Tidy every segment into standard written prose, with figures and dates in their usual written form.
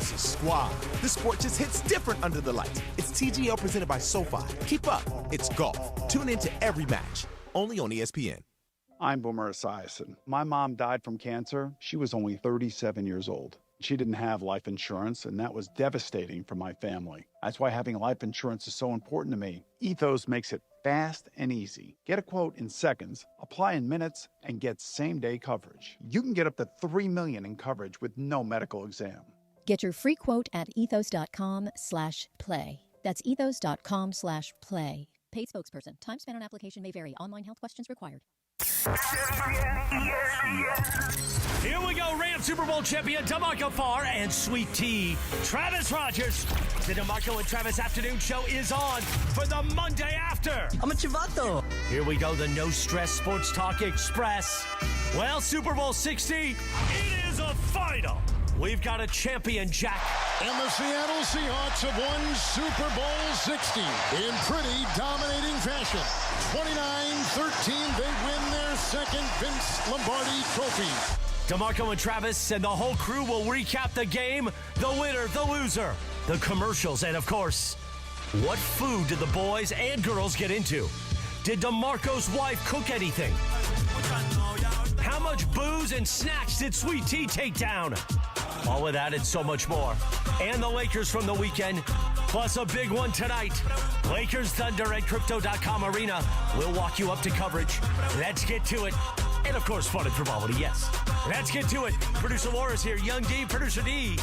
versus squad. The sport just hits different under the lights. It's TGL presented by SoFi. Keep up. It's golf. Tune into every match. Only on ESPN. I'm Boomer Esiason. My mom died from cancer. She was only 37 years old. She didn't have life insurance, and that was devastating for my family. That's why having life insurance is so important to me. Ethos makes it fast and easy. Get a quote in seconds, apply in minutes, and get same-day coverage. You can get up to $3 million in coverage with no medical exam. Get your free quote at ethos.com/play. That's ethos.com/play. Paid spokesperson. Time spent on application may vary. Online health questions required. Here we go, Rams Super Bowl champion DeMarco Farr and Sweet Tea Travis Rogers. The DeMarco and Travis Afternoon Show is on for the Monday after. I'm a chivato. Here we go, the No Stress Sports Talk Express. Well, Super Bowl 60, it is a final. We've got a champion, Jack. And the Seattle Seahawks have won Super Bowl 60 in pretty dominating fashion. 29-13, they win their second Vince Lombardi trophy. DeMarco and Travis and the whole crew will recap the game, the winner, the loser, the commercials, and of course, what food did the boys and girls get into? Did DeMarco's wife cook anything? How much booze and snacks did Sweet Tea take down? All of that and so much more. And the Lakers from the weekend, plus a big one tonight. Lakers Thunder at Crypto.com Arena. We'll walk you up to coverage. Let's get to it. And of course, fun and frivolity, yes. Let's get to it. Producer Laura's here. Young D, Producer D.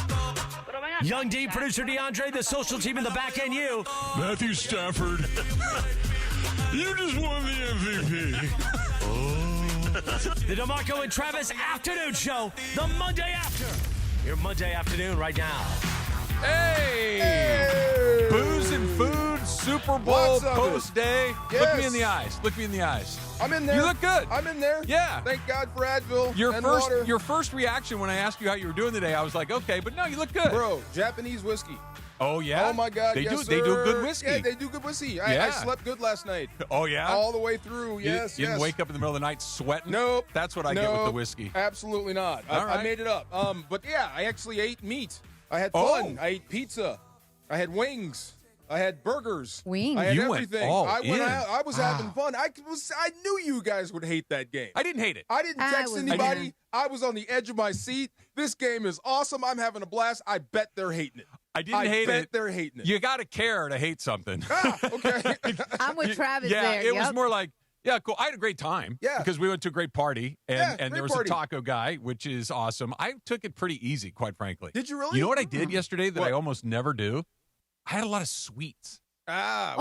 Young D, Producer DeAndre, the social team in the back end, you. Matthew Stafford, you just won the MVP. The DeMarco and Travis Afternoon Show, the Monday after. Your Monday afternoon right now. Hey! Booze and food, Super Bowl post day. Yes. Look me in the eyes. Look me in the eyes. I'm in there. You look good. I'm in there. Yeah. Thank God for Advil and water. Your first reaction when I asked you how you were doing today, I was like, okay, but no, you look good. Bro, Japanese whiskey. Oh, yeah? Oh, my God, They yes, do sir. good whiskey. Yeah, they do good whiskey. I Yeah. slept good last night. Oh, yeah? All the way through, yes, You didn't wake up in the middle of the night sweating? Nope. That's what I get with the whiskey. Absolutely not. All right. I made it up. But, yeah, I actually ate meat. I had fun. Oh. I ate pizza. I had wings. I had burgers. Wings. I had You went everything. all I went in. out. I was having fun. I knew you guys would hate that game. I didn't hate it. I didn't text was anybody. mad. I was on the edge of my seat. This game is awesome. I'm having a blast. I bet they're hating it. I didn't hate bet it. they're hating it. You got to care to hate something. Okay. I'm with Travis yeah, there. it was Yep. more like, yeah, cool. I had a great time. Yeah. Because we went to a great party, and great there was party. a taco guy, which is awesome. I took it pretty easy, quite frankly. Did you really? You know what I did yesterday that What? I almost never do? I had a lot of sweets. Oh.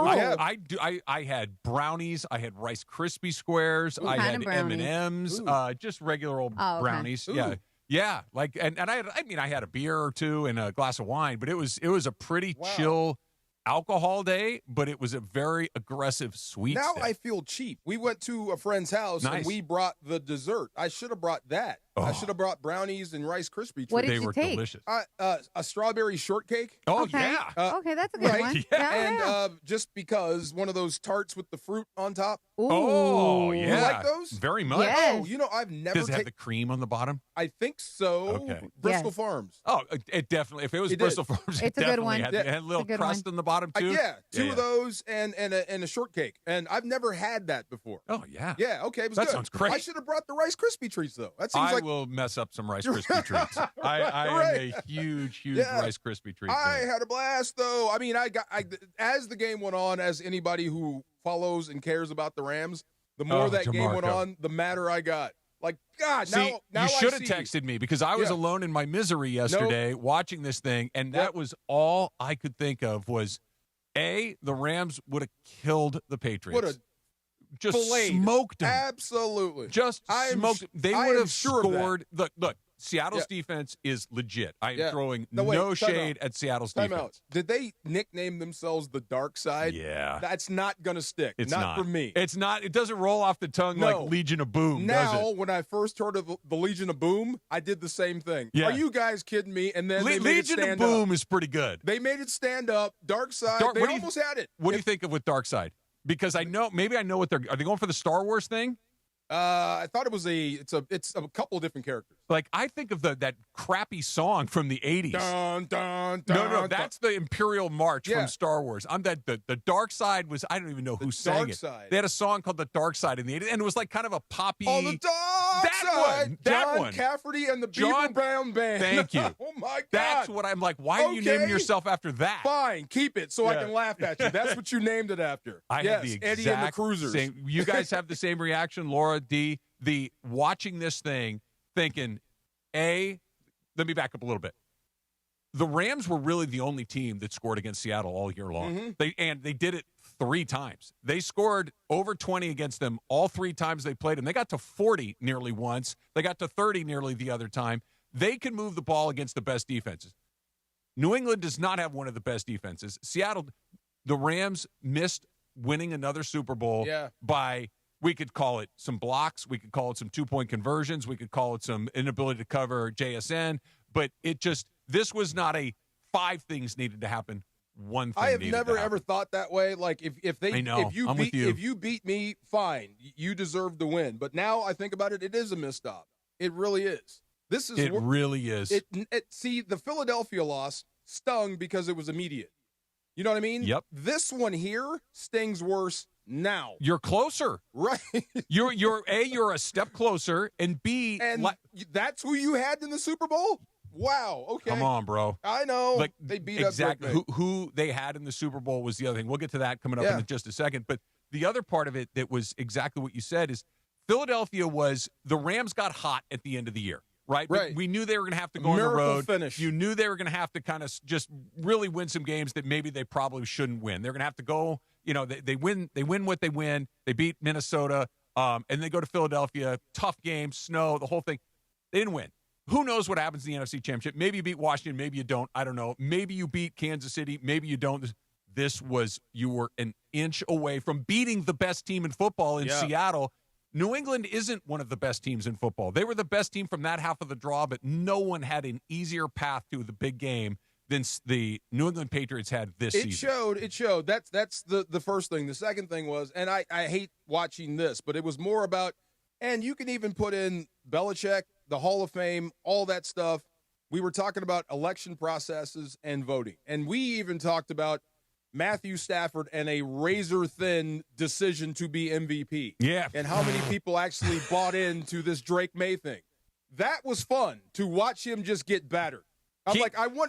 I had brownies. I had Rice Krispie squares. What I kind had of brownies? M&Ms. Ooh. Just regular old Oh, okay. brownies. Ooh. Yeah. Like, and I had a beer or two and a glass of wine, but it was a pretty Wow. chill alcohol day, but it was a very aggressive sweets Now day. I feel cheap. We went to a friend's house Nice. and we brought the dessert. I should have brought that. I Oh. should have brought brownies and Rice Krispie treats. What did They you were take? delicious. A strawberry shortcake. Oh, Okay. yeah. Okay, that's a good right. one. Yeah. And just because one of those tarts with the fruit on top. Ooh. Oh, yeah. You like those? Very much. Yes. Oh, I've never Does it have taken. the cream on the bottom? I think so. Okay. Bristol Yes. Farms. Oh, it definitely. If it was It did. Bristol Farms, It's it a good definitely one. had, Yeah. it had a little It's a good crust one. on the bottom too. Two Yeah. of those and a shortcake. And I've never had that before. Oh yeah. Yeah, okay, it was That good. sounds great. I should have brought the Rice Krispie treats though. That seems I like will mess up some Rice Krispie treats. I Right. am a huge Yeah. Rice Krispie treat I fan. had a blast though. I mean, as the game went on, as anybody who follows and cares about the Rams, the more Oh, that game went DeMarco. on, the madder I got. Like, God, See, now you should I have see. texted me because I was Yeah. alone in my misery yesterday watching this thing, and that Yep. was all I could think of was, A, the Rams would have killed the Patriots. Would have just filleted. smoked them. Absolutely. Just I am smoked. su- They I would am have sure of that. scored. Look. Seattle's defense is legit. I am Yeah. throwing No, wait, no time shade out. at Seattle's Time defense. out. Did they nickname themselves the Dark Side? Yeah. That's not going to stick. It's not for me. It's not. It doesn't roll off the tongue No. like Legion of Boom, does Now, it? when I first heard of the Legion of Boom, I did the same thing. Yeah. Are you guys kidding me? And then they made Legion it of stand Boom up. is pretty good. They made it stand up. Dark Side, Dark- they what do you- almost had it. What do you think of with Dark Side? Because I know what they're. Are they going for the Star Wars thing? I thought it was it's a couple of different characters. Like, I think of that crappy song from the 80s. Dun, dun, dun, No, that's the Imperial March from Star Wars. The Dark Side was, I don't even know who sang it. Side. They had a song called The Dark Side in the 80s, and it was like kind of a poppy. Oh, the Dark Side. That John one. Cafferty and the Beaver Brown Band. Thank you. Oh, my God. That's what I'm like. Why are you naming yourself after that? Fine, keep it so I can laugh at you. That's what you named it after. I have the Eddie and the Cruisers. Same. You guys have the same reaction, Laura D. The watching this thing, thinking, let me back up a little bit. The Rams were really the only team that scored against Seattle all year long. Mm-hmm. They did it 3 times. They scored over 20 against them all 3 times they played them. They got to 40 nearly once. They got to 30 nearly the other time. They can move the ball against the best defenses. New England does not have one of the best defenses. Seattle, the Rams missed winning another Super Bowl by, we could call it some blocks, we could call it some 2-point conversions, we could call it some inability to cover JSN, but this was not a 5 things needed to happen. One thing. I have never ever thought that way. Like if you beat me, fine, you deserve to win. But now I think about it, it is a misstop. It really is. It really is. See, the Philadelphia loss stung because it was immediate. You know what I mean? Yep. This one here stings worse now. You're closer. Right. You're a step closer, and B, that's who you had in the Super Bowl? Wow. Okay. Come on, bro. I know. Like, they beat exactly up who they had in the Super Bowl was the other thing. We'll get to that coming up in just a second. But the other part of it that was exactly what you said is Philadelphia the Rams got hot at the end of the year. Right. We knew they were going to have to go on the road. Finish. You knew they were going to have to kind of just really win some games that maybe they probably shouldn't win. They're going to have to go. They win what they win. They beat Minnesota, and they go to Philadelphia. Tough game, snow, the whole thing. They didn't win. Who knows what happens in the NFC Championship? Maybe you beat Washington. Maybe you don't. I don't know. Maybe you beat Kansas City. Maybe you don't. You were an inch away from beating the best team in football in Seattle. New England isn't one of the best teams in football. They were the best team from that half of the draw, but no one had an easier path to the big game than the New England Patriots had this season. It showed. That's the first thing. The second thing was, and I hate watching this, but it was more about, and you can even put in Belichick, the Hall of Fame, all that stuff. We were talking about election processes and voting, and we even talked about Matthew Stafford and a razor-thin decision to be MVP. Yeah. And how many people actually bought into this Drake May thing. That was fun to watch him just get battered.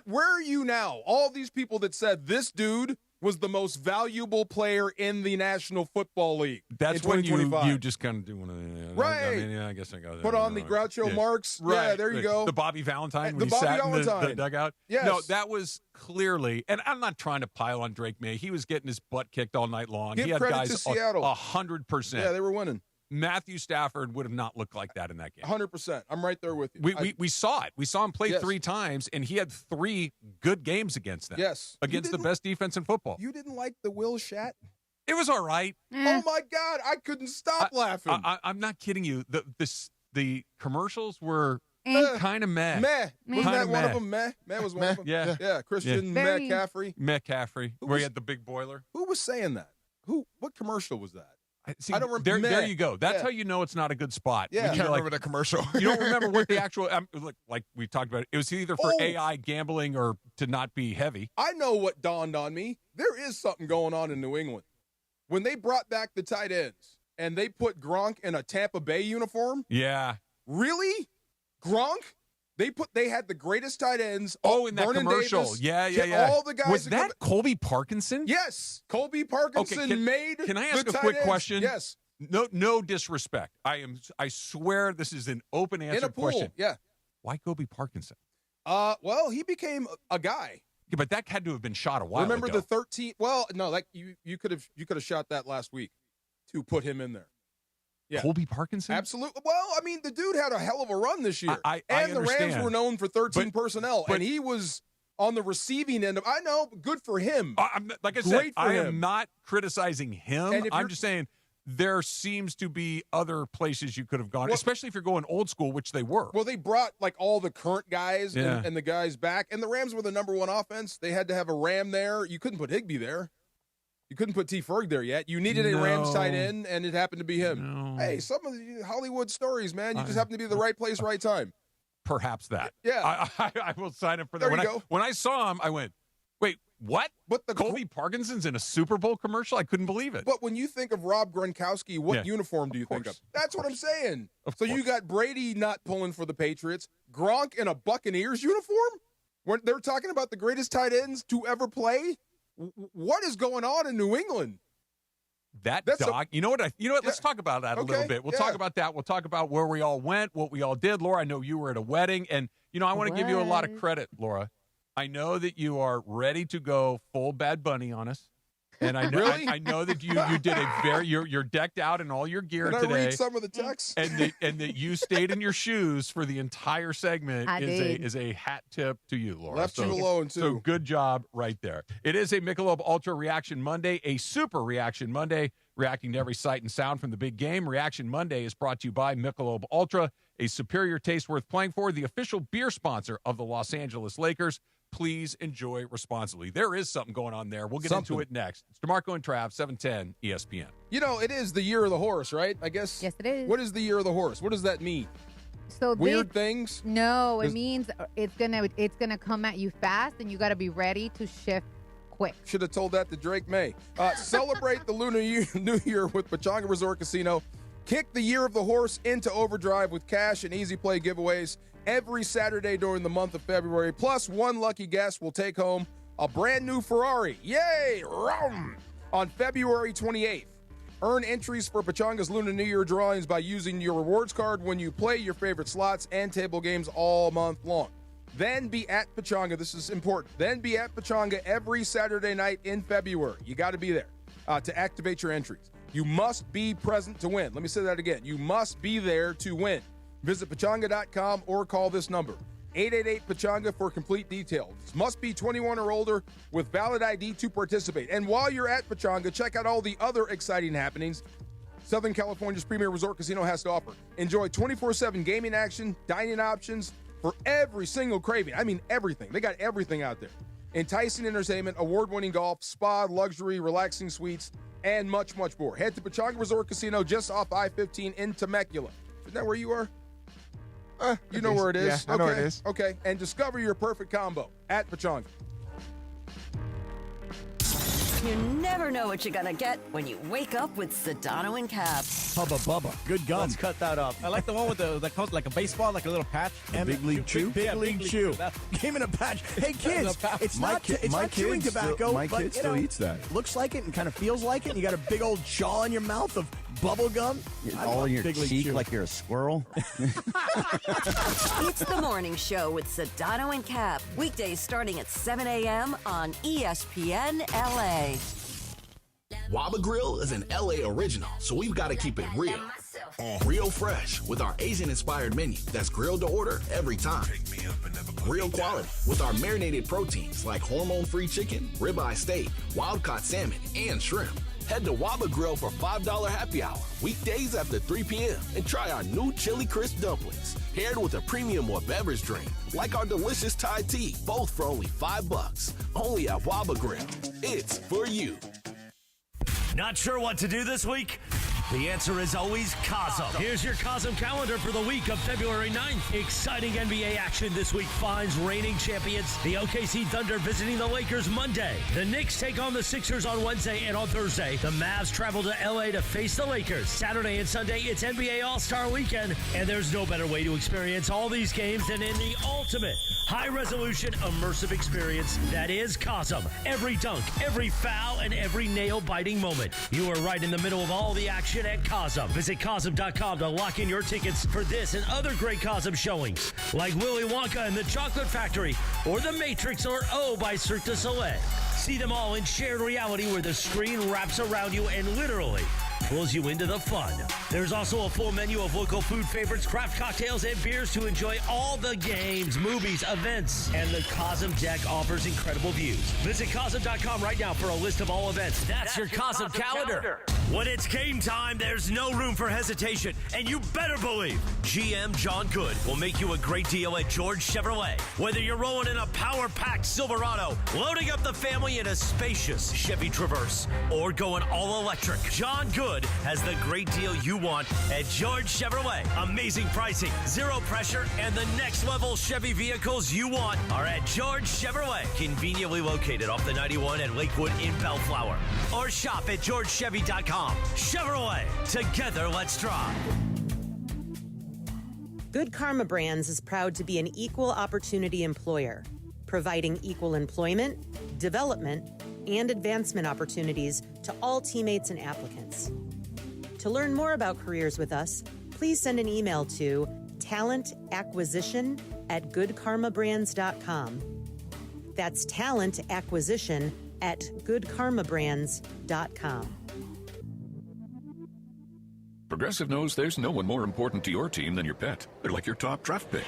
Where are you now? All these people that said this dude was the most valuable player in the National Football League. That's when you just kind of do one of the right. I mean, I guess I got that. Put on the Groucho Marx. Right. Yeah, there you go. The Bobby Valentine when the he Bobby sat Valentine. in the dugout. Yes. No, that was clearly, and I'm not trying to pile on Drake May. He was getting his butt kicked all night long. Give he had credit guys to Seattle. 100%. Yeah, they were winning. Matthew Stafford would have not looked like that in that game. 100%. I'm right there with you. We saw it. We saw him play 3 times, and he had 3 good games against them. Yes. Against the best defense in football. You didn't like the Will Shat? It was all right. Oh, my God. I couldn't stop laughing. I'm not kidding you. The commercials were kind of meh. Wasn't that one of them? Meh was one of them. Yeah. Christian McCaffrey. McCaffrey, where he had the big boiler. Who was saying that? What commercial was that? See, I don't remember. There you go. That's how you know it's not a good spot. Yeah, I can't remember the commercial. You don't remember what the actual like we talked about. It was either for AI gambling or to not be heavy. I know what dawned on me. There is something going on in New England. When they brought back the tight ends and they put Gronk in a Tampa Bay uniform. Yeah. Really? Gronk? They had the greatest tight ends. In that Vernon commercial. Davis, Yeah. All the guys. Was that Colby Parkinson? Yes. Colby Parkinson made. Can I ask the a quick ends. question? Yes. No disrespect. I swear this is an open answer in a pool. question. Yeah. Why Colby Parkinson? Well, he became a guy. Yeah, but that had to have been shot a while Remember ago. the 13? Well, no, like you could have shot that last week to put him in there. Yeah. Colby Parkinson? Absolutely. Well, I mean, the dude had a hell of a run this year. I the understand. Rams were known for 13 personnel, and he was on the receiving end of. I know, good for him. Like I said, I am not criticizing him. I'm just saying there seems to be other places you could have gone, especially if you're going old school, which they were. Well, they brought like all the current guys and the guys back, and the Rams were the number 1 offense. They had to have a Ram there. You couldn't put Higbee there. You couldn't put T. Ferg there yet. You needed a Rams tight end, and it happened to be him. No. Hey, some of the Hollywood stories, man. You just happen to be the right place, right time. perhaps that. Yeah. I will sign up for that. There you go. When I saw him, I went, wait, what? But Colby Parkinson's in a Super Bowl commercial? I couldn't believe it. But when you think of Rob Gronkowski, what uniform do you think of? That's what I'm saying. So you got Brady not pulling for the Patriots, Gronk in a Buccaneers uniform? When they're talking about the greatest tight ends to ever play? What is going on in New England? That's dog. You know what? Let's talk about that a little bit. We'll talk about that. We'll talk about where we all went, what we all did. Laura, I know you were at a wedding, and I want to give you a lot of credit, Laura. I know that you are ready to go full Bad Bunny on us. And I know, really? I know that you did you're decked out in all your gear today. Did I read some of the texts? And that you stayed in your shoes for the entire segment is a hat tip to you, Laura. Left you alone, too. So good job right there. It is a Michelob Ultra Reaction Monday, a super Reaction Monday, reacting to every sight and sound from the big game. Reaction Monday is brought to you by Michelob Ultra, a superior taste worth playing for, the official beer sponsor of the Los Angeles Lakers. Please enjoy responsibly. There is something going on there. We'll get into it next. It's DeMarco and Trav, 710 ESPN. It is the year of the horse, right? I guess. Yes, it is. What is the year of the horse? What does that mean? So weird things? No, it means it's gonna come at you fast, and you got to be ready to shift quick. Should have told that to Drake May. Celebrate the Lunar New Year with Pechanga Resort Casino. Kick the year of the horse into overdrive with cash and easy play giveaways every Saturday during the month of February. Plus, one lucky guest will take home a brand new Ferrari. Yay! Rum! On February 28th. Earn entries for Pechanga's Lunar New Year drawings by using your rewards card when you play your favorite slots and table games all month long. Then be at Pechanga. This is important. Then be at Pechanga every Saturday night in February. You got to be there to activate your entries. You must be present to win. Let me say that again. You must be there to win. Visit Pechanga.com or call this number, 888-PECHANGA, for complete details. Must be 21 or older with valid ID to participate. And while you're at Pechanga, check out all the other exciting happenings Southern California's premier resort casino has to offer. Enjoy 24/7 gaming action, dining options for every single craving. I mean, everything. They got everything out there. Enticing entertainment, award-winning golf, spa, luxury, relaxing suites, and much, much more. Head to Pechanga Resort Casino just off I-15 in Temecula. Isn't that where you are? You know where it is. Yeah, I know where it is. Okay, and discover your perfect combo at Pechanga. You never know what you're going to get when you wake up with Sedano and Cap. Hubba Bubba. Good gum. Let's cut that up. I like the one with that comes like a baseball, like a little patch. Big League Chew? Big League Chew. Came in a patch. Hey, kids, it's not chewing tobacco, my but kid still eats that. Looks like it and kind of feels like it. And you got a big old jaw in your mouth of bubble gum. All in your cheek like you're a squirrel. It's the morning show with Sedano and Cap. Weekdays starting at 7 a.m. on ESPN LA. Waba Grill is an LA original, so we've got to keep it real. Real fresh with our Asian-inspired menu that's grilled to order every time. Real quality with our marinated proteins like hormone-free chicken, ribeye steak, wild-caught salmon, and shrimp. Head to Waba Grill for $5 happy hour, weekdays after 3 p.m. and try our new Chili Crisp dumplings, paired with a premium or beverage drink, like our delicious Thai tea, both for only $5. Only at Waba Grill. It's for you. Not sure what to do this week? The answer is always Cosm. Here's your Cosm calendar for the week of February 9th. Exciting NBA action this week finds reigning champions, the OKC Thunder visiting the Lakers Monday. The Knicks take on the Sixers on Wednesday, and on Thursday, the Mavs travel to LA to face the Lakers. Saturday and Sunday, it's NBA All-Star Weekend, and there's no better way to experience all these games than in the ultimate high-resolution, immersive experience that is Cosm. Every dunk, every foul, and every nail-biting moment. You are right in the middle of all the action at Cosm. Visit Cosm.com to lock in your tickets for this and other great Cosm showings, like Willy Wonka and the Chocolate Factory, or The Matrix, or O by Cirque du Soleil. See them all in shared reality where the screen wraps around you and literally pulls you into the fun. There's also a full menu of local food favorites, craft cocktails, and beers to enjoy all the games, movies, events, and the Cosm Deck offers incredible views. Visit Cosm.com right now for a list of all events. That's your Cosm calendar. When it's game time, there's no room for hesitation, and you better believe GM John Good will make you a great deal at George Chevrolet. Whether you're rolling in a power-packed Silverado, loading up the family in a spacious Chevy Traverse, or going all-electric, John Good has the great deal you want at George Chevrolet. Amazing pricing, zero pressure, and the next-level Chevy vehicles you want are at George Chevrolet, conveniently located off the 91 at Lakewood in Bellflower. Or shop at georgechevy.com. Chevrolet, together let's drive. Good Karma Brands is proud to be an equal opportunity employer, providing equal employment, development, and advancement opportunities to all teammates and applicants. To learn more about careers with us, please send an email to talentacquisition@goodkarmabrands.com. That's talentacquisition@goodkarmabrands.com. Progressive knows there's no one more important to your team than your pet. They're like your top draft pick.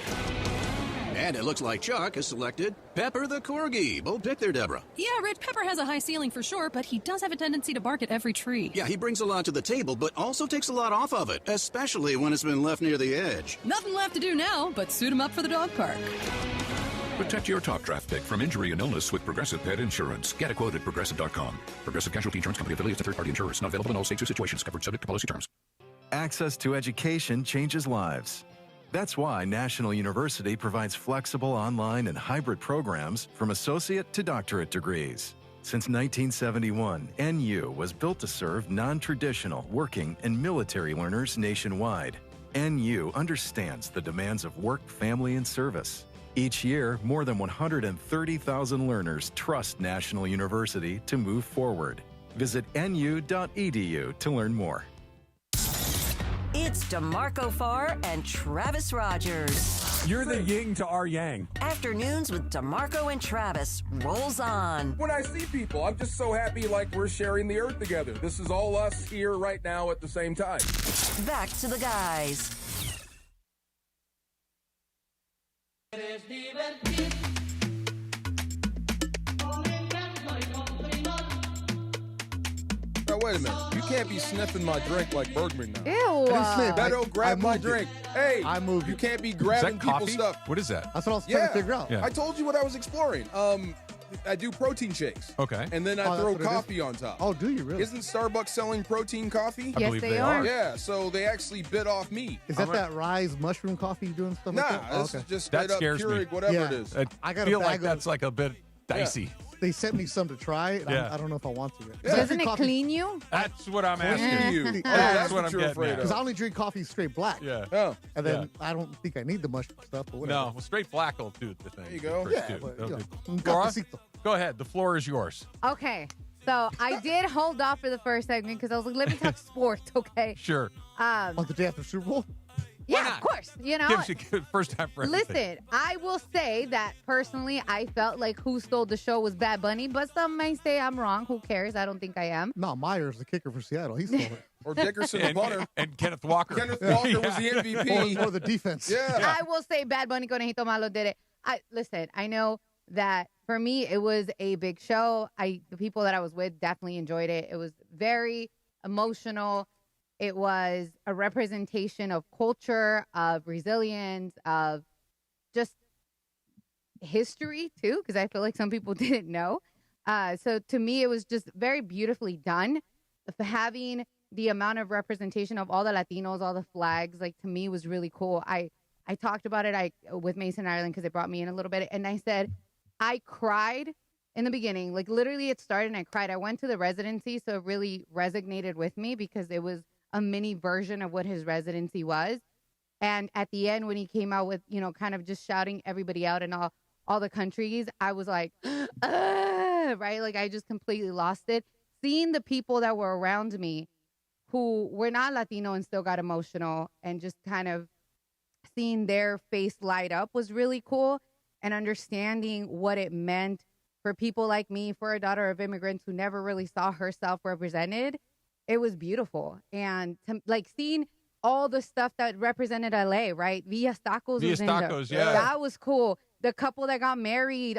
And it looks like Chuck has selected Pepper the Corgi. Bold pick there, Deborah. Yeah, Rich, Pepper has a high ceiling for sure, but he does have a tendency to bark at every tree. Yeah, he brings a lot to the table, but also takes a lot off of it, especially when it's been left near the edge. Nothing left to do now but suit him up for the dog park. Protect your top draft pick from injury and illness with Progressive Pet Insurance. Get a quote at Progressive.com. Progressive Casualty Insurance Company affiliates and third-party insurers. Not available in all states or situations. Covered subject to policy terms. Access to education changes lives. That's why National University provides flexible online and hybrid programs from associate to doctorate degrees. Since 1971, NU was built to serve non-traditional, working, and military learners nationwide. NU understands the demands of work, family, and service. Each year, more than 130,000 learners trust National University to move forward. Visit nu.edu to learn more. It's DeMarco Farr and Travis Rogers. You're the yin to our yang. Afternoons with DeMarco and Travis rolls on. When I see people, I'm just so happy like we're sharing the earth together. This is all us here right now at the same time. Back to the guys. Now, wait a minute. You can't be sniffing my drink like Bergman now. Ew. Beto, grab my drink. Hey, I moved. You can't be grabbing people's stuff. What is that? That's what I was trying to figure out. I told you what I was exploring. I do protein shakes. Okay. And then I throw coffee on top. Oh, do you really? Isn't Starbucks selling protein coffee? I believe they are. Yeah, so they actually bit off me. Is that Rise mushroom coffee doing stuff like that? This is just straight up Keurig, whatever it is. I feel like that's like a bit dicey. They sent me some to try. And I don't know if I want to. Doesn't it clean you? That's what I'm asking you. That's what I'm you're getting afraid at. of. Because I only drink coffee straight black. Yeah. Oh. And then I don't think I need the mushroom stuff. But whatever. No, well, straight black will do the thing. There you go. Yeah, but, Laura, go ahead. The floor is yours. Okay. So I did hold off for the first segment because I was like, let me talk sports, okay? Sure. On the day after Super Bowl? Yeah, of course. You know. Gives you good first time for everything. Listen, I will say that personally, I felt like who stole the show was Bad Bunny, but some may say I'm wrong. Who cares? I don't think I am. No, Myers, the kicker for Seattle. He stole it. Or Dickerson, the punter. And Kenneth Walker. Kenneth Walker was the MVP. Or the defense. Yeah. I will say Bad Bunny Conejito Malo did it. Listen, I know that for me, it was a big show. The people that I was with definitely enjoyed it. It was very emotional. It was a representation of culture, of resilience, of just history, too, because I feel like some people didn't know. So to me, it was just very beautifully done. Having the amount of representation of all the Latinos, all the flags, like, to me, was really cool. I talked about it with Mason Ireland because it brought me in a little bit, and I said I cried in the beginning. Like, literally, it started and I cried. I went to the residency, so it really resonated with me because it was a mini version of what his residency was. And at the end, when he came out with, kind of just shouting everybody out in all the countries, I was like, right? Like, I just completely lost it. Seeing the people that were around me who were not Latino and still got emotional, and just kind of seeing their face light up was really cool. And understanding what it meant for people like me, for a daughter of immigrants who never really saw herself represented, it was beautiful. And seeing all the stuff that represented LA, right? Villa's Tacos was in there. Yeah. That was cool. The couple that got married,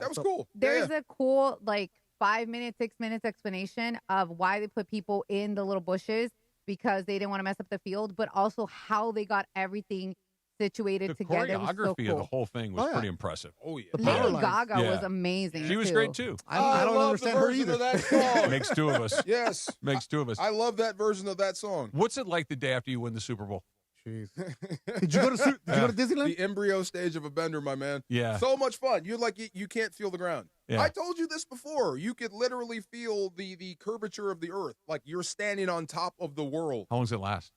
That was cool. There's a cool, like, 5 minutes, 6 minutes explanation of why they put people in the little bushes because they didn't want to mess up the field, but also how they got everything situated The together. It was so choreography cool. of the whole thing was pretty impressive. Oh, yeah. Lady Gaga was amazing. She was great, too. I don't understand her either. Of that song. Makes two of us. Yes. Makes two of us. I love that version of that song. What's it like the day after you win the Super Bowl? Jeez. Did you go to Disneyland? The embryo stage of a bender, my man. Yeah. So much fun. You can't feel the ground. Yeah. I told you this before. You could literally feel the curvature of the earth. Like you're standing on top of the world. How long does it last?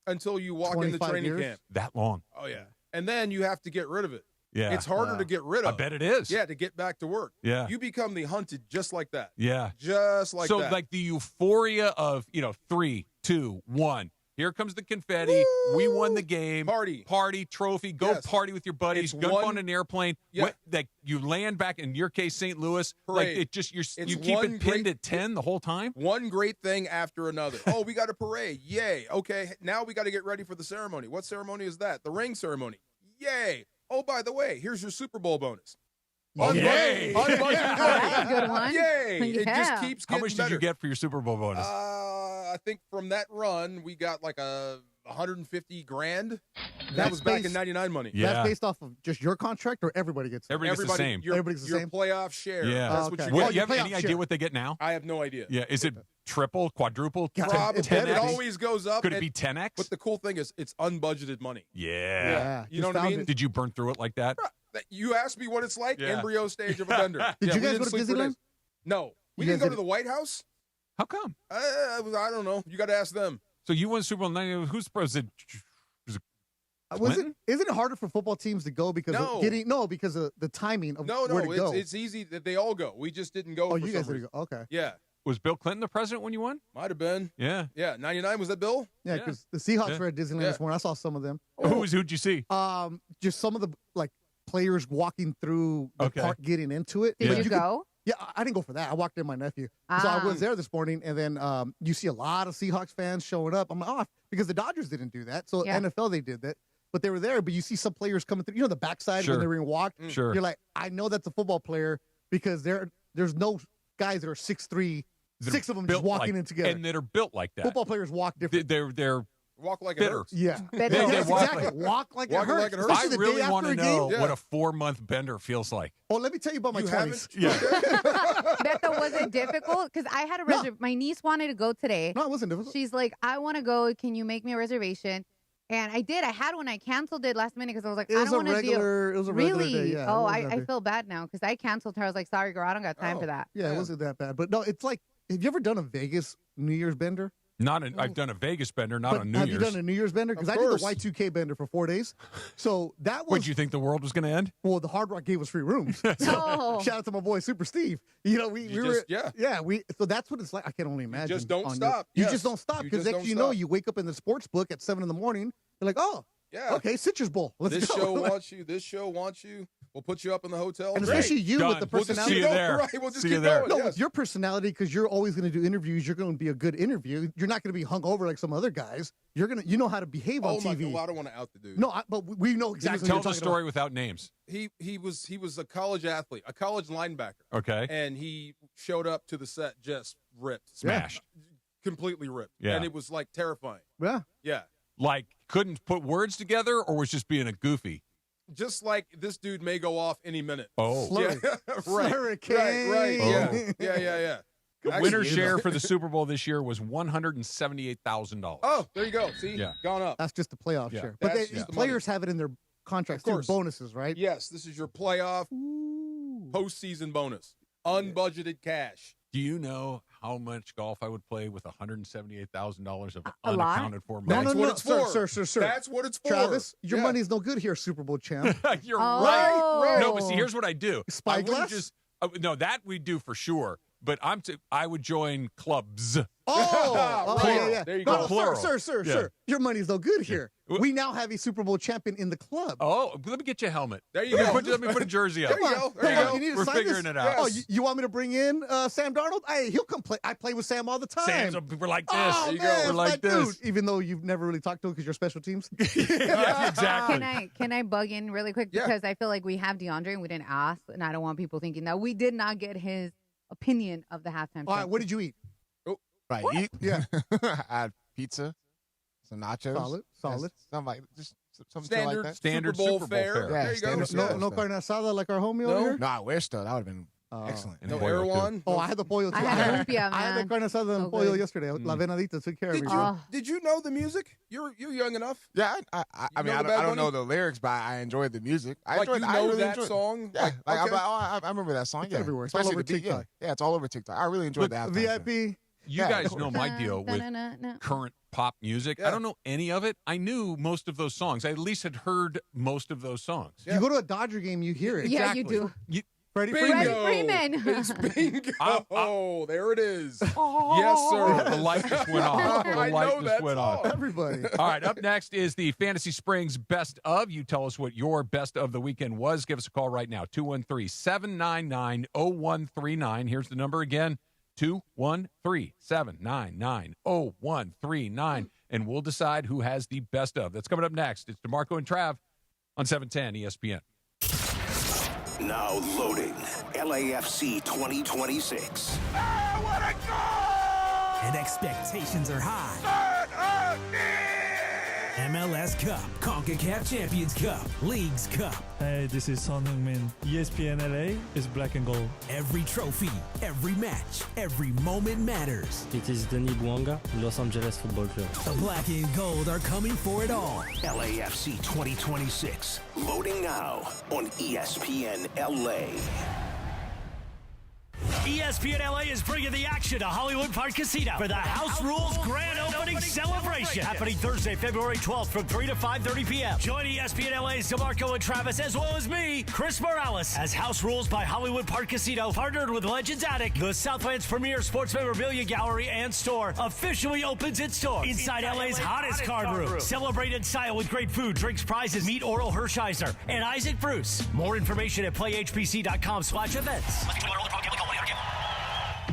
Until you walk in the training camp. That long. Oh, yeah. And then you have to get rid of it. Yeah. It's harder to get rid of. I bet it is. Yeah, to get back to work. Yeah. You become the hunted just like that. Yeah. Just like so, that. like the euphoria of, 3, 2, 1. Here comes the confetti. Woo! We won the game. Party, trophy. Go party with your buddies. Go on an airplane. Yeah. Like you land back, in your case, St. Louis. Parade. Like it just, you keep it pinned at 10 the whole time? One great thing after another. Oh, we got a parade. Yay. Okay, now we got to get ready for the ceremony. What ceremony is that? The ring ceremony. Yay. Oh, by the way, here's your Super Bowl bonus. Yay. That's a good one. Yay. Yeah. It just keeps How getting much better. did you get for your Super Bowl bonus? I think from that run, we got like a $150,000. That That's was back in based- '99 money. Yeah. That's based off of just your contract, or everybody gets it? Everybody gets the same. Everybody's the your same? playoff share. Yeah. That's Oh, what okay. you What, get. you have playoff any idea share. what they get now? I have no idea. Yeah. Is it triple, quadruple? Probably. 10X? It always goes up. Could it and- be 10X? But the cool thing is it's unbudgeted money. Yeah. You know what I mean? Did you burn through it like that? You asked me what it's like, Yeah. embryo stage of a bender. Did you we guys didn't go to sleep for Disneyland? days. No. We You didn't guys go to the White House? How come? I don't know. You got to ask them. So you won Super Bowl 90. Who's president? Isn't it harder for football teams to go because No. because of the timing of No, where to go? it's easy that they all go. We just didn't go. Oh, for you guys some didn't reason. go. Okay. Yeah. Was Bill Clinton the president when you won? Might have been. Yeah. Yeah. 99, was that Bill? Yeah, Yeah. because the Seahawks Yeah. were at Disneyland Yeah. this morning. I saw some of them. Who'd you see? Just some of the players walking through the Okay. park, getting into it. Did But you could- go? Yeah, I didn't go for that. I walked in with my nephew. So I was there this morning, and then you see a lot of Seahawks fans showing up. I'm like, because the Dodgers didn't do that. So Yeah. NFL, they did that. But they were there. But you see some players coming through, the backside Sure. when they were going to walk. Sure. You're like, I know that's a football player because there's no guys that are 6'3", That are 6 of them built just walking like- in together. And that are built like that. Football players walk different. They're Walk like it bitter. hurts. Yeah. Better. Yes, They walk exactly. Walk like it Walking hurts. like it hurts. I Especially the really day want to after a game. know Yeah. what a 4-month bender feels like. Oh, let me tell you about my You 20s. Yeah. Beto, was it difficult? Because I had a reservation. My niece wanted to go today. No, it wasn't difficult. She's like, I want to go. Can you make me a reservation? And I did. I had one. I canceled it last minute because I was like, It I was don't a want to deal. regular. It was a regular Really? day. Yeah, it oh, wasn't that I big. feel bad now because I canceled her. I was like, sorry, girl, I don't got time Oh. for that. Yeah, it wasn't that bad. But no, it's like, have you ever done a Vegas New Year's bender? I've done a Vegas bender, not But on New have Year's. you done a New Year's bender? Because Of I did the course. Y2K bender for 4 days. So that was, Would you think the world was going to end? well, the Hard Rock gave us free rooms. So Oh. shout out to my boy, Super Steve. We You were, just- yeah. yeah, so that's what it's like. I can only imagine. just don't on stop. You Yes. just don't stop You because just next don't you know, stop. you wake up in the sports book at 7 a.m. You're like, oh, Yeah. okay, Citrus Bowl. Let's This go. show wants you. This show wants you. We'll put you up in the hotel. And Great. especially you Done. with the We'll just personality. see you there. Right, we'll just See keep you there. going. No, yes. with your personality, because you're always going to do interviews, you're going to be a good interview. You're not going to be hung over like some other guys. You know how to behave on Oh my TV. God, well, I don't want to out the dude. No, but we know exactly. Tell what the you're talking story without names. He was a college athlete, a college linebacker. Okay. And he showed up to the set just ripped, Smashed. completely ripped. Yeah. And it was like terrifying. about. Yeah. Like, couldn't put words together or was just being a goofy? Just like this dude may go off any minute. Oh. Slurry. Yeah. right. Hurricane. Right. Oh. Yeah. Winner Actually, share for the Super Bowl this year was $178,000. Oh, there you go. See, Yeah. gone up. That's just the playoff Yeah. share. But That's they, just the players have it in their contracts Of too, course. bonuses, right? Yes, this is your playoff postseason bonus, unbudgeted cash. Do you know how much golf I would play with $178,000 of A lot? unaccounted for No, money? That's no, what no, it's for. sir. That's what it's for. Travis, your Yeah. money's no good here, Super Bowl champ. You're Oh. right. No, but see, here's what I do. I Spyglass? wouldn't just no, that we do for sure. But I would join clubs. Oh, Plural. yeah. There you No, go. Plural. Sir. Yeah. Your money's no good here. Yeah. We now have a Super Bowl champion in the club. Oh, let me get you a helmet. There you Let go. me put a jersey up. There you go. There you Come go. on, you need to We're sign figuring this? it out. Oh, you want me to bring in Sam Darnold? Hey, he'll come play. I play with Sam all the time. Sam's we're like this. Oh, There you man, go. it's We're my like this. dude. Even though you've never really talked to him because you're special teams. Yeah, exactly. Can I bug in really quick Yeah. because I feel like we have DeAndre and we didn't ask, and I don't want people thinking that we did not get his opinion of the halftime show. All right, what did you eat? Right. What? Eat? Yeah. I had pizza, some nachos. Solid. Something like something Standard, like that. Standard Super Bowl Super Bowl fare. fare. There Yeah, you go. standard No carne asada like our homie over here? No, I wish though. That would have been excellent. And No pollo, too. Erewhon. Oh, I had the pollo too. I had lumpia, I had the man. carne asada and So pollo good. yesterday. La Venadita took care of me. Did you know the music? You're young enough. Yeah, I mean, know I the Bad don't know Bunny? the lyrics, but I enjoyed the music. I Like, enjoyed, you I know really that enjoyed it. song? Yeah, Like, okay. I remember that song. It's Yeah, everywhere. It's all especially over the beat. TikTok. Yeah, it's all over TikTok. I really enjoyed Look, the halftime show. VIP. You Yeah, guys of know course. my deal with current pop music. Yeah. I don't know any of it. I knew most of those songs. I at least had heard most of those songs. You go to a Dodger game, you hear it. Yeah, you do. Freddie Bingo. Freeman. It's bingo. Oh, there it is. Yes, The sir. light just went off. I The light know just that went song. off. Everybody. All right, up next is the Fantasy Springs Best of. You tell us what your best of the weekend was. Give us a call right now, 213-799-0139. Here's the number again, 213-799-0139. And we'll decide who has the best of. That's coming up next. It's DeMarco and Trav on 710 ESPN. Now loading LAFC 2026. And expectations are high. MLS Cup, CONCACAF Champions Cup, Leagues Cup. Hey, this is Son Heung-min. ESPN LA is black and gold. Every trophy, every match, every moment matters. It is Denis Bouanga, Los Angeles Football Club. The black and gold are coming for it all. LAFC 2026. Loading now on ESPN LA. ESPN LA is bringing the action to Hollywood Park Casino for the House Rules Grand Opening Celebration. Happening Thursday, February 12th from 3 to 5:30 p.m. Join ESPN LA's DeMarco and Travis, as well as me, Chris Morales, as House Rules by Hollywood Park Casino, partnered with Legends Attic, the Southland's premier sports memorabilia gallery and store, officially opens its doors inside LA's hottest card room. Celebrate in style with great food, drinks, prizes. Meet Oral Hershiser and Isaac Bruce. More information at playhbc.com/events.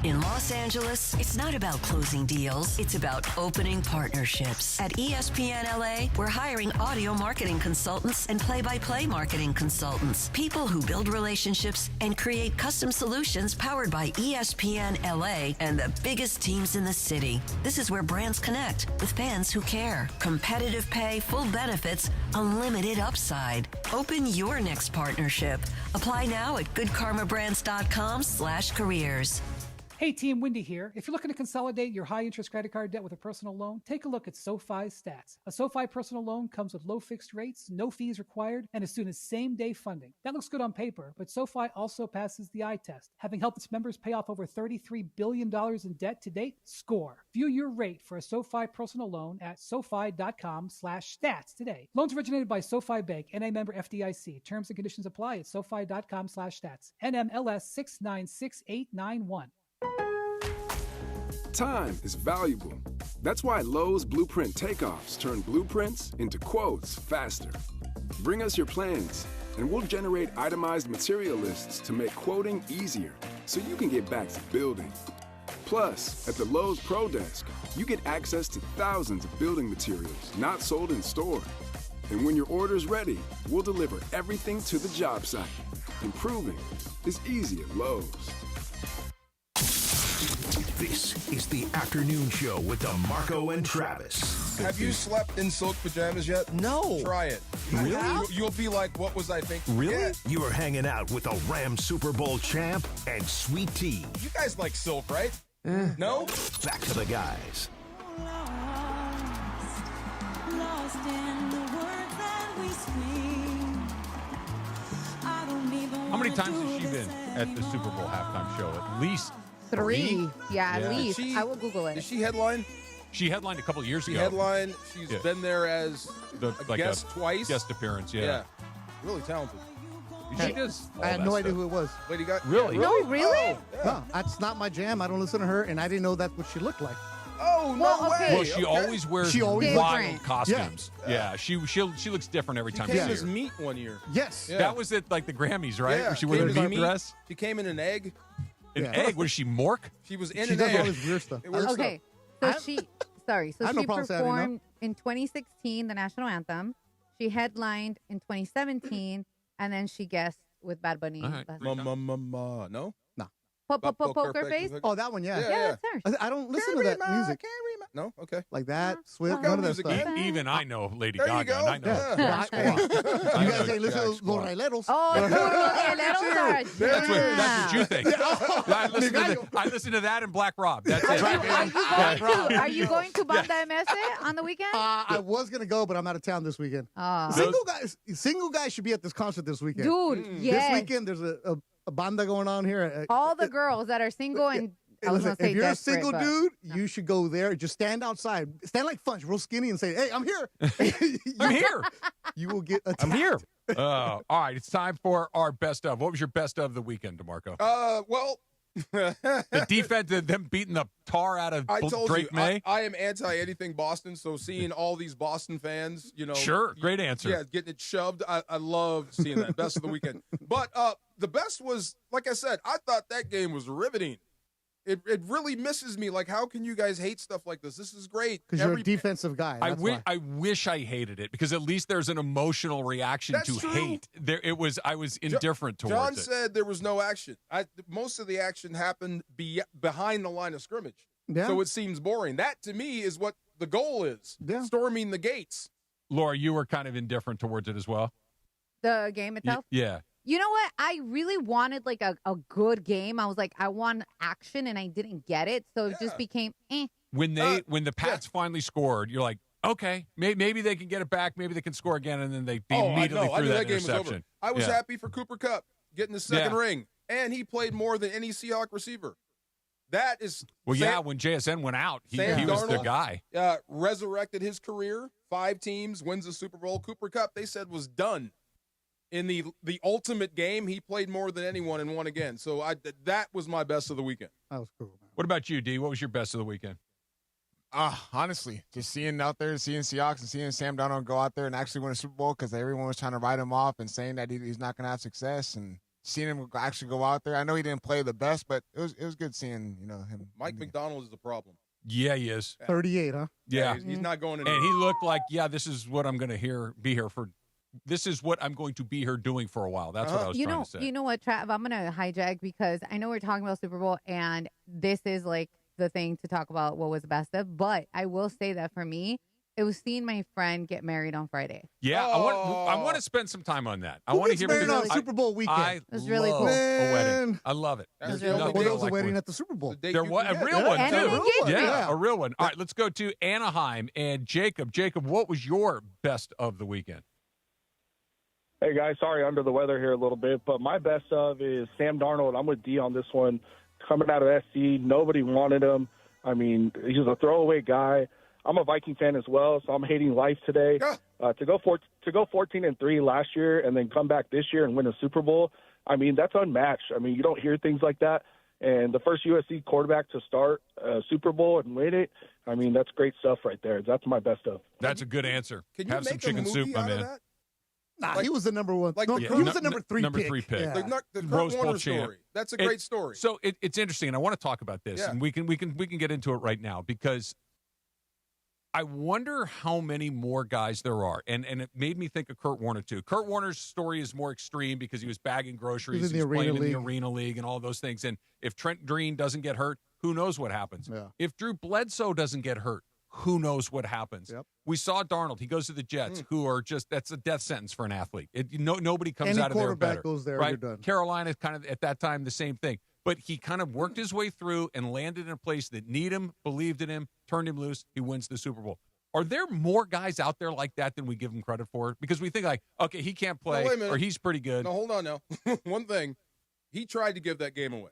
In Los Angeles, it's not about closing deals. It's about opening partnerships. At ESPN LA, we're hiring audio marketing consultants and play-by-play marketing consultants. People who build relationships and create custom solutions powered by ESPN LA and the biggest teams in the city. This is where brands connect with fans who care. Competitive pay, full benefits, unlimited upside. Open your next partnership. Apply now at goodkarmabrands.com/careers. Hey team, Wendy here. If you're looking to consolidate your high-interest credit card debt with a personal loan, take a look at SoFi's stats. A SoFi personal loan comes with low fixed rates, no fees required, and as soon as same-day funding. That looks good on paper, but SoFi also passes the eye test. Having helped its members pay off over $33 billion in debt to date, score. View your rate for a SoFi personal loan at SoFi.com/stats today. Loans originated by SoFi Bank, NA member FDIC. Terms and conditions apply at SoFi.com/stats. NMLS 696891. Time is valuable. That's why Lowe's Blueprint Takeoffs turn blueprints into quotes faster. Bring us your plans, and we'll generate itemized material lists to make quoting easier so you can get back to building. Plus, at the Lowe's Pro Desk, you get access to thousands of building materials not sold in store. And when your order's ready, we'll deliver everything to the job site. Improving is easy at Lowe's. This is the afternoon show with DeMarco and Travis. Have you slept in silk pajamas yet? No. Try it. Really? You'll be like, what was I thinking? Really? Yeah. You are hanging out with the Rams Super Bowl champ and Sweet Tea. You guys like silk, right? No? Back to the guys. How many times has she been at the Super Bowl halftime show? At least 3. Yeah, at least. She- I will Google it. Did she headline? She headlined a couple of years She ago. headlined. She's Yeah. been there as Like guest twice. Guest appearance, yeah. Really talented. She does. I had no idea who it was. Lady Gaga. Really? No, really? Oh, yeah. No, that's not my jam. I don't listen to her, and I didn't know that's what she looked like. Oh, no Well, okay. way. Well, she always wears She always wild Different. costumes. Yeah, she looks different every She time came you see as her. meat one year. Yes. Yeah. That was at like the Grammys, right? Yeah, Where she wore came the as meat meat. dress. She came in an egg. An Yeah. egg? Was she Mork? She was in She an does all egg. this weird stuff. Weird Okay, so she I have no she problem saying, you know. performed in 2016 the national anthem. She headlined in 2017, and then she guest with Bad Bunny. All right. last- No? Hold Poker Face? Oh, that one, yeah. Yeah, that's hers. I don't listen to that music. No? Okay. Like that, Swift, Workout none of that music, stuff. Even I know Lady There you Gaga. go. And I know. Yeah. Jack Squad. I You know guys ain't listen Jack to Los Squad. Raileros. Oh, That's what you think. I listen to that and Black Rob. That's it. Are you going to Banda MS on the weekend? I was going to go, but I'm out of town this weekend. Single guys should be at this concert this weekend. Dude, yes. This weekend, there's a banda going on here. All the girls that are single and I was Listen, gonna say if you're a desperate, single but- dude, you should go there. Just stand outside. Stand like Funch, real skinny, and say, hey, I'm here. I'm here. You will get attacked. I'm here. All right, it's time for our best of. What was your best of the weekend, DeMarco? Well, the defense, them beating the tar out of I told Drake you, May. I am anti anything Boston. So seeing all these Boston fans, Sure, great answer. Yeah, getting it shoved. I love seeing that. Best of the weekend. But the best was, like I said, I thought that game was riveting. It really misses me. Like, how can you guys hate stuff like this? This is great. Because you're a defensive guy. I That's wish I hated it because at least there's an emotional reaction That's to true. hate. I was indifferent towards John it. said there was no action. Most of the action happened behind the line of scrimmage. Yeah. So it seems boring. That, to me, is what the goal is. Yeah. Storming the gates. Laura, you were kind of indifferent towards it as well. The game itself? Yeah. You know what? I really wanted like a good game. I was like, I want action, and I didn't get it, so it just became eh. When the Pats finally scored, you're like, okay, maybe they can get it back. Maybe they can score again, and then they immediately I threw knew that game was interception. over. I was Yeah. happy for Cooper Kupp getting the second ring, and he played more than any Seahawk receiver. That is When JSN went out, he was the guy. Resurrected his career. 5 teams, wins the Super Bowl. Cooper Kupp, they said, was done. In the ultimate game, he played more than anyone and won again. So that was my best of the weekend. That was cool, man. What about you, D? What was your best of the weekend? Honestly, just seeing Seahawks and seeing Sam Darnold go out there and actually win a Super Bowl because everyone was trying to write him off and saying that he's not going to have success, and seeing him actually go out there. I know he didn't play the best, but it was good seeing him. Mike McDonald is the problem. Yeah, he is. 38, huh? Yeah. He's not going anywhere. And he looked like, this is what I'm going to be here for. This is what I'm going to be here doing for a while. That's what I was trying to say. You know what, Trav? I'm going to hijack because I know we're talking about Super Bowl, and this is like the thing to talk about what was the best of. But I will say that for me, it was seeing my friend get married on Friday. Yeah, I want to spend some time on that. I want to hear married on Super Bowl weekend? I It was really love cool. a wedding. I love it. It was really cool. Well, there was a wedding at the Super Bowl. There was a real one, And an too. engagement. Yeah, a real one. All right, let's go to Anaheim and Jacob. Jacob, what was your best of the weekend? Hey, guys, sorry, under the weather here a little bit, but my best of is Sam Darnold. I'm with D on this one. Coming out of SC, nobody wanted him. I mean, he's a throwaway guy. I'm a Viking fan as well, so I'm hating life today. To go 14-3 last year and then come back this year and win a Super Bowl, I mean, that's unmatched. I mean, you don't hear things like that. And the first USC quarterback to start a Super Bowl and win it, I mean, that's great stuff right there. That's my best of. That's a good answer. Can you Have some make a chicken movie soup, my out of man. that? Nah, he was the number one. Like he was the number three pick. Yeah. The Kurt Rose Bowl Warner champ. story. That's a great story. So it's interesting, and I want to talk about this, Yeah. and we can get into it right now because I wonder how many more guys there are, and it made me think of Kurt Warner too. Kurt Warner's story is more extreme because he was bagging groceries, He was in the playing Arena in the League. Arena League, and all those things. And if Trent Green doesn't get hurt, who knows what happens? Yeah. If Drew Bledsoe doesn't get hurt, who knows what happens? Yep. We saw Darnold. He goes to the Jets, who are that's a death sentence for an athlete. Nobody comes Any out of there quarterback better. goes there, right? you're done. Carolina kind of at that time the same thing. But he kind of worked his way through and landed in a place that needed him, believed in him, turned him loose. He wins the Super Bowl. Are there more guys out there like that than we give him credit for? Because we think like, okay, he can't play, No, wait a minute. or he's pretty good. No, hold on now. One thing, he tried to give that game away.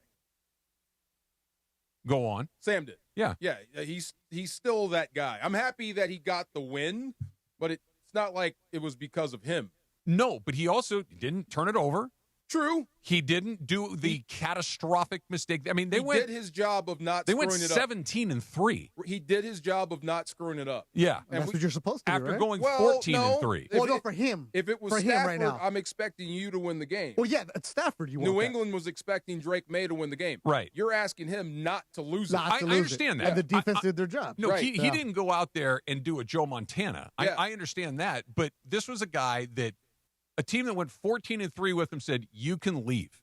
Go on. Sam did. Yeah. Yeah, he's still that guy. I'm happy that he got the win, but it's not like it was because of him. No, but he also didn't turn it over. True. He didn't do the catastrophic mistake. I mean, they did his job of not They screwing went it up. 17-3. He did his job of not screwing it up. Yeah. And that's what you're supposed to do, After right? going Well, 14-3. If Well, no, it- for him. If it was For him Stafford, right now. I'm expecting you to win the game. Well, yeah, at Stafford, you want New that. England was expecting Drake May to win the game. Right. You're asking him not to lose Not it. to I lose understand it. that. And the defense did their job. No, Right. he didn't go out there and do a Joe Montana. Yeah. I understand that, but this was a guy that a team that went 14-3 with him said, you can leave.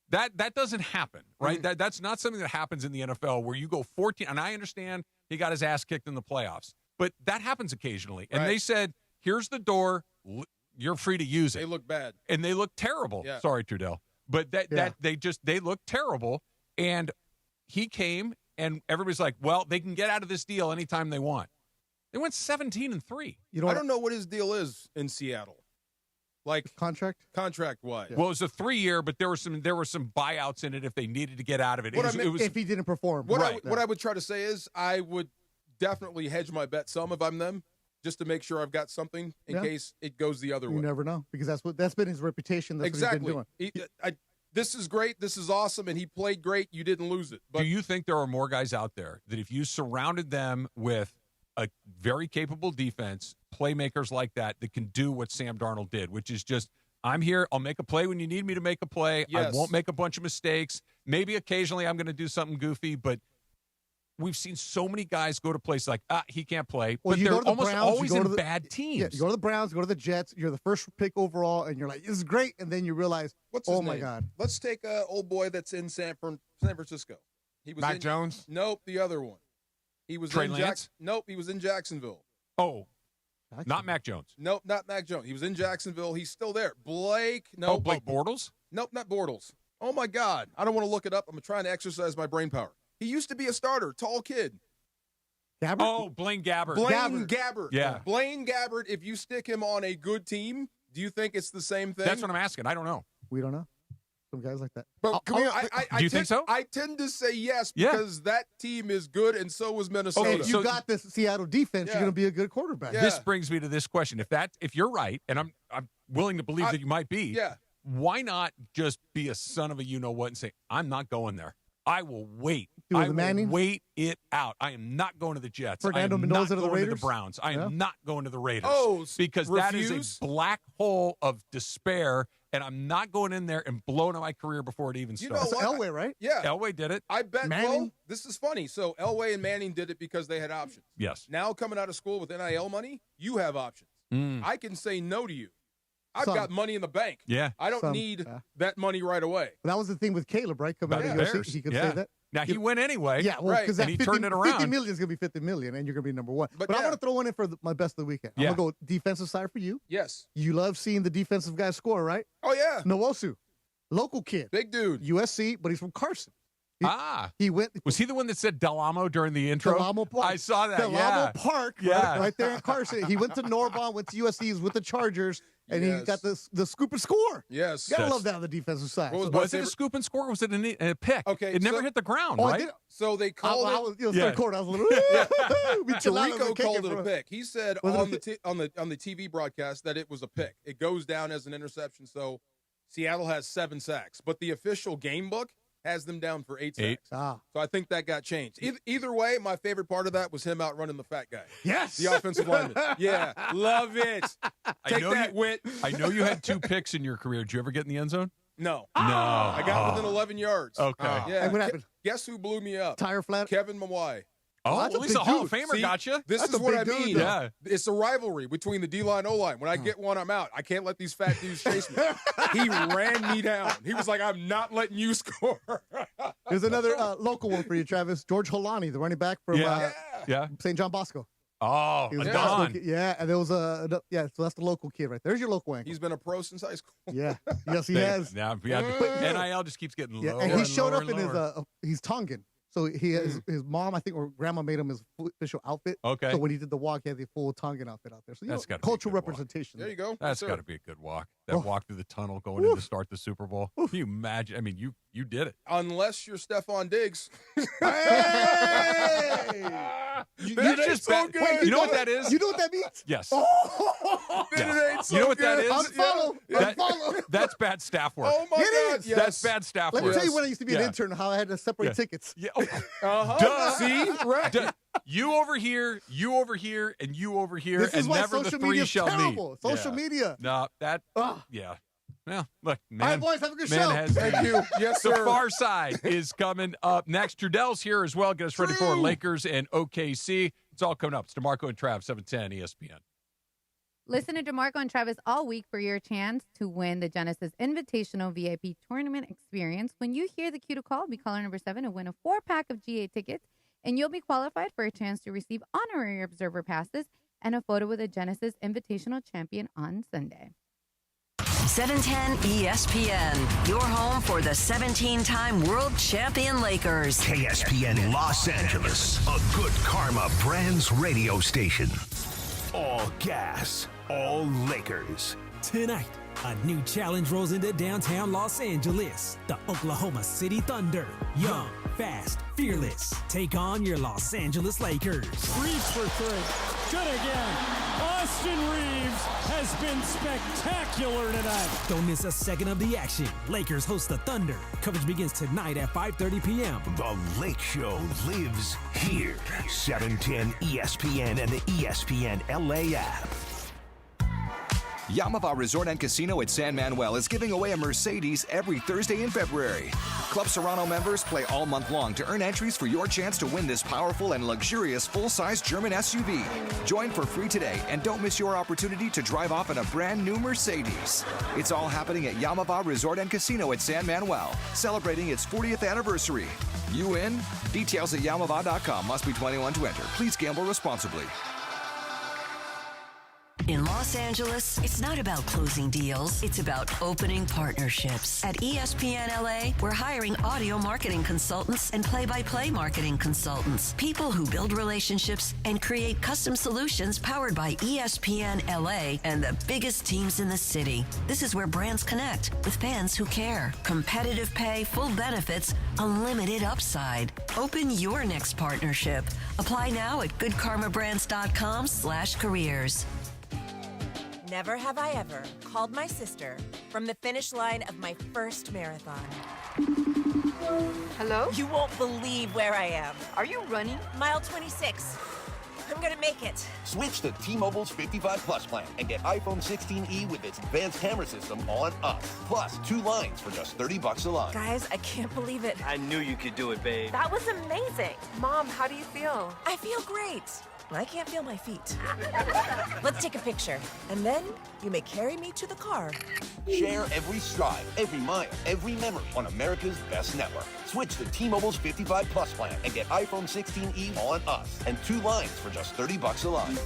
That doesn't happen, right? That's not something that happens in the NFL where you go 14. And I understand he got his ass kicked in the playoffs, but that happens occasionally. And they said, here's the door. You're free to use it. They look bad. And they look terrible. Yeah. Sorry, Trudell. But they look terrible. And he came, and everybody's like, well, they can get out of this deal anytime they want. They went 17-3. I don't know what his deal is in Seattle. Like contract wise. Well, it was a 3-year, but there were some buyouts in it if they needed to get out of it. If he didn't perform. What I would try to say is I would definitely hedge my bet some if I'm them, just to make sure I've got something in case it goes the other way. You never know, because that's been his reputation. That's exactly. What he's been doing. This is great. This is awesome, and he played great. You didn't lose it. But do you think there are more guys out there that if you surrounded them with a very capable defense, playmakers like that can do what Sam Darnold did, which is just, I'm here, I'll make a play when you need me to make a play. Yes. I won't make a bunch of mistakes. Maybe occasionally I'm going to do something goofy, but we've seen so many guys go to places like, he can't play. Well, but you they're go to the almost Browns, always in bad teams. Yeah, you go to the Browns, go to the Jets, you're the first pick overall, and you're like, this is great. And then you realize, what's his my name? God. Let's take an old boy that's in San Francisco. He was Mac Jones? Nope, the other one. He was Trey in Lance? Nope, he was in Jacksonville. Oh, not Mac Jones. Nope, not Mac Jones. He was in Jacksonville. He's still there. Blake. No, Blake Bortles? Nope, not Bortles. Oh, my God. I don't want to look it up. I'm trying to exercise my brain power. He used to be a starter, tall kid. Gabbert? Oh, Blaine Gabbert. Blaine Gabbert. Yeah. Blaine Gabbert, if you stick him on a good team, do you think it's the same thing? That's what I'm asking. I don't know. We don't know. Some guys like that. But do you think so? I tend to say yes because that team is good, and so is Minnesota. Okay, if you got this Seattle defense, you're going to be a good quarterback. Yeah. This brings me to this question. If you're right, and I'm willing to believe that you might be, why not just be a son of a you-know-what and say, I'm not going there. I will wait. I will wait it out. I am not going to the Jets. Fernando I am Mendoza not to the going to Raiders? the Browns. I am not going to the Raiders. Oh, because that is a black hole of despair, and I'm not going in there and blowing up my career before it even starts. That's Elway, right? Yeah. Elway did it. I bet. Manning? Well, this is funny. So Elway and Manning did it because they had options. Yes. Now coming out of school with NIL money, you have options. I can say no to you. I've Some. got money in the bank. Yeah. I don't need that money right away. That was the thing with Caleb, right? Coming out of USC, he could say that. Now, he went anyway. Yeah, well, because and he turned it around. 50 million is going to be 50 million, and you're going to be number one. But I want to throw one in for my best of the weekend. I'm going to go defensive side for you. Yes. You love seeing the defensive guys score, right? Oh, yeah. Nwosu, local kid. Big dude. USC, but he's from Carson. He went. Was he the one that said Del Amo during the intro? Del Amo Park. I saw that. Del Amo Park, right there in Carson. He went to Narbonne, went to USC, he's with the Chargers, and he got the scoop and score. Yes. Gotta love that on the defensive side. Was it a scoop and score? Or was it a pick? Okay. It never hit the ground, right? So they called it. Third quarter, I was a little. Tirico called it a pick. He said on the TV broadcast that it was a pick. It goes down as an interception. So Seattle has 7 sacks, but the official game book has them down for 8 sacks. So I think that got changed. Either way, my favorite part of that was him outrunning the fat guy. Yes. The offensive lineman. Yeah. Love it. Take that, Whit. I know you had 2 picks in your career. Did you ever get in the end zone? No. No. I got within 11 yards. Okay. Yeah. And what happened? Guess who blew me up? Tire flat. Kevin Mawai. Oh, at least a Hall of Famer got you. This is what I mean. Yeah. It's a rivalry between the D-line, O-line. When I get one, I'm out. I can't let these fat dudes chase me. He ran me down. He was like, I'm not letting you score. There's another local one for you, Travis. George Holani, the running back from St. John Bosco. Oh, He was Don. Yeah, and there was so that's the local kid right there. There's your local anchor. He's been a pro since high school. Yeah. Yes, he has. Yeah, but NIL just keeps getting lower. And he showed lower up in lower. he's Tongan. So he has his mom, I think, or grandma made him his official outfit. Okay. So when he did the walk, he had the full Tongan outfit out there. So That's got cultural representation. There you go. That's got to be a good walk. That walk through the tunnel going in to start the Super Bowl. Can you imagine? I mean, you did it. Unless you're Stephon Diggs. That's just bad. Good. You know what that is? You know what that means? Yes. It ain't so you know what that good. is? Unfollow. That's bad staff work. Oh, my God. is. Yes. That's bad staff Let work. me tell you when I used to be an intern, how I had to separate tickets. Yeah. Duh. See? Right. Duh. You over here, you over here, and you over here, This is and why never the social three media shall terrible. meet. Social media. No, yeah. Well, look, man. All right, boys, have a good man show. has Thank you. Yes, The sir. Far Side is coming up next. Trudell's here as well. Get us ready for Lakers and OKC. It's all coming up. It's DeMarco and Trav, 710 ESPN. Listen to DeMarco and Travis all week for your chance to win the Genesis Invitational VIP Tournament experience. When you hear the cue to call, be caller number 7 to win a 4-pack of GA tickets, and you'll be qualified for a chance to receive honorary observer passes and a photo with a Genesis Invitational champion on Sunday. 710 ESPN, your home for the 17-time world champion Lakers. KSPN Los Angeles, a Good Karma Brands radio station. All gas, all Lakers. Tonight, a new challenge rolls into downtown Los Angeles. The Oklahoma City Thunder. Young, fast, fearless. Take on your Los Angeles Lakers. Reeves for 3. Good again. Austin Reeves has been spectacular tonight. Don't miss a second of the action. Lakers host the Thunder. Coverage begins tonight at 5:30 p.m. The Lake Show lives here. 710 ESPN and the ESPN LA app. Yamava Resort and Casino at San Manuel is giving away a Mercedes every Thursday in February. Club Serrano members play all month long to earn entries for your chance to win this powerful and luxurious full-size German SUV. Join for free today and don't miss your opportunity to drive off in a brand new Mercedes. It's all happening at Yamava Resort and Casino at San Manuel, celebrating its 40th anniversary. You in? Details at yamava.com. Must be 21 to enter. Please gamble responsibly. In Los Angeles, it's not about closing deals. It's about opening partnerships. At ESPN LA, we're hiring audio marketing consultants and play-by-play marketing consultants. People who build relationships and create custom solutions powered by ESPN LA and the biggest teams in the city. This is where brands connect with fans who care. Competitive pay, full benefits, unlimited upside. Open your next partnership. Apply now at goodkarmabrands.com/careers. Never have I ever called my sister from the finish line of my first marathon. Hello? You won't believe where I am. Are you running? Mile 26. I'm gonna make it. Switch to T-Mobile's 55 Plus plan and get iPhone 16e with its advanced camera system on us. Plus, 2 lines for just $30 a line. Guys, I can't believe it. I knew you could do it, babe. That was amazing. Mom, how do you feel? I feel great. I can't feel my feet. Let's take a picture. And then you may carry me to the car. Share every stride, every mile, every memory on America's best network. Switch to T-Mobile's 55 Plus plan and get iPhone 16e on us and 2 lines for just $30 a line.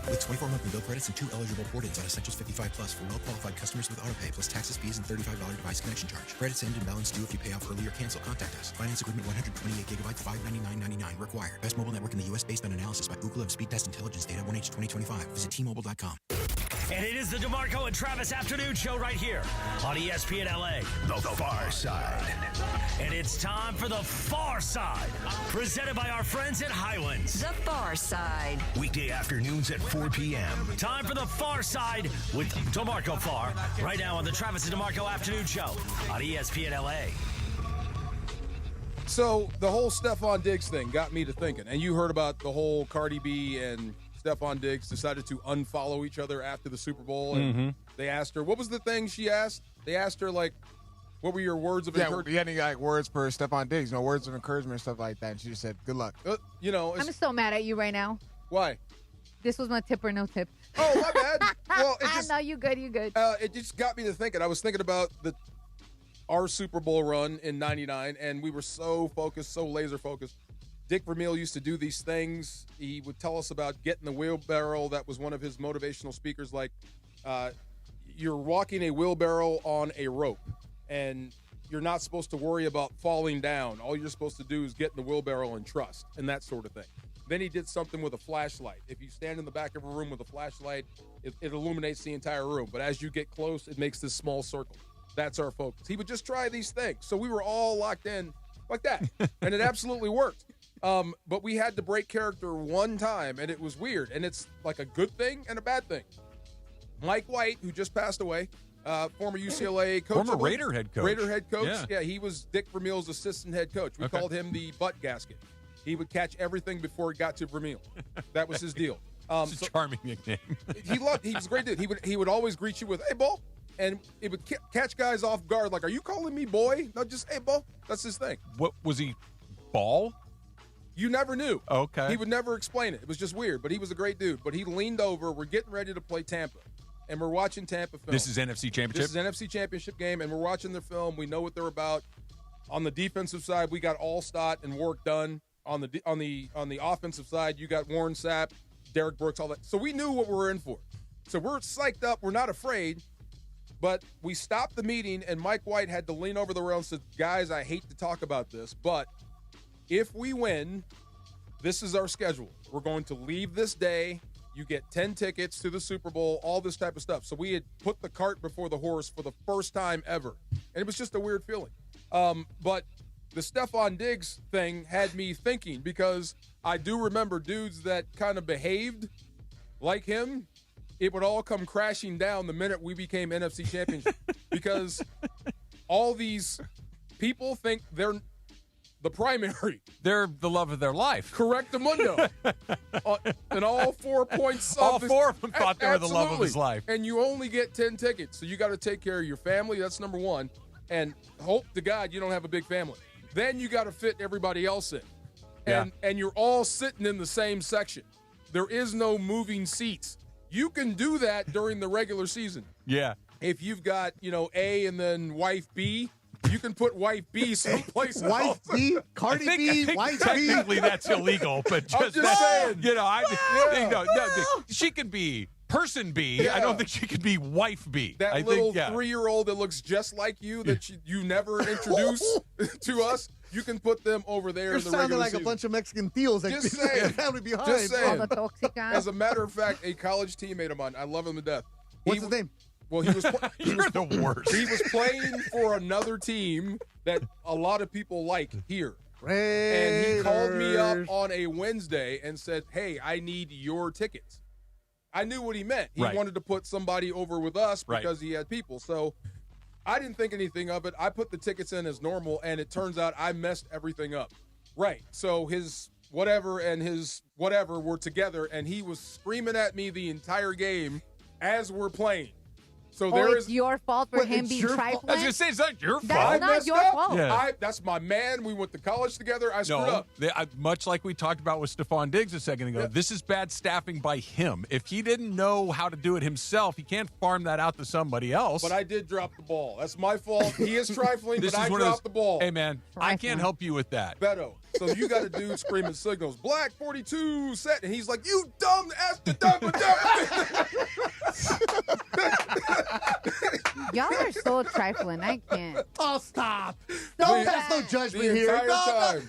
With 24 monthly bill credits and 2 eligible port-ins on Essentials 55 Plus for well-qualified customers with autopay plus taxes, fees, and $35 device connection charge. Credits end and balance due if you pay off early or cancel. Contact us. Finance agreement 128 gigabytes, $599.99 required. Best mobile network in the U.S. based on analysis by Ookla of Speed Test Intelligence data 1H 2025. Visit T-Mobile.com. And it is the DeMarco and Travis afternoon show right here on ESPN LA. The Far Side. And it's time for the Far Side, presented by our friends at Highlands. The Far Side. Weekday afternoons at 4 p.m. Time for the Far Side with DeMarco Farr, right now on the Travis and DeMarco afternoon show on ESPN LA. So the whole Stephon Diggs thing got me to thinking, and you heard about the whole Cardi B and Stephon Diggs decided to unfollow each other after the Super Bowl, and they asked her, what was the thing she asked? They asked her, like, what were your words of encouragement? Yeah, any like words for Stephon Diggs, words of encouragement and stuff like that. And she just said, good luck. I'm so mad at you right now. Why? This was my tip or no tip. Oh, my bad. Well, it just, no, you good. It just got me to thinking. I was thinking about our Super Bowl run in '99, and we were so focused, so laser focused. Dick Vermeil used to do these things. He would tell us about getting the wheelbarrow. That was one of his motivational speakers. Like, you're walking a wheelbarrow on a rope, and you're not supposed to worry about falling down. All you're supposed to do is get in the wheelbarrow and trust, and that sort of thing. Then he did something with a flashlight. If you stand in the back of a room with a flashlight, it illuminates the entire room. But as you get close, it makes this small circle. That's our focus. He would just try these things. So we were all locked in like that, and it absolutely worked. But we had to break character one time, and it was weird. And it's like a good thing and a bad thing. Mike White, who just passed away, former UCLA coach. Former Raider head coach. Raider head coach. Yeah, he was Dick Vermeil's assistant head coach. We called him the butt gasket. He would catch everything before he got to Vermeil. That was his deal. It's a charming nickname. He was a great dude. He would always greet you with, hey, Bo. And it would catch guys off guard, like, are you calling me boy? No, just, hey, Bo. That's his thing. What was he, Ball? You never knew. Okay. He would never explain it. It was just weird, but he was a great dude. But he leaned over. We're getting ready to play Tampa, and we're watching Tampa film. This is NFC Championship? This is NFC Championship game, and we're watching their film. We know what they're about. On the defensive side, we got Allstott and work done. On the offensive side, you got Warren Sapp, Derek Brooks, all that. So we knew what we were in for. So we're psyched up. We're not afraid. But we stopped the meeting, and Mike White had to lean over the rail and said, guys, I hate to talk about this, but if we win, this is our schedule. We're going to leave this day. You get 10 tickets to the Super Bowl, all this type of stuff. So we had put the cart before the horse for the first time ever. And it was just a weird feeling. But the Stephon Diggs thing had me thinking, because I do remember dudes that kind of behaved like him. It would all come crashing down the minute we became NFC Championship, because all these people think they're the primary. They're the love of their life. Correctamundo. And all 4 points. All four of them thought they were the love of his life. And you only get 10 tickets, so you got to take care of your family. That's number one. And hope to God you don't have a big family. Then you got to fit everybody else in. And you're all sitting in the same section. There is no moving seats. You can do that during the regular season. Yeah. If you've got, A and then wife B, you can put wife B someplace else. Wife B, Cardi I think wife B. technically that's illegal, but I'm just saying. She could be person B. Yeah. I don't think she could be wife B. That little 3-year-old that looks just like you that you never introduce to us, you can put them over there You're in the sounding regular like season. a bunch of Mexican tios that Just saying. family behind. Just saying. All the toxicas. As a matter of fact, a college teammate of mine, I love him to death. What's his name? Well, he was. You're the worst. He was playing for another team that a lot of people like here. And he called me up on a Wednesday and said, hey, I need your tickets. I knew what he meant. He wanted to put somebody over with us because he had people. So I didn't think anything of it. I put the tickets in as normal, and it turns out I messed everything up. Right. So his whatever and his whatever were together, and he was screaming at me the entire game as we're playing. So it's your fault for him being trifling? I was going to say, it's not your fault. That's not your fault. Yeah. That's my man. We went to college together. I screwed up. Much like we talked about with Stephon Diggs a second ago, this is bad staffing by him. If he didn't know how to do it himself, he can't farm that out to somebody else. But I did drop the ball. That's my fault. He is trifling, but I dropped the ball. Hey, man, I can't help you with that. Beto. So you got a dude screaming signals, Black 42 set, and he's like, you dumb ass the dumb. Y'all are so trifling. I can't. Oh, stop. That's no judgment here.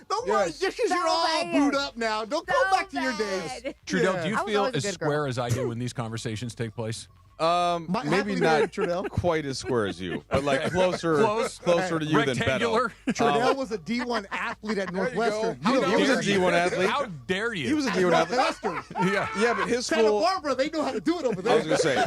Don't worry. Just because you're all booed up now. Don't go back to your days. Trudell, do you feel as square as I do when these conversations take place? Maybe not quite as square as you, but like closer to you than Beto. Trudell was a D1 athlete at Northwestern. He was a D1 athlete. How dare you? He was a D1 athlete. Yeah, but his Santa school. Barbara, they know how to do it over there. I was going to say,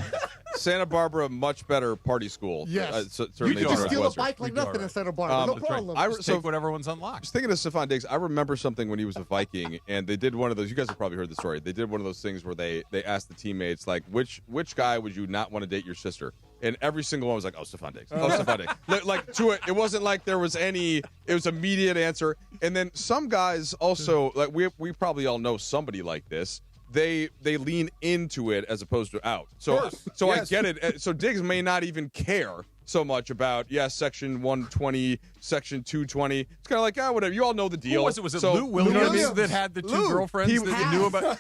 Santa Barbara, much better party school. Yes. Certainly you than can steal a Northwestern. bike like nothing in Santa Barbara. No problem. Just take whatever one's unlocked. Just thinking of Stephon Diggs, I remember something when he was a Viking, and they did one of those. You guys have probably heard the story. They did one of those things where they asked the teammates, like, which guy would you not want to date your sister? And every single one was like, oh, Stephon Diggs. Oh, Stephon Diggs. Like, to it wasn't like there was any, it was immediate answer. And then some guys also, like, we probably all know somebody like this. They lean into it as opposed to out. So yes. I get it. So Diggs may not even care so much about, Section 120, Section 220. It's kind of like, whatever. You all know the deal. Who was it? Was it Lou Williams that had the two girlfriends that you knew about?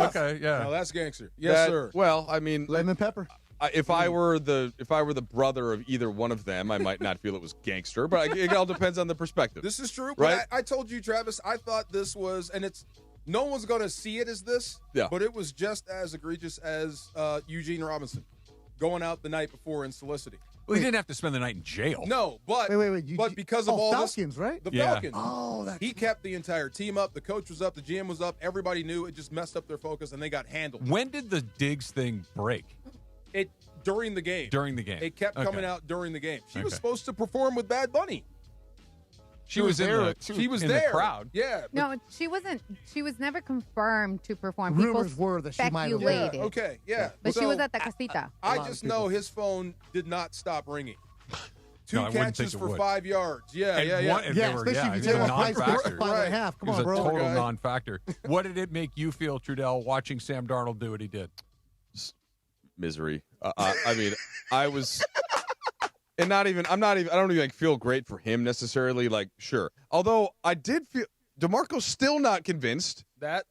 Okay, yeah. No, that's gangster. Yes, sir. Well, I mean, lemon pepper. If I were the brother of either one of them, I might not feel it was gangster, but it all depends on the perspective. This is true, right? But I told you, Travis, I thought this was, and it's no one's going to see it as this, but it was just as egregious as Eugene Robinson going out the night before and soliciting. Well, he didn't have to spend the night in jail. No, but but because of all Falcons, right? The Falcons. He kept the entire team up. The coach was up. The GM was up. Everybody knew. It just messed up their focus, and they got handled. When did the Diggs thing break? During the game. During the game. It kept coming out during the game. She was supposed to perform with Bad Bunny. She was there. She was in there. The crowd. Yeah. No, she wasn't. She was never confirmed to perform. Rumors were that she might have. Speculated. Yeah, okay, yeah. But she was at the casita. I just know his phone did not stop ringing. Two catches for 5 yards. Yeah. Especially if you take a non-factor. 5.5. Come on, bro. It was a total non-factor. What did it make you feel, Trudell, watching Sam Darnold do what he did? Misery. I mean, I was, and I don't even feel great for him necessarily. Like, sure. Although I did feel DeMarco's still not convinced that.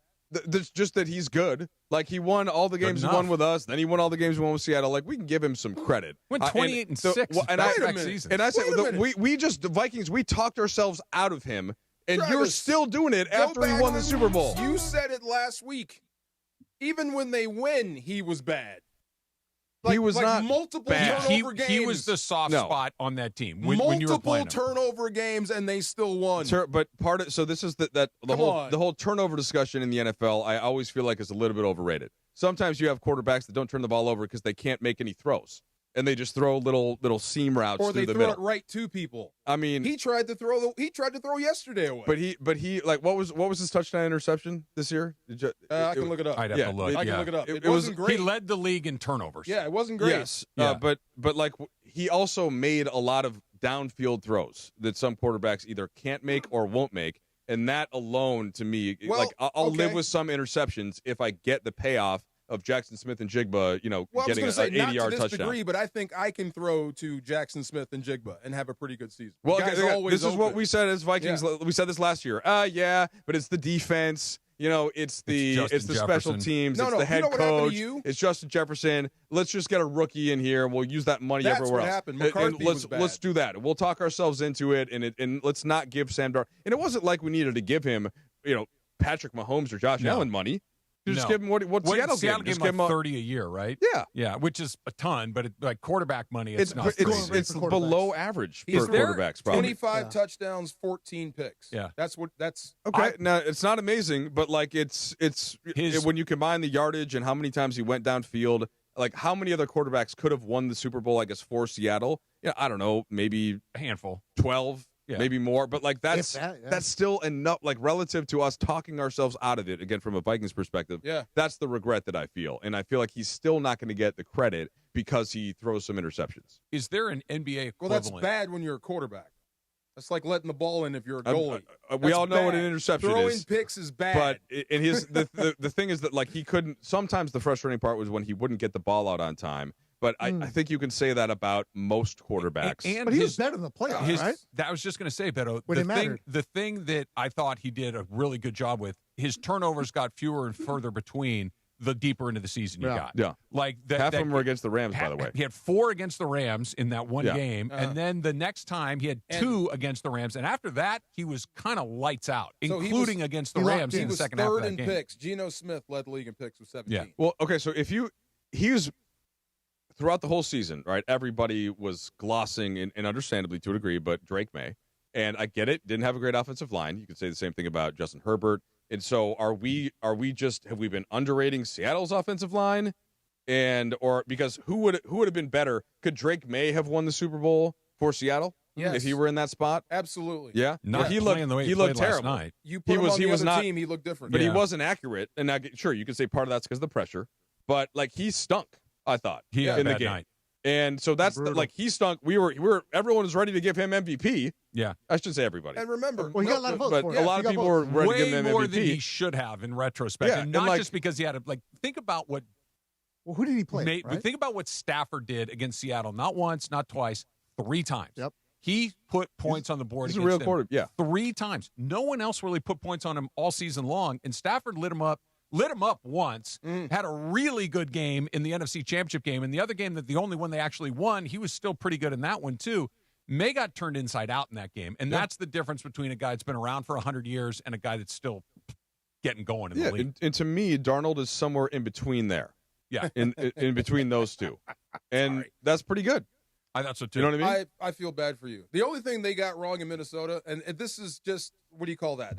Just that he's good. Like, he won all the games he won with us. Then he won all the games he won with Seattle. Like, we can give him some credit. Went 28-6 back season. And I said, the Vikings, we talked ourselves out of him, and Travis, you're still doing it after he won the Super Bowl. You said it last week. Even when they win, he was bad. He was not multiple bad. turnover games. He was the soft spot on that team when you were multiple playing turnover games, and they still won. But this is the whole turnover discussion in the NFL. I always feel like is a little bit overrated. Sometimes you have quarterbacks that don't turn the ball over because they can't make any throws, and they just throw little seam routes or through the middle. Or they throw it right to people. I mean, he tried to throw yesterday away. But he like what was his touchdown interception this year? I can look it up. I'd have to look. I can look it up. It wasn't great. He led the league in turnovers. Yeah, it wasn't great. Yes, but like he also made a lot of downfield throws that some quarterbacks either can't make or won't make, and that alone to me, I'll live with some interceptions if I get the payoff of Jackson Smith and Jigba, getting an 80-yard touchdown. Not to this degree, but I think I can throw to Jackson Smith and Jigba and have a pretty good season. Well, this is what we said as Vikings. Yeah. We said this last year. But it's the defense. It's the special teams. It's the head coach. It's Justin Jefferson. Let's just get a rookie in here. We'll use that money everywhere else. That's what happened. McCarthy was bad. Let's do that. We'll talk ourselves into it, and let's not give Sam Darnold. And it wasn't like we needed to give him, Patrick Mahomes or Josh Allen money. Just give him what Seattle gave him like $30 a year, right? Yeah, which is a ton, but like quarterback money, it's not. It's below average for quarterbacks. Probably 25 touchdowns, 14 picks. Yeah, that's okay. Now it's not amazing, but like it's when you combine the yardage and how many times he went downfield, like how many other quarterbacks could have won the Super Bowl? I guess for Seattle, I don't know, maybe a handful, 12. Yeah. Maybe more, but like that's still enough, like relative to us talking ourselves out of it, again, from a Vikings perspective. Yeah. That's the regret that I feel. And I feel like he's still not going to get the credit because he throws some interceptions. Is there an NBA equivalent? Well, that's bad when you're a quarterback. That's like letting the ball in if you're a goalie. We all know what an interception Throwing is. Throwing picks is bad. But the thing is that like he couldn't, sometimes the frustrating part was when he wouldn't get the ball out on time. But I think you can say that about most quarterbacks. But he was better in the playoffs, right? That I was just going to say, Beto. The thing that I thought he did a really good job with, his turnovers got fewer and further between the deeper into the season you got. Yeah. Like half of them were against the Rams, by the way. He had 4 against the Rams in that one game. And then the next time he had 2 against the Rams. And after that, he was kind of lights out, including against the Rams in the second half of that game. He was third in picks. Geno Smith led the league in picks with 17. Yeah. Well, okay, so he was throughout the whole season, right? Everybody was glossing, and understandably to a degree, but Drake May. And I get it, didn't have a great offensive line. You could say the same thing about Justin Herbert. And so have we been underrating Seattle's offensive line? Or because who would have been better? Could Drake May have won the Super Bowl for Seattle? Yes. If he were in that spot? Absolutely. Yeah. He looked terrible. Last night. You put him on the other team, he looked different. But he wasn't accurate. And sure, you could say part of that's because of the pressure. But like he stunk. I thought he had in a the bad game, night. and so that's he stunk. Everyone was ready to give him MVP. Yeah, I should say everybody. And remember, he got a lot of votes for it. A lot of people were ready to give him MVP. Way more than he should have in retrospect, and not just because he had a think about what. Well, who did he play? Think about what Stafford did against Seattle. Not once, not twice, 3 times. Yep. He put points on the board. He's a real quarterback. Yeah, 3 times. No one else really put points on him all season long, and Stafford lit him up once, had a really good game in the NFC Championship game, and the other game, that the only one they actually won, he was still pretty good in that one too. May got turned inside out in that game, and that's the difference between a guy that's been around for 100 years and a guy that's still getting going in the league. And to me, Darnold is somewhere in between there. Yeah, in between those two, and that's pretty good. I thought so too. You know what I mean? I feel bad for you. The only thing they got wrong in Minnesota, and this is just, what do you call that?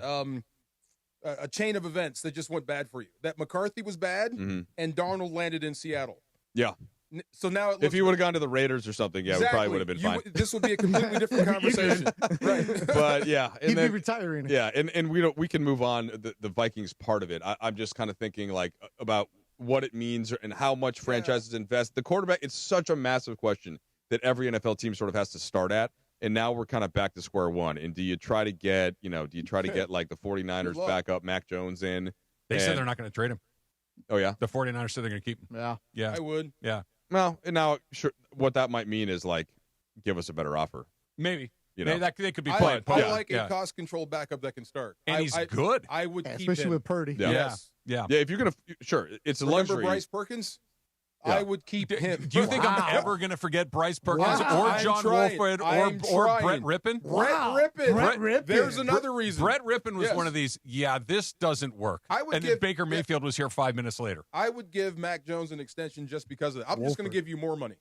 A chain of events that just went bad for you. That McCarthy was bad, and Darnold landed in Seattle. Yeah. So now if he would have gone to the Raiders or something, we probably would have been fine. This would be a completely different conversation. Right. But yeah, he'd be retiring. Yeah, and we can move on the Vikings part of it. I'm just kind of thinking like about what it means and how much franchises invest. The quarterback, it's such a massive question. that every NFL team sort of has to start at. And now we're kind of back to square one. And do you try to get, like the 49ers back up, Mac Jones in? They said they're not going to trade him. Oh, yeah? The 49ers said they're going to keep him. Yeah. Yeah. I would. Yeah. Well, and now what that might mean is, like, give us a better offer. Maybe. Maybe they could be I playing. like a cost control backup that can start. And he's good. I would keep especially him. with Purdy. Yeah. Yes. Yeah. Yeah, if you're going to – sure, it's a luxury. Remember Bryce Perkins? Yeah. I would keep him. Do you think I'm ever going to forget Bryce Perkins or John Wolford or Brett Rippon? Brett Rippon. There's another reason. Brett Rippon was one of these, this doesn't work. And then Baker Mayfield was here 5 minutes later. I would give Mac Jones an extension just because of that. I'm just going to give you more money.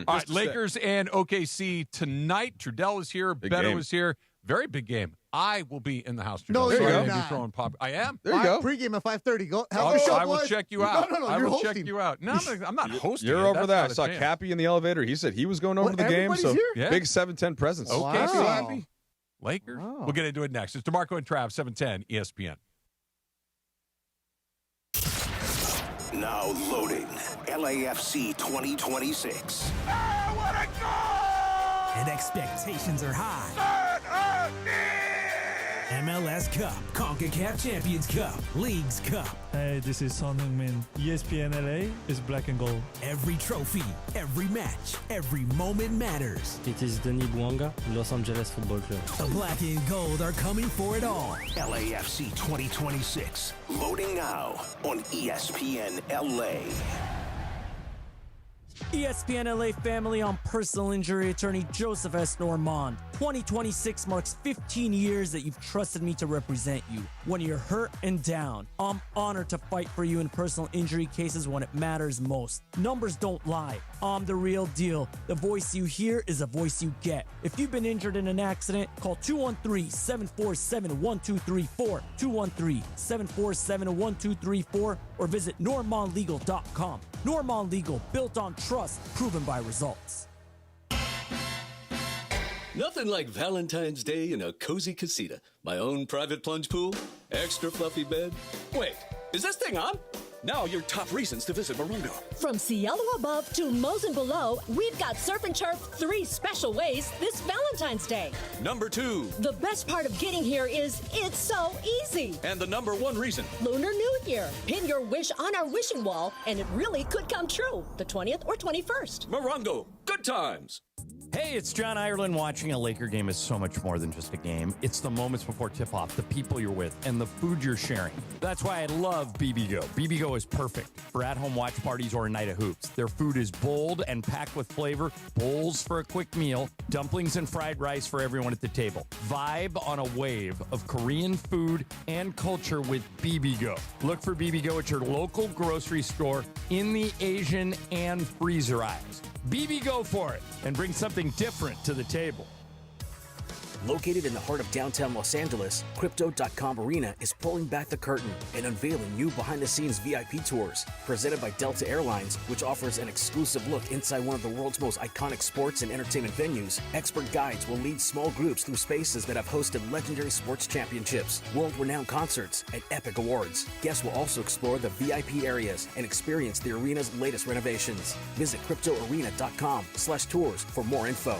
All right, Lakers and OKC tonight. Trudell is here. Beto is here. Very big game. I will be in the house. No, so you're I will not. be throwing pop. I am. There you go. Pregame at 5:30. Go. Have the show, I will boys. check you out. No, I you're will hosting. check you out. No, I'm not hosting. You're over That's there. I not a saw chance. Cappy in the elevator. He said he was going over to the game. So here? big 7-10 presence. Okay, Wow. so happy. Lakers. Wow. We'll get into it next. It's DeMarco and Trav, 710 ESPN. Now loading LAFC 2026. What a goal! And expectations are high. MLS Cup, CONCACAF Champions Cup, Leagues Cup. Hey, this is Son Heung-min. ESPN LA is black and gold. Every trophy, every match, every moment matters. It is Denis Bouanga, Los Angeles Football Club. The black and gold are coming for it all. LAFC 2026. Loading now on ESPN LA. ESPN LA family, I'm personal injury attorney Joseph S. Normand. 2026 marks 15 years that you've trusted me to represent you. When you're hurt and down, I'm honored to fight for you in personal injury cases when it matters most. Numbers don't lie. I'm the real deal. The voice you hear is a voice you get. If you've been injured in an accident, call 213-747-1234, 213-747-1234, or visit normandlegal.com. Normand Legal, built on trust, proven by results. Nothing like Valentine's Day in a cozy casita. My own private plunge pool, extra fluffy bed. Wait, is this thing on? Now your top reasons to visit Morongo. From Cielo above to Mosen below, we've got Surf and Turf 3 special ways this Valentine's Day. Number 2. The best part of getting here is it's so easy. And the number 1 reason. Lunar New Year. Pin your wish on our wishing wall, and it really could come true. The 20th or 21st. Morongo, good times. Hey, it's John Ireland. Watching a Laker game is so much more than just a game. It's the moments before tip-off, the people you're with, and the food you're sharing. That's why I love BBGO. BBGO is perfect for at-home watch parties or a night of hoops. Their food is bold and packed with flavor, bowls for a quick meal, dumplings and fried rice for everyone at the table. Vibe on a wave of Korean food and culture with BBGO. Look for BBGO at your local grocery store in the Asian and freezer aisles. BBGO for it and bring something different to the table. Located in the heart of downtown Los Angeles, Crypto.com Arena is pulling back the curtain and unveiling new behind-the-scenes VIP tours presented by Delta Airlines, which offers an exclusive look inside one of the world's most iconic sports and entertainment venues. Expert guides will lead small groups through spaces that have hosted legendary sports championships, world-renowned concerts, and epic awards. Guests will also explore the VIP areas and experience the arena's latest renovations. Visit CryptoArena.com/tours for more info.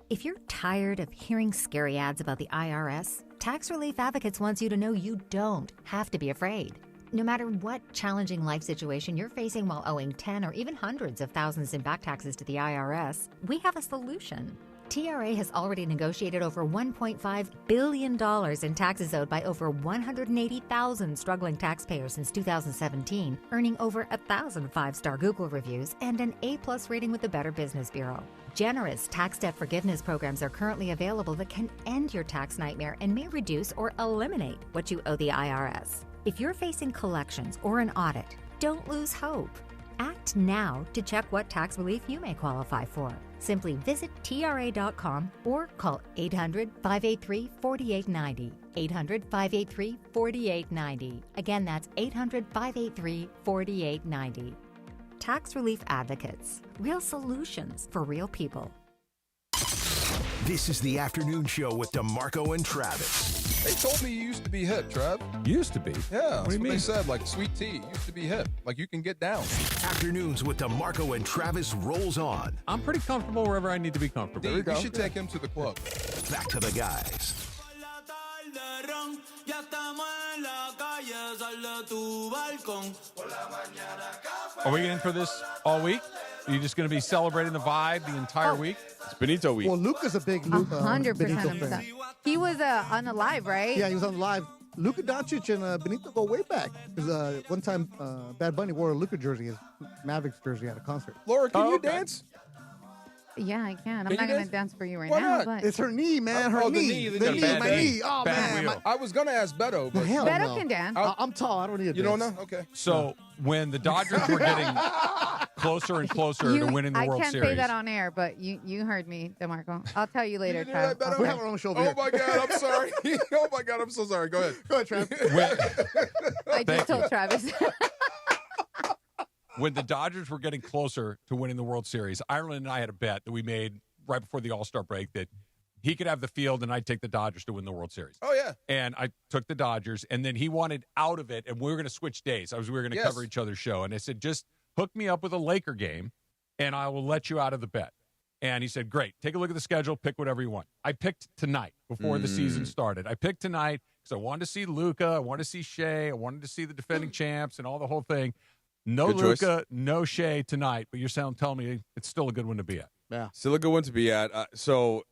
If you're tired of hearing scary ads about the IRS, Tax Relief Advocates wants you to know you don't have to be afraid. No matter what challenging life situation you're facing while owing 10 or even hundreds of thousands in back taxes to the IRS, we have a solution. TRA has already negotiated over $1.5 billion in taxes owed by over 180,000 struggling taxpayers since 2017, earning over 1,000 five-star Google reviews and an A+ rating with the Better Business Bureau. Generous tax debt forgiveness programs are currently available that can end your tax nightmare and may reduce or eliminate what you owe the IRS. If you're facing collections or an audit, don't lose hope. Act now to check what tax relief you may qualify for. Simply visit TRA.com or call 800-583-4890. 800-583-4890. Again, that's 800-583-4890. Tax Relief Advocates. Real solutions for real people. This is the afternoon show with DeMarco and Travis. They told me you used to be hip, Trev. Used to be. Yeah, What do you what mean? they said. Like sweet tea used to be hip. Like you can get down. Afternoons with DeMarco and Travis rolls on. I'm pretty comfortable wherever I need to be comfortable. D, we should take him to the club. Back to the guys. Are we in for this all week? Are you just going to be celebrating the vibe the entire week? It's Benito week. Well, Luca's a big 100% Benito of fan. He was on the live, right? Yeah, he was on live. Luka Doncic and Benito go way back. Because one time, Bad Bunny wore a Luka jersey, his Mavericks jersey at a concert. Laura, can you dance? Yeah, I can. I'm Can not you going dance? to dance for you right Why now. not? But It's her knee, man. Her knee. The The knee. knee, my knee. Oh, Bad man. wheel. I was gonna ask Beto, but Hell Beto no. can dance. I'm tall. I don't need a you don't dance. know? Okay. So when the Dodgers were getting closer and closer to winning the I World can't Series. say that on air, but you heard me, DeMarco. I'll tell you later, You did Trav. that, Beto? We have our own show over Oh here. my God, I'm sorry. Oh my God, I'm so sorry. Go ahead. Go ahead, Trav. I Thank just told Travis. When the Dodgers were getting closer to winning the World Series, Ireland and I had a bet that we made right before the All-Star break that he could have the field and I'd take the Dodgers to win the World Series. Oh yeah. And I took the Dodgers, and then he wanted out of it, and we were going to switch days. We were going to Yes. cover each other's show. And I said, just hook me up with a Laker game, and I will let you out of the bet. And he said, great. Take a look at the schedule. Pick whatever you want. I picked tonight before the season started. I picked tonight because I wanted to see Luka. I wanted to see Shea. I wanted to see the defending champs and all the whole thing. No Good choice. Luka, no Shea tonight, but you're telling me it's still a good one to be at. Yeah. Still a good one to be at. So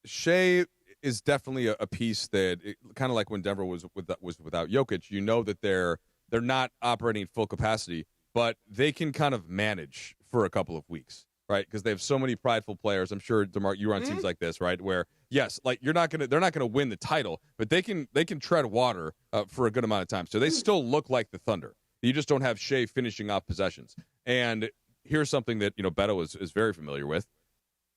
Shea is definitely a piece that kind of like when Denver was without Jokic. You know that they're not operating at full capacity, but they can kind of manage for a couple of weeks, right? Because they have so many prideful players. I'm sure DeMar, you're on teams like this, right? Where yes, like they're not gonna win the title, but they can tread water for a good amount of time. So they still look like the Thunder. You just don't have Shea finishing off possessions. And here's something that Beto is very familiar with.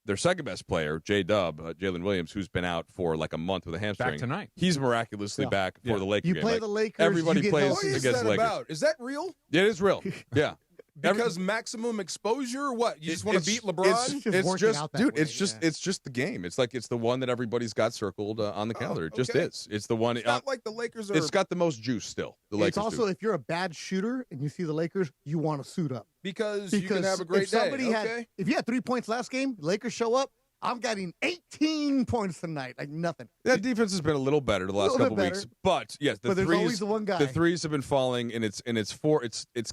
Their second best player, J-Dub, Jalen Williams, who's been out for like a month with a hamstring. Back tonight. He's miraculously back for the Lakers You game. play Like, the Lakers. everybody you get plays healthy. What is against that the Lakers. about? Is that real? Yeah, it is real. Yeah. Because maximum exposure? What? You just want to beat LeBron? It's working just, out that dude. way, It's just the game. It's like it's the one that everybody's got circled on the calendar. It just okay. is. It's the one. It's not like the Lakers are. It's got the most juice still. The It's Lakers also do. if you're a bad shooter and you see the Lakers, you want to suit up because you can have a great if somebody day. if you had 3 points last game, Lakers show up. I'm getting 18 points tonight, like nothing. That defense has been a little better the last little couple bit weeks, better. but yes, the But there's threes. always the one guy. The threes have been falling, and it's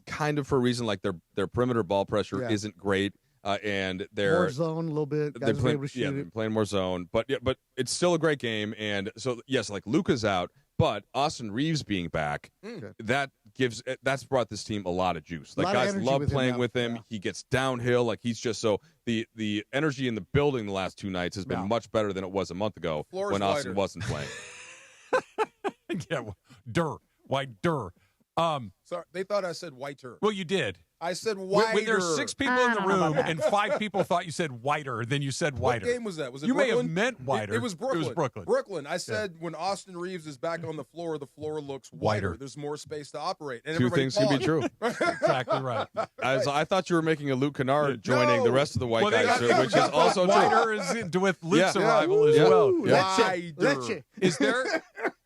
kind of for a reason. Like their perimeter ball pressure Yeah. isn't great, and they're More zone a little bit. they're Guys are playing, able to yeah, shoot they're it. playing more zone, but it's still a great game. And so yes, like Luka's out, but Austin Reeves being back, that's brought this team a lot of juice. Like Lot of guys energy love with him playing now. with him. Yeah. He gets downhill, like he's just so the energy in the building the last two nights has been Yeah. much better than it was a month ago Floor is when Austin wider. wasn't playing. Yeah, why dur? Sorry, they thought I said whiter. Well, you did. I said When whiter. there's 6 people in the room and 5 people thought you said whiter, then you said What whiter. game was that? Was it You may Brooklyn? have meant whiter. It was Brooklyn. It was Brooklyn. I said when Austin Reeves is back on the floor looks Whiter. whiter. There's more space to operate. And Two everybody things can be paused. true. Exactly right. I thought you were making a Luke Kennard joining the rest of the white Well, they guys, got- which is also true. whiter is with Luke's Yeah. arrival as Yeah. well. Leche. Wider. Leche.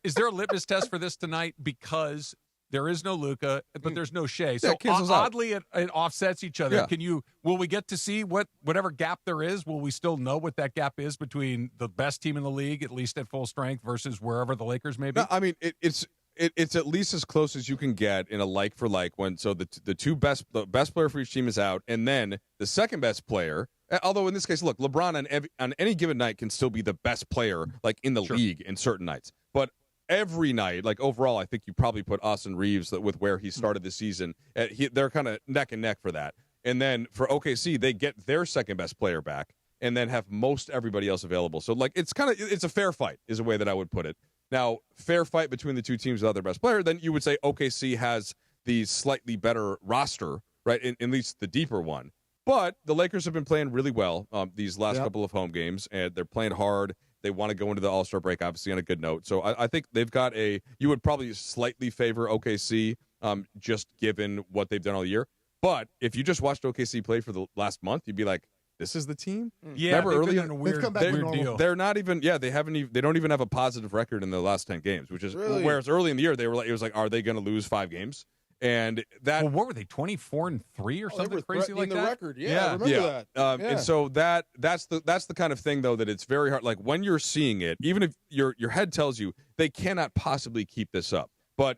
Is there a litmus test for this tonight because there is no Luka, but there's no Shea? So it cancels out. oddly, it offsets each other. Yeah. Will we get to see whatever gap there is? Will we still know what that gap is between the best team in the league, at least at full strength, versus wherever the Lakers may be? No, I mean it's at least as close as you can get in a like for like when the best player for each team is out, and then the second best player. Although in this case, look, LeBron on any given night can still be the best player like in the league in certain nights, but every night, like overall, I think you probably put Austin Reeves with where he started the season. They're kind of neck and neck for that. And then for OKC, they get their second best player back and then have most everybody else available. So like it's a fair fight is a way that I would put it. Now, fair fight between the two teams without their best player, then you would say OKC has the slightly better roster, right? In at least the deeper one. But the Lakers have been playing really well these last couple of home games, and they're playing hard. They want to go into the All-Star break, obviously, on a good note. So I think they've got you would probably slightly favor OKC just given what they've done all year. But if you just watched OKC play for the last month, you'd be like, this is the team. Yeah, remember earlier in a weird, deal. They're not even. Yeah, they haven't. They don't even have a positive record in the last 10 games, which is Really? whereas early in the year they were like, it was like, are they going to lose 5 games? And that. Well, what were they? 24-3 or something crazy like the that. record. Yeah, I remember that. And so that's the kind of thing though that it's very hard. Like when you're seeing it, even if your head tells you they cannot possibly keep this up, but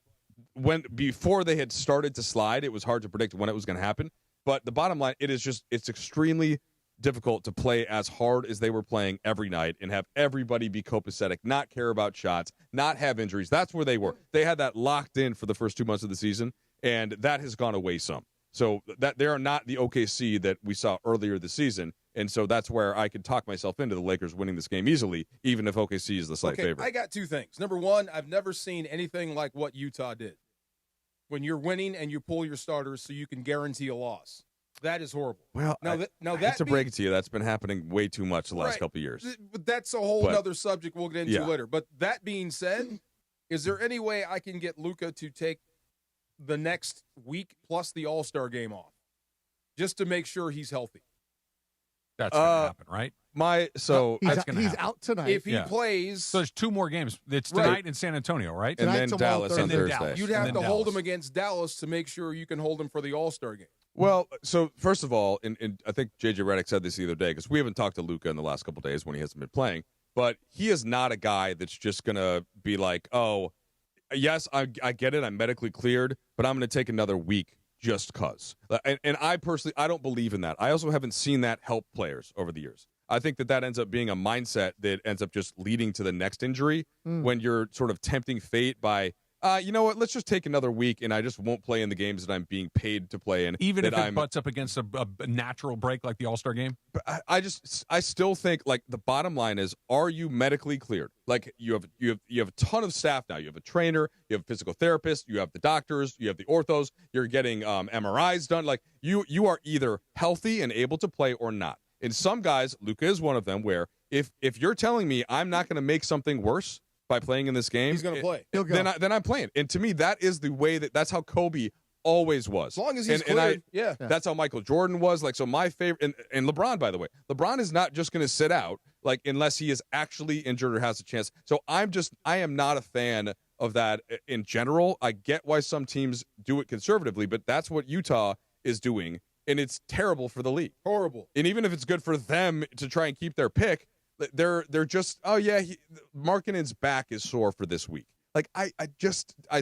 before they had started to slide, it was hard to predict when it was going to happen. But the bottom line, it's extremely difficult to play as hard as they were playing every night and have everybody be copacetic, not care about shots, not have injuries. That's where they were. They had that locked in for the first 2 months of the season, and that has gone away some. So that they are not the OKC that we saw earlier this season, and so that's where I could talk myself into the Lakers winning this game easily, even if OKC is the slight favorite. I got 2 things. Number one, I've never seen anything like what Utah did. When you're winning and you pull your starters so you can guarantee a loss. That is horrible. Well, I hate to break it to you, that's been happening way too much the last couple of years. But that's a whole other subject we'll get into later. But that being said, is there any way I can get Luka to take the next week plus the All-Star game off just to make sure he's healthy? That's going to happen, right? He's out tonight. If he plays, so there's 2 more games. It's tonight in San Antonio, right? And then Dallas on Thursday. You'd have to hold him against Dallas to make sure you can hold him for the All-Star game. Well, so first of all, and I think J.J. Redick said this the other day because we haven't talked to Luka in the last couple of days when he hasn't been playing, but he is not a guy that's just going to be like, oh, yes, I get it, I'm medically cleared, but I'm going to take another week just because. And I personally, I don't believe in that. I also haven't seen that help players over the years. I think that ends up being a mindset that ends up just leading to the next injury when you're sort of tempting fate by, you know what, let's just take another week and I just won't play in the games that I'm being paid to play in. Even if it butts up against a natural break like the All-Star game? But I still think, like, the bottom line is, are you medically cleared? Like, you have a ton of staff now. You have a trainer, you have a physical therapist, you have the doctors, you have the orthos, you're getting MRIs done. Like, you are either healthy and able to play or not. And some guys, Luka is one of them, where if you're telling me I'm not going to make something worse by playing in this game, he's going to play. Then I'm playing. And to me, that is the way that's how Kobe always was. As long as he's cleared, that's how Michael Jordan was. Like, so my favorite, and LeBron, by the way, LeBron is not just going to sit out, like, unless he is actually injured or has a chance. So I am not a fan of that in general. I get why some teams do it conservatively, but that's what Utah is doing, and it's terrible for the league. Horrible. And even if it's good for them to try and keep their pick, they're just, oh yeah, Markkanen's back is sore for this week. Like, I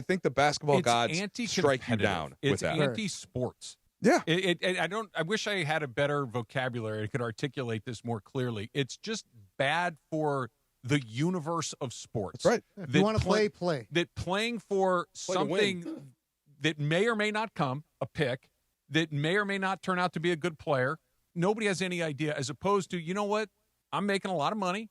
think the basketball gods strike you down with that. It's anti-sports. Yeah. I wish I had a better vocabulary. I could articulate this more clearly. It's just bad for the universe of sports. That's right. If you want to play. That playing for something that may or may not come, a pick, that may or may not turn out to be a good player, nobody has any idea, as opposed to, you know what? I'm making a lot of money.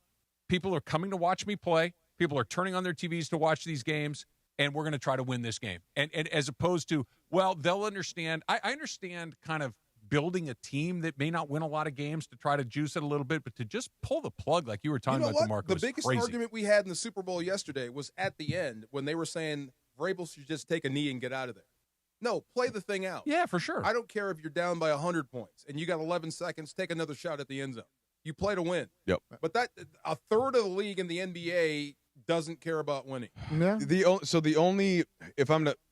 People are coming to watch me play. People are turning on their TVs to watch these games, and we're going to try to win this game. And as opposed to, well, they'll understand. I understand kind of building a team that may not win a lot of games to try to juice it a little bit, but to just pull the plug like you were talking about, DeMarco, the biggest crazy. argument we had in the Super Bowl yesterday was at the end when they were saying Vrabel should just take a knee and get out of there. No, play the thing out. Yeah, for sure. I don't care if you're down by 100 points and you got 11 seconds, take another shot at the end zone. You play to win. Yep. But that a third of the league in the NBA doesn't care about winning. Yeah.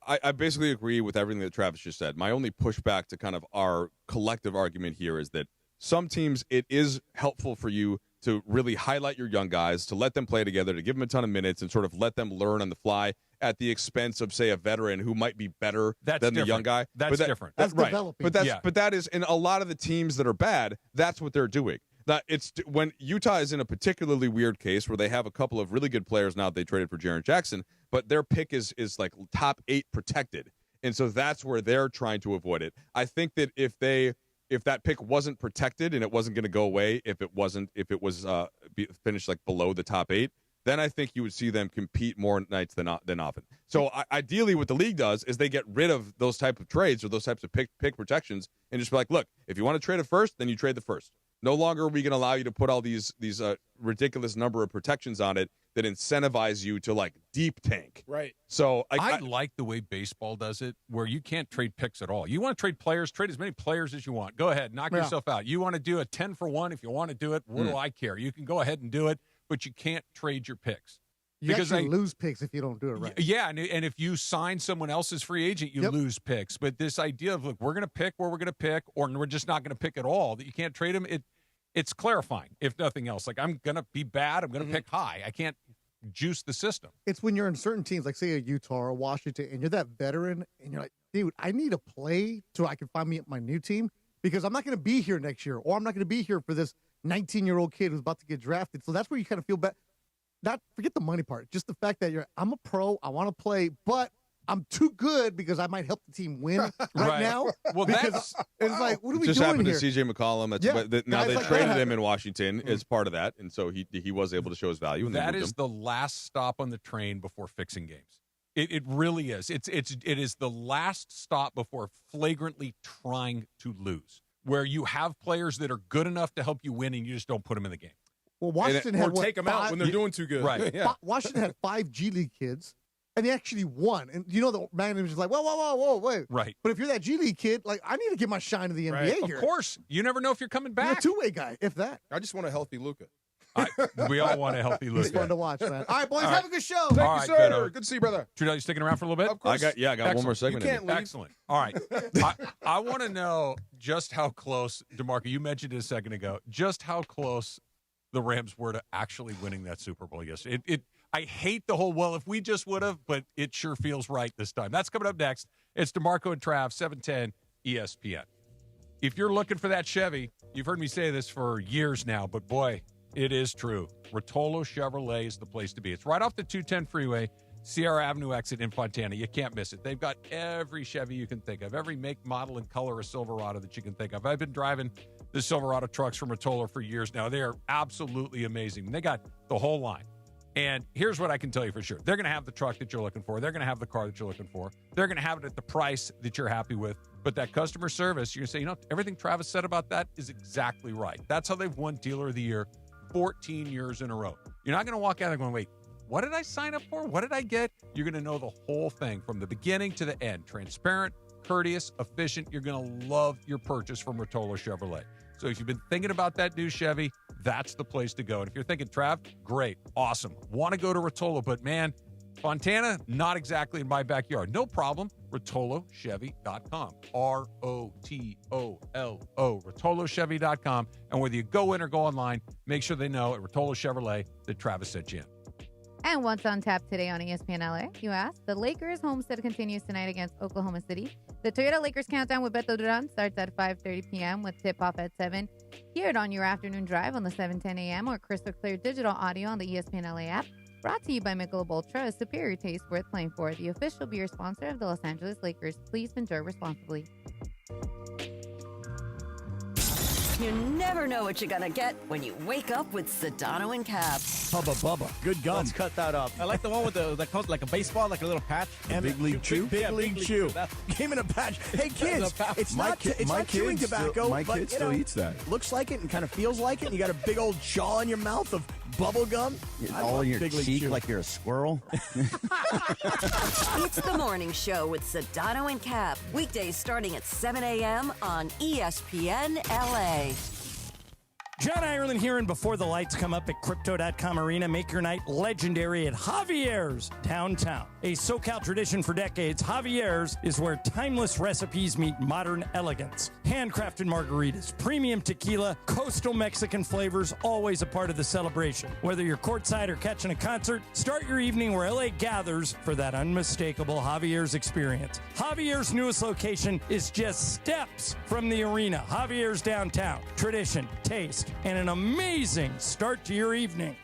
I basically agree with everything that Travis just said. My only pushback to kind of our collective argument here is that some teams, it is helpful for you to really highlight your young guys, to let them play together, to give them a ton of minutes and sort of let them learn on the fly at the expense of, say, a veteran who might be better than the young guy. That's different. That's right. developing. But that is, in a lot of the teams that are bad, that's what they're doing. That it's when Utah is in a particularly weird case where they have a couple of really good players now that they traded for Jaren Jackson, but their pick is like top 8 protected, and so that's where they're trying to avoid it. I think that if that pick wasn't protected and it wasn't going to go away, if it was finished like below the top 8, then I think you would see them compete more nights than often. So ideally, what the league does is they get rid of those type of trades or those types of pick protections and just be like, look, if you want to trade a first, then you trade the first. No longer are we going to allow you to put all these ridiculous number of protections on it that incentivize you to like deep tank. Right. So I like the way baseball does it, where you can't trade picks at all. You want to trade players, trade as many players as you want. Go ahead, knock yourself out. You want to do a 10-for-1 if you want to do it. What do I care? You can go ahead and do it, but you can't trade your picks. You actually lose picks if you don't do it right. Yeah, and if you sign someone else's free agent, you lose picks. But this idea of, look, we're going to pick where we're going to pick, or we're just not going to pick at all, that you can't trade them, it's clarifying, if nothing else. Like, I'm going to be bad. I'm going to pick high. I can't juice the system. It's when you're in certain teams, like say a Utah or Washington, and you're that veteran, and you're like, dude, I need to play so I can find me my new team, because I'm not going to be here next year, or I'm not going to be here for this 19-year-old kid who's about to get drafted. So that's where you kind of feel bad. Not forget the money part, just the fact that I'm a pro, I want to play, but I'm too good because I might help the team win right now. Well, it's like, what are we just doing happened here? to CJ McCollum. Now they traded him in Washington as part of that, and so he was able to show his value. And that is the last stop on the train before fixing games. It really is. It is the last stop before flagrantly trying to lose, where you have players that are good enough to help you win, and you just don't put them in the game. Well, Washington had take them out when they're doing too good. Right. Yeah. Washington had 5 G League kids, and they actually won. And the manager's like, whoa, wait. Right. But if you're that G League kid, like, I need to get my shine to the NBA here. Of course. You never know if you're coming back. You're a two-way guy, if that. I just want a healthy Luka. We all want a healthy Luka. It's fun to watch, man. All right, boys, have a good show. Thank you, sir. Good to see you, brother. Trudell, you sticking around for a little bit? Of course. I got one more segment. You can't leave. Excellent. All right. I want to know just how close, DeMarco, you mentioned it a second ago, just how close the Rams were to actually winning that Super Bowl yesterday. I hate the whole, well, if we just would have, but it sure feels right this time. That's coming up next. It's DeMarco and Trav, 710 ESPN. If you're looking for that Chevy, you've heard me say this for years now, but boy, it is true. Rotolo Chevrolet is the place to be. It's right off the 210 freeway, Sierra Avenue exit in Fontana. You can't miss it. They've got every Chevy you can think of, every make, model, and color of Silverado that you can think of. I've been driving the Silverado trucks from Rotolo for years now. They are absolutely amazing. They got the whole line. And here's what I can tell you for sure. They're going to have the truck that you're looking for. They're going to have the car that you're looking for. They're going to have it at the price that you're happy with. But that customer service, you're going to say, everything Travis said about that is exactly right. That's how they've won Dealer of the Year 14 years in a row. You're not going to walk out there going, wait, what did I sign up for? What did I get? You're going to know the whole thing from the beginning to the end. Transparent, courteous, efficient. You're going to love your purchase from Rotolo Chevrolet. So if you've been thinking about that new Chevy, that's the place to go. And if you're thinking, Trav, great, awesome. Want to go to Rotolo, but man, Fontana, not exactly in my backyard. No problem. RotoloChevy.com. ROTOLO. RotoloChevy.com. And whether you go in or go online, make sure they know at Rotolo Chevrolet that Travis sent you in. And what's on tap today on ESPN LA? You asked. The Lakers homestand continues tonight against Oklahoma City. The Toyota Lakers Countdown with Beto Duran starts at 5:30 p.m. with tip-off at 7. Hear it on your afternoon drive on the 710 a.m. or crystal clear digital audio on the ESPN LA app. Brought to you by Michelob Ultra, a superior taste worth playing for. The official beer sponsor of the Los Angeles Lakers. Please enjoy responsibly. You never know what you're going to get when you wake up with Sedano and Cap. Hubba Bubba. Good gum. Let's cut that up. I like the one with that comes like a baseball, like a little patch. And Big League Chew? Big League Chew. Came in a patch. Hey, kids, it's not chewing tobacco. My kid still eats that. Looks like it and kind of feels like it. And you got a big old jaw in your mouth of bubble gum. All in your cheek like you're a squirrel. It's the morning show with Sedano and Cap. Weekdays starting at 7 a.m. on ESPN LA. John Ireland here, and before the lights come up at Crypto.com Arena, make your night legendary at Javier's downtown. A SoCal tradition for decades, Javier's is where timeless recipes meet modern elegance. Handcrafted margaritas, premium tequila, coastal Mexican flavors, always a part of the celebration. Whether you're courtside or catching a concert, start your evening where LA gathers for that unmistakable Javier's experience. Javier's newest location is just steps from the arena. Javier's downtown. Tradition, taste, and an amazing start to your evening.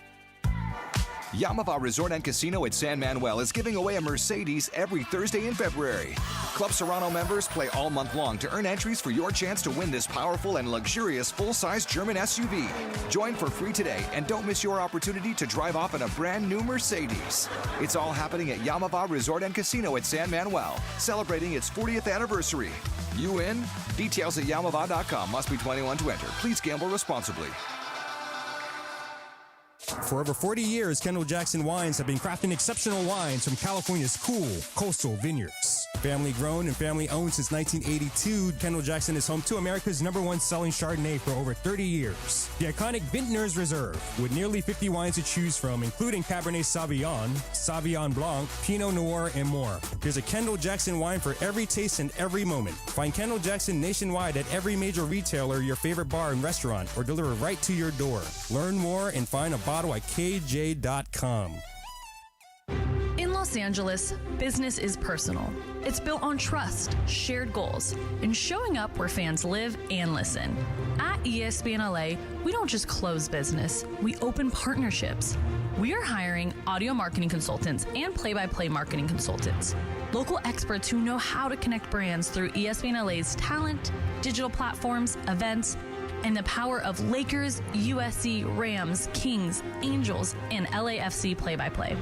Yamava Resort and Casino at San Manuel is giving away a Mercedes every Thursday in February. Club Serrano members play all month long to earn entries for your chance to win this powerful and luxurious full-size German SUV. Join for free today and don't miss your opportunity to drive off in a brand new Mercedes. It's all happening at Yamava Resort and Casino at San Manuel, celebrating its 40th anniversary. You in? Details at Yamava.com. Must be 21 to enter. Please gamble responsibly. For over 40 years, Kendall Jackson Wines have been crafting exceptional wines from California's cool coastal vineyards. Family grown and family owned since 1982, Kendall Jackson is home to America's #1 selling Chardonnay for over 30 years. The iconic Vintners Reserve, with nearly 50 wines to choose from, including Cabernet Sauvignon, Sauvignon Blanc, Pinot Noir, and more. There's a Kendall Jackson wine for every taste and every moment. Find Kendall Jackson nationwide at every major retailer, your favorite bar and restaurant, or deliver right to your door. Learn more and find a bottle at kj.com. In Los Angeles, business is personal. It's built on trust, shared goals, and showing up where fans live and listen. At ESPN LA, we don't just close business, we open partnerships. We are hiring audio marketing consultants and play-by-play marketing consultants, local experts who know how to connect brands through ESPN LA's talent, digital platforms, events, and the power of Lakers, USC, Rams, Kings, Angels, and LAFC play-by-play.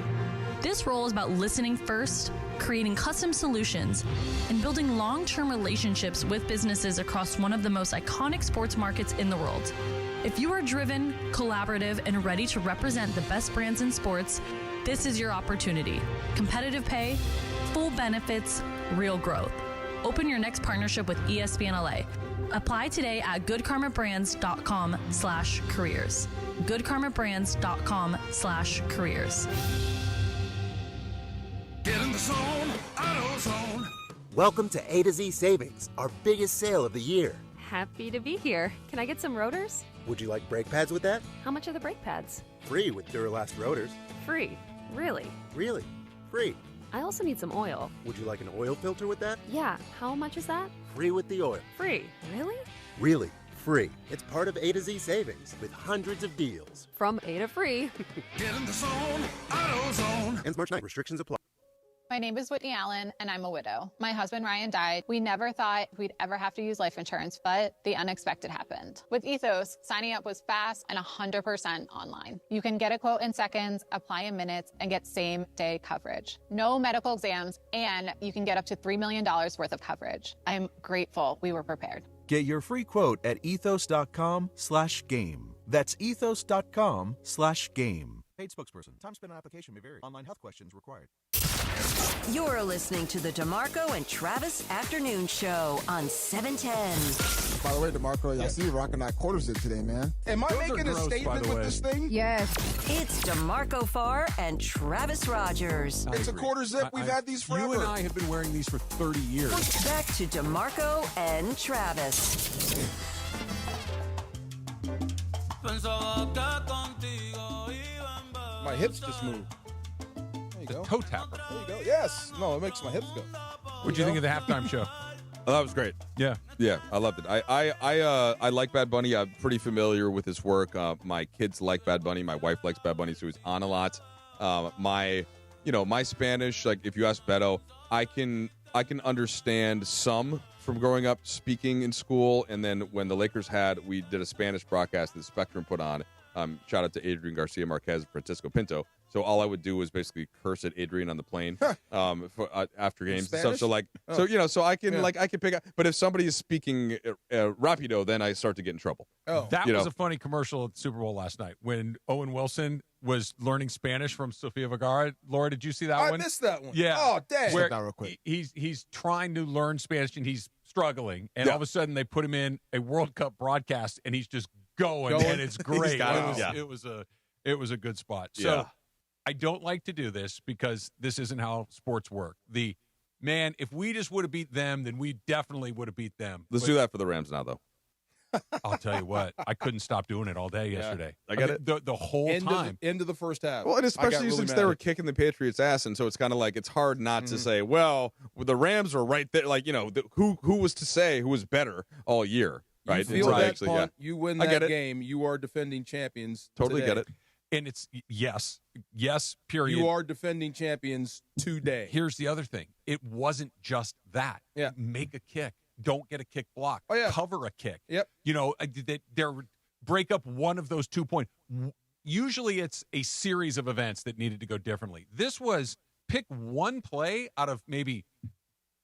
This role is about listening first, creating custom solutions, and building long-term relationships with businesses across one of the most iconic sports markets in the world. If you are driven, collaborative, and ready to represent the best brands in sports, this is your opportunity. Competitive pay, full benefits, real growth. Open your next partnership with ESPN LA. Apply today at goodkarmabrands.com/careers. goodkarmabrands.com/careers. Get in the zone, AutoZone. Welcome to A to Z Savings, our biggest sale of the year. Happy to be here. Can I get some rotors? Would you like brake pads with that? How much are the brake pads? Free with Duralast rotors. Free. Really? Really? Free. I also need some oil. Would you like an oil filter with that? Yeah. How much is that? Free with the oil. Free. Really? Really. Free. It's part of A to Z Savings with hundreds of deals. From A to free. Get in the zone, AutoZone. Ends March 9th. Restrictions apply. My name is Whitney Allen, and I'm a widow. My husband, Ryan, died. We never thought we'd ever have to use life insurance, but the unexpected happened. With Ethos, signing up was fast and 100% online. You can get a quote in seconds, apply in minutes, and get same-day coverage. No medical exams, and you can get up to $3 million worth of coverage. I'm grateful we were prepared. Get your free quote at ethos.com/game. That's ethos.com/game. Paid spokesperson. Time spent on application may vary. Online health questions required. You're listening to the DeMarco and Travis Afternoon Show on 710. By the way, DeMarco, I see you rocking that quarter zip today, man. Am I making a statement with this thing? Yes. It's DeMarco Farr and Travis Rogers. It's a quarter zip. We've had these forever. You and I have been wearing these for 30 years. Back to DeMarco and Travis. My hips just moved. There you go. Toe tapper. There you go. Yes. No, it makes my hips go. What'd you think of the halftime show? Oh, that was great. Yeah. Yeah, I loved it. I like Bad Bunny. I'm pretty familiar with his work. My kids like Bad Bunny. My wife likes Bad Bunny, so he's on a lot. My Spanish, like if you ask Beto, I can understand some from growing up speaking in school, and then when the Lakers we did a Spanish broadcast that Spectrum put on. Shout out to Adrian Garcia Marquez, Francisco Pinto. So all I would do was basically curse at Adrian on the plane after games and stuff. So so I can I can pick up. But if somebody is speaking rapido, then I start to get in trouble. Oh, that was a funny commercial at the Super Bowl last night when Owen Wilson was learning Spanish from Sofia Vergara. Laura, did you see that one? I missed that one. Yeah. Oh, dang. Where that real quick. He's trying to learn Spanish and he's struggling, and all of a sudden they put him in a World Cup broadcast, and he's just going. And it's great. It was a good spot. So I don't like to do this because this isn't how sports work. If we just would have beat them, then we definitely would have beat them. Let's do that for the Rams now, though. I'll tell you what, I couldn't stop doing it all day yesterday. I get it. The whole time. End of the first half. Well, and especially since they were kicking the Patriots' ass, and so it's kind of like it's hard not to say, well, the Rams are right there. Like, who was to say who was better all year, right? You feel that punt, you win that game, you are defending champions. Totally today. get it. And it's yes, period. You are defending champions today. Here's the other thing. It wasn't just that. Yeah. Make a kick. Don't get a kick block. Oh, yeah. Cover a kick. Yep. They break up one of those 2 points. Usually it's a series of events that needed to go differently. This was pick one play out of maybe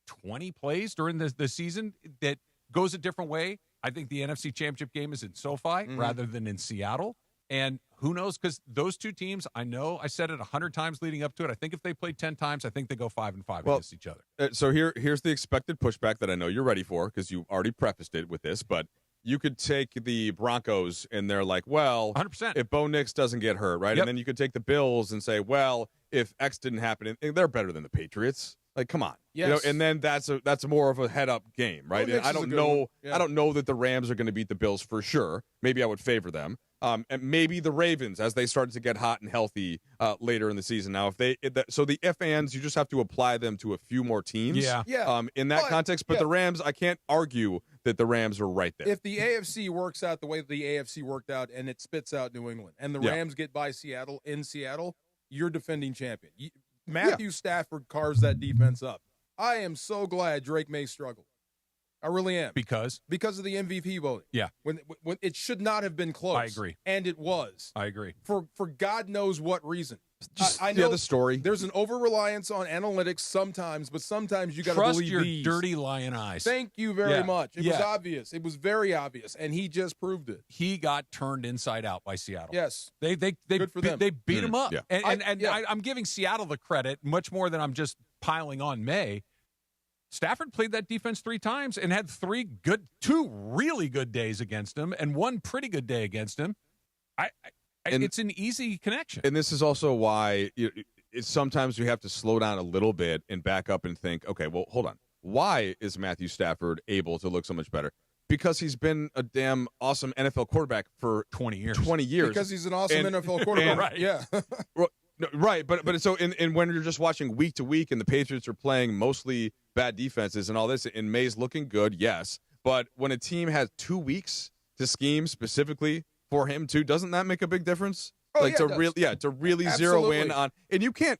20 plays during the season that goes a different way. I think the NFC Championship game is in SoFi rather than in Seattle. And who knows? Because those two teams, I know I said it 100 times leading up to it. I think if they play 10 times, I think they go 5-5 against each other. So here's the expected pushback that I know you're ready for because you already prefaced it with this, but you could take the Broncos and they're like, well, 100%. If Bo Nix doesn't get hurt, right? Yep. And then you could take the Bills and say, well, if X didn't happen, and they're better than the Patriots. Like, come on. Yes. And then that's more of a head-up game, right? Nix I is a don't good know. one. Yeah. I don't know that the Rams are going to beat the Bills for sure. Maybe I would favor them. And maybe the Ravens as they started to get hot and healthy later in the season. Now, so the if ands, you just have to apply them to a few more teams. Yeah. In that context, but the Rams, I can't argue that the Rams are right there. If the AFC works out the way the AFC worked out and it spits out New England and the Rams get by Seattle in Seattle, you're defending champion. Matthew Stafford carves that defense up. I am so glad Drake May struggled. I really am. Because of the MVP voting. Yeah. When it should not have been close. I agree. And it was. I agree. For God knows what reason. I know the story. There's an over-reliance on analytics sometimes, but sometimes you got to Trust believe your these. dirty lion eyes. Thank you very much. It was obvious. It was very obvious, and he just proved it. He got turned inside out by Seattle. Yes. They Good for them. They beat him up. Yeah. I'm giving Seattle the credit much more than I'm just piling on May. Stafford played that defense 3 times and had 2 really good days against him and 1 pretty good day against him. It's an easy connection. And this is also why sometimes you have to slow down a little bit and back up and think, okay, well, hold on. Why is Matthew Stafford able to look so much better? Because he's been a damn awesome NFL quarterback for 20 years. Because he's an awesome NFL quarterback. Right. Yeah. Right, but so in when you're just watching week to week and the Patriots are playing mostly bad defenses and all this, and May's looking good, yes. But when a team has 2 weeks to scheme specifically for him too, doesn't that make a big difference? To really zero in on, and you can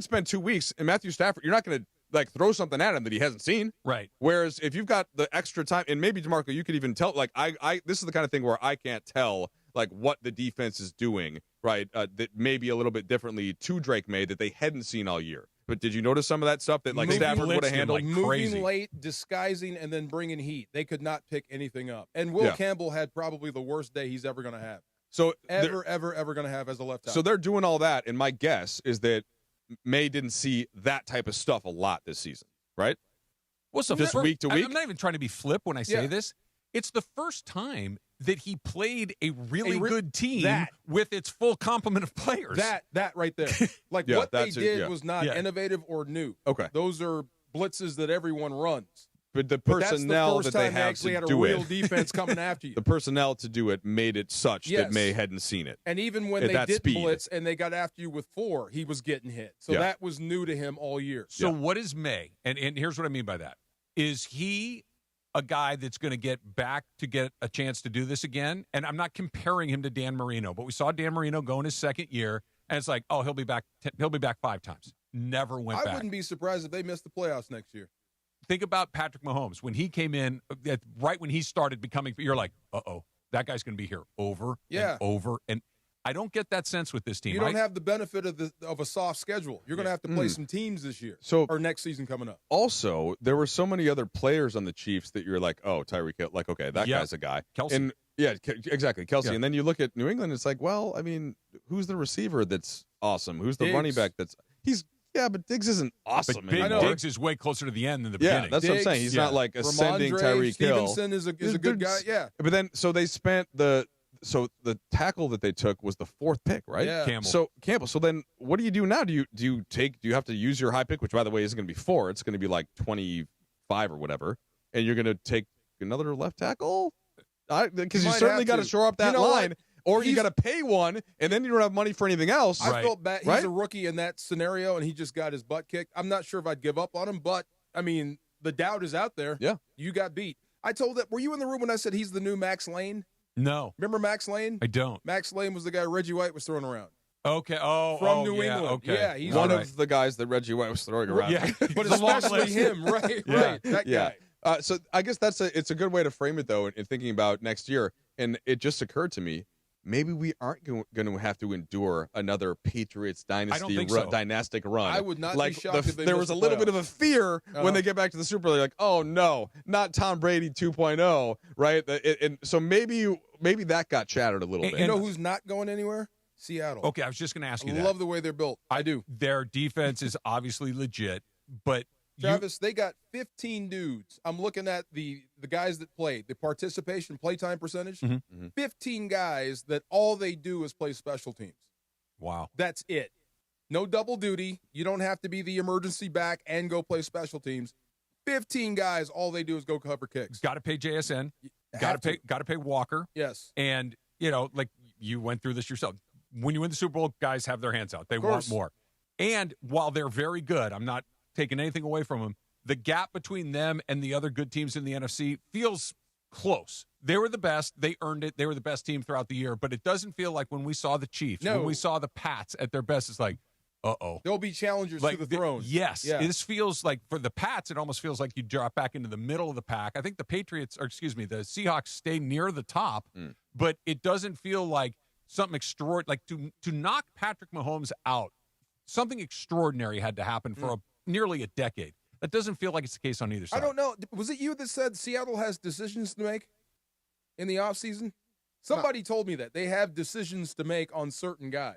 spend 2 weeks and Matthew Stafford, you're not going to throw something at him that he hasn't seen. Right. Whereas if you've got the extra time, and maybe DeMarco, you could even tell. This is the kind of thing where I can't tell what the defense is doing. Right. That maybe a little bit differently to Drake May that they hadn't seen all year. But did you notice some of that stuff that Stafford would have handled? Moving late, disguising, and then bringing heat. They could not pick anything up. And Will Campbell had probably the worst day he's ever going to have. So ever going to have as a left tackle. So they're doing all that, and my guess is that May didn't see that type of stuff a lot this season, right? Well, so just week to week. I'm not even trying to be flip when I say this. It's the first time that he played a really good team with its full complement of players. That right there. What they did was not innovative or new. Okay. Those are blitzes that everyone runs. But the personnel that they have actually to had do a real it, defense coming after you. The personnel to do it made it such that May hadn't seen it. And even when at they that did speed. blitz and they got after you with 4, he was getting hit. So that was new to him all year. So what is May? And here's what I mean by that. Is he a guy that's going to get a chance to do this again? And I'm not comparing him to Dan Marino, but we saw Dan Marino go in his second year, and it's like, oh, he'll be back 5 times. Never went back. I wouldn't be surprised if they missed the playoffs next year. Think about Patrick Mahomes. When he came in, right when he started becoming, you're like, uh-oh, that guy's going to be here over and over. And I don't get that sense with this team. You don't have the benefit of a soft schedule. You're going to have to play some teams this year or next season coming up. Also, there were so many other players on the Chiefs that you're like, oh, Tyreek Hill, okay, that guy's a guy. Kelsey. And exactly, Kelsey. And then you look at New England, it's like, well, I mean, who's the receiver that's awesome? Who's the running back but Diggs isn't awesome but anymore. Diggs is way closer to the end than the beginning. That's what I'm saying. He's not like ascending Tyreek Hill. Stevenson is a good guy, But then, so they spent the tackle that they took was the 4th pick, right? Yeah. Campbell. So then what do you do now? Do you have to use your high pick, which by the way isn't going to be 4, it's going to be like 25 or whatever, and you're going to take another left tackle? Because you certainly got to shore up that line. Or you got to pay one, and then you don't have money for anything else. I felt bad. He's a rookie in that scenario, and he just got his butt kicked. I'm not sure if I'd give up on him, but, I mean, the doubt is out there. Yeah. You got beat. Were you in the room when I said he's the new Max Lane? No. Remember Max Lane? I don't. Max Lane was the guy Reggie White was throwing around. Okay. From New England. Okay. Yeah, he's one of the guys that Reggie White was throwing around. Yeah, but especially him, right? That guy. So I guess it's a good way to frame it, though, in thinking about next year. And it just occurred to me, maybe we aren't going to have to endure another Patriots dynastic run. I would not be shocked if there was a little bit of a fear when they get back to the Super Bowl. They're like, oh, no, not Tom Brady 2.0, right? And so maybe maybe that got shattered a little bit. You know who's not going anywhere? Seattle. Okay, I was just going to ask you I that. love the way they're built. I do. Their defense is obviously legit, but Travis, they got 15 dudes. I'm looking at the guys that played, the participation, playtime percentage. 15 guys that all they do is play special teams. Wow. That's it. No double duty. You don't have to be the emergency back and go play special teams. 15 guys, all they do is go cover kicks. Got to pay JSN. Got to pay Walker. Yes. And, like you went through this yourself. When you win the Super Bowl, guys have their hands out. They want more. And while they're very good, I'm not taking anything away from them, the gap between them and the other good teams in the NFC feels close. They were the best. They earned it. They were the best team throughout the year. But it doesn't feel like when we saw the Chiefs, when we saw the Pats at their best, it's like, uh-oh. There'll be challengers to the throne. Yes. Yeah. This feels like, for the Pats, it almost feels like you drop back into the middle of the pack. I think the the Seahawks stay near the top, but it doesn't feel like something extraordinary. Like to knock Patrick Mahomes out, something extraordinary had to happen for nearly a decade. That doesn't feel like it's the case on either side. I don't know. Was it you that said Seattle has decisions to make in the offseason? Somebody told me that. They have decisions to make on certain guys.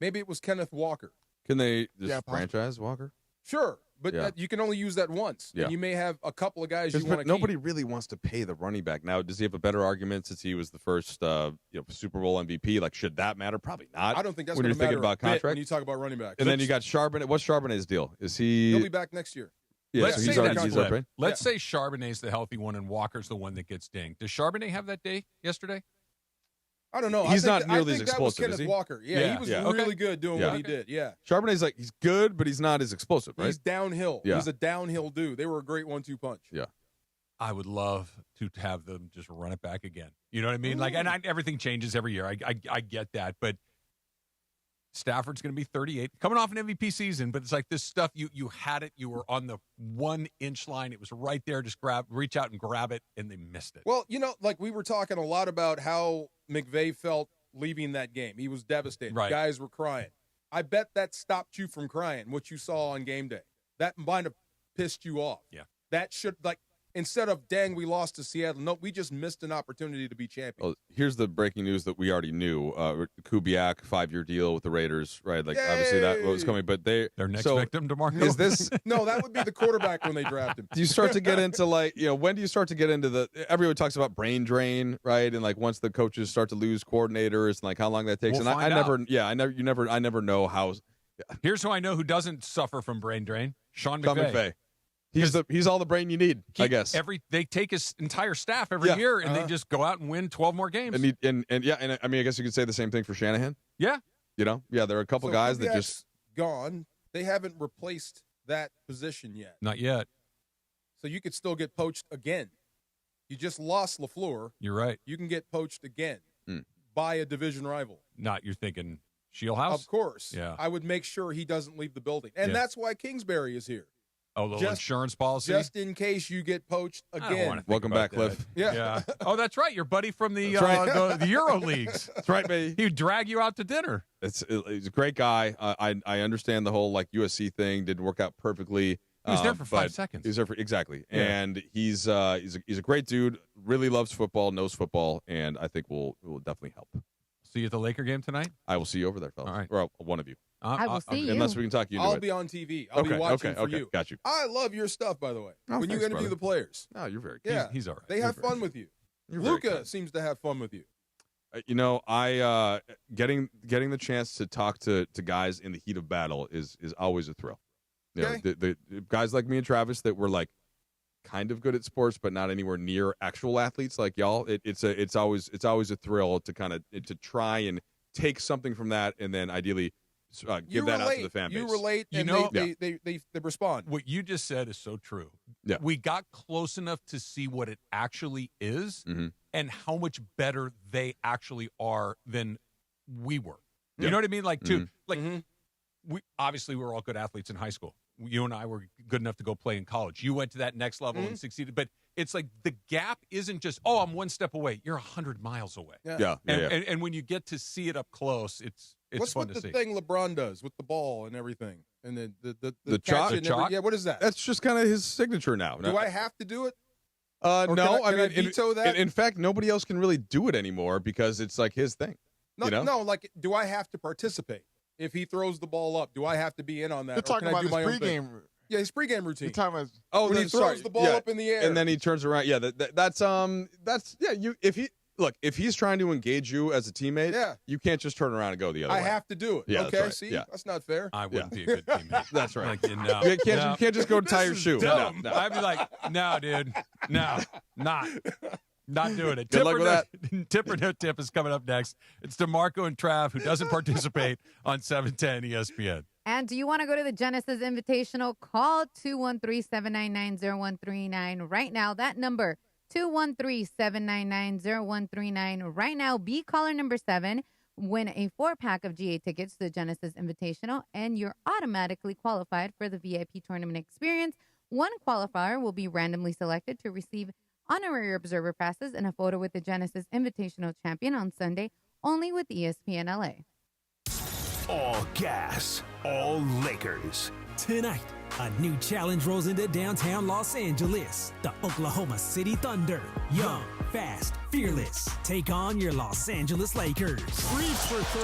Maybe it was Kenneth Walker. Can they just franchise Walker? Sure, but you can only use that once. Yeah. And you may have a couple of guys you want to keep. Nobody really wants to pay the running back. Now, does he have a better argument since he was the first Super Bowl MVP? Like, should that matter? Probably not. I don't think that's when going you're to matter thinking about a bit contract. when you talk about running backs. And then you got Charbonnet. What's Charbonnet's deal? Is he? He'll be back next year. Yeah, Let's so say he's already that's right? Let's say Charbonnet's the healthy one and Walker's the one that gets dinged. Does Charbonnet have that day yesterday? I don't know. He's I not nearly as think that was explosive, is Kenneth he? Walker. Yeah, he was really good doing what he did. Yeah. Charbonnet's like, he's good, but he's not as explosive, right? He's downhill. Yeah. He's a downhill dude. They were a great 1-2 punch. Yeah. I would love to have them just run it back again. You know what I mean? Like, and everything changes every year. I get that, but Stafford's going to be 38, coming off an MVP season. But it's like this stuff. You had it. You were on the 1-inch line. It was right there. Just reach out and grab it, and they missed it. Well, like we were talking a lot about how McVay felt leaving that game. He was devastated. Right. Guys were crying. I bet that stopped you from crying, what you saw on game day. That might have pissed you off. Yeah. That should, instead of, dang, we lost to Seattle. No, we just missed an opportunity to be champions. Well, here's the breaking news that we already knew. Kubiak, 5-year deal with the Raiders, right? Like, obviously that was coming, but their next victim, DeMarco. Is this? No, that would be the quarterback when they draft him. Do you start to get into when do you start to get into everyone talks about brain drain, right? And once the coaches start to lose coordinators and how long that takes. We'll and find I never know how. Here's who I know who doesn't suffer from brain drain: Sean Sean McVay. He's all the brain you need, I guess. They take his entire staff every year and they just go out and win 12 more games. And I mean, I guess you could say the same thing for Shanahan. Yeah. There are a couple guys that just gone. They haven't replaced that position yet. Not yet. So you could still get poached again. You just lost LaFleur. You're right. You can get poached again by a division rival. Not you're thinking Shieldhouse? Of course. Yeah. I would make sure he doesn't leave the building. And that's why Kingsbury is here. Oh, the insurance policy? Just in case you get poached again. Welcome back, Cliff. Yeah. Oh, that's right. Your buddy from the the Euro leagues. That's right, baby. He would drag you out to dinner. He's a great guy. I understand the whole USC thing didn't work out perfectly. He was there for 5 seconds. He was there for exactly, Yeah. and he's a great dude. Really loves football, knows football, and I think will definitely help. See you at the Laker game tonight? I will see you over there, fellas. All right. Or one of you. I will see you. Unless we can talk you into I'll it. be on TV. I'll be watching for you. Got you. I love your stuff, by the way. Oh, when you thanks, interview brother. the players. No, you're very good. Yeah. He's all right. They have fun with you. Luca seems to have fun with you. I getting the chance to talk to guys in the heat of battle is always a thrill. Okay. The guys like me and Travis that were kind of good at sports, but not anywhere near actual athletes like y'all. It's always a thrill to kind of to try and take something from that and then ideally give that out to the fan base. You relate, and they respond. What you just said is so true. Yeah. We got close enough to see what it actually is and how much better they actually are than we were. You know what I mean? We obviously we were all good athletes in high school. You and I were good enough to go play in college. You went to that next level and succeeded. But it's like the gap isn't just, I'm 1 step away. You're 100 miles away. Yeah. And when you get to see it up close, it's What's fun with to the see. thing LeBron does with the ball and everything? And the chalk? catch and The chalk? yeah, what is that? That's just kind of his signature now. Do I have to do it? Or No, can I in, veto that? in fact, nobody else can really do it anymore because it's like his thing. No, you know? no. Like, do I have to participate if he throws the ball up? Do I have to be in on that? You're or talking can I about do his my own thing? pregame. Yeah, his pregame routine. You're talking about when he then, throws sorry, the ball yeah. up in the air, and then he turns around. Yeah, that's yeah. If he's trying to engage you as a teammate, you can't just turn around and go the other I way. have to do it. Yeah, okay, that's right. see, Yeah. that's not fair. I wouldn't be a good teammate. That's right. Like, no, You can't just go tie your shoe. No, Dumb. no. I'd be like, no, dude, no, not doing it. Good luck with that. Tip or no tip is coming up next. It's DeMarco and Trav, who doesn't participate on 710 ESPN. And do you want to go to the Genesis Invitational? Call 213-799-0139 right now. That number, 213-799-0139 right now. Be caller number 7. Win a 4-pack of GA tickets to the Genesis Invitational, and you're automatically qualified for the VIP tournament experience. One qualifier will be randomly selected to receive honorary observer passes and a photo with the Genesis Invitational champion on Sunday, only with ESPN LA. All gas, all Lakers. Tonight, a new challenge rolls into downtown Los Angeles. The Oklahoma City Thunder. Young, fast, fearless. Take on your Los Angeles Lakers. Reeves for 3.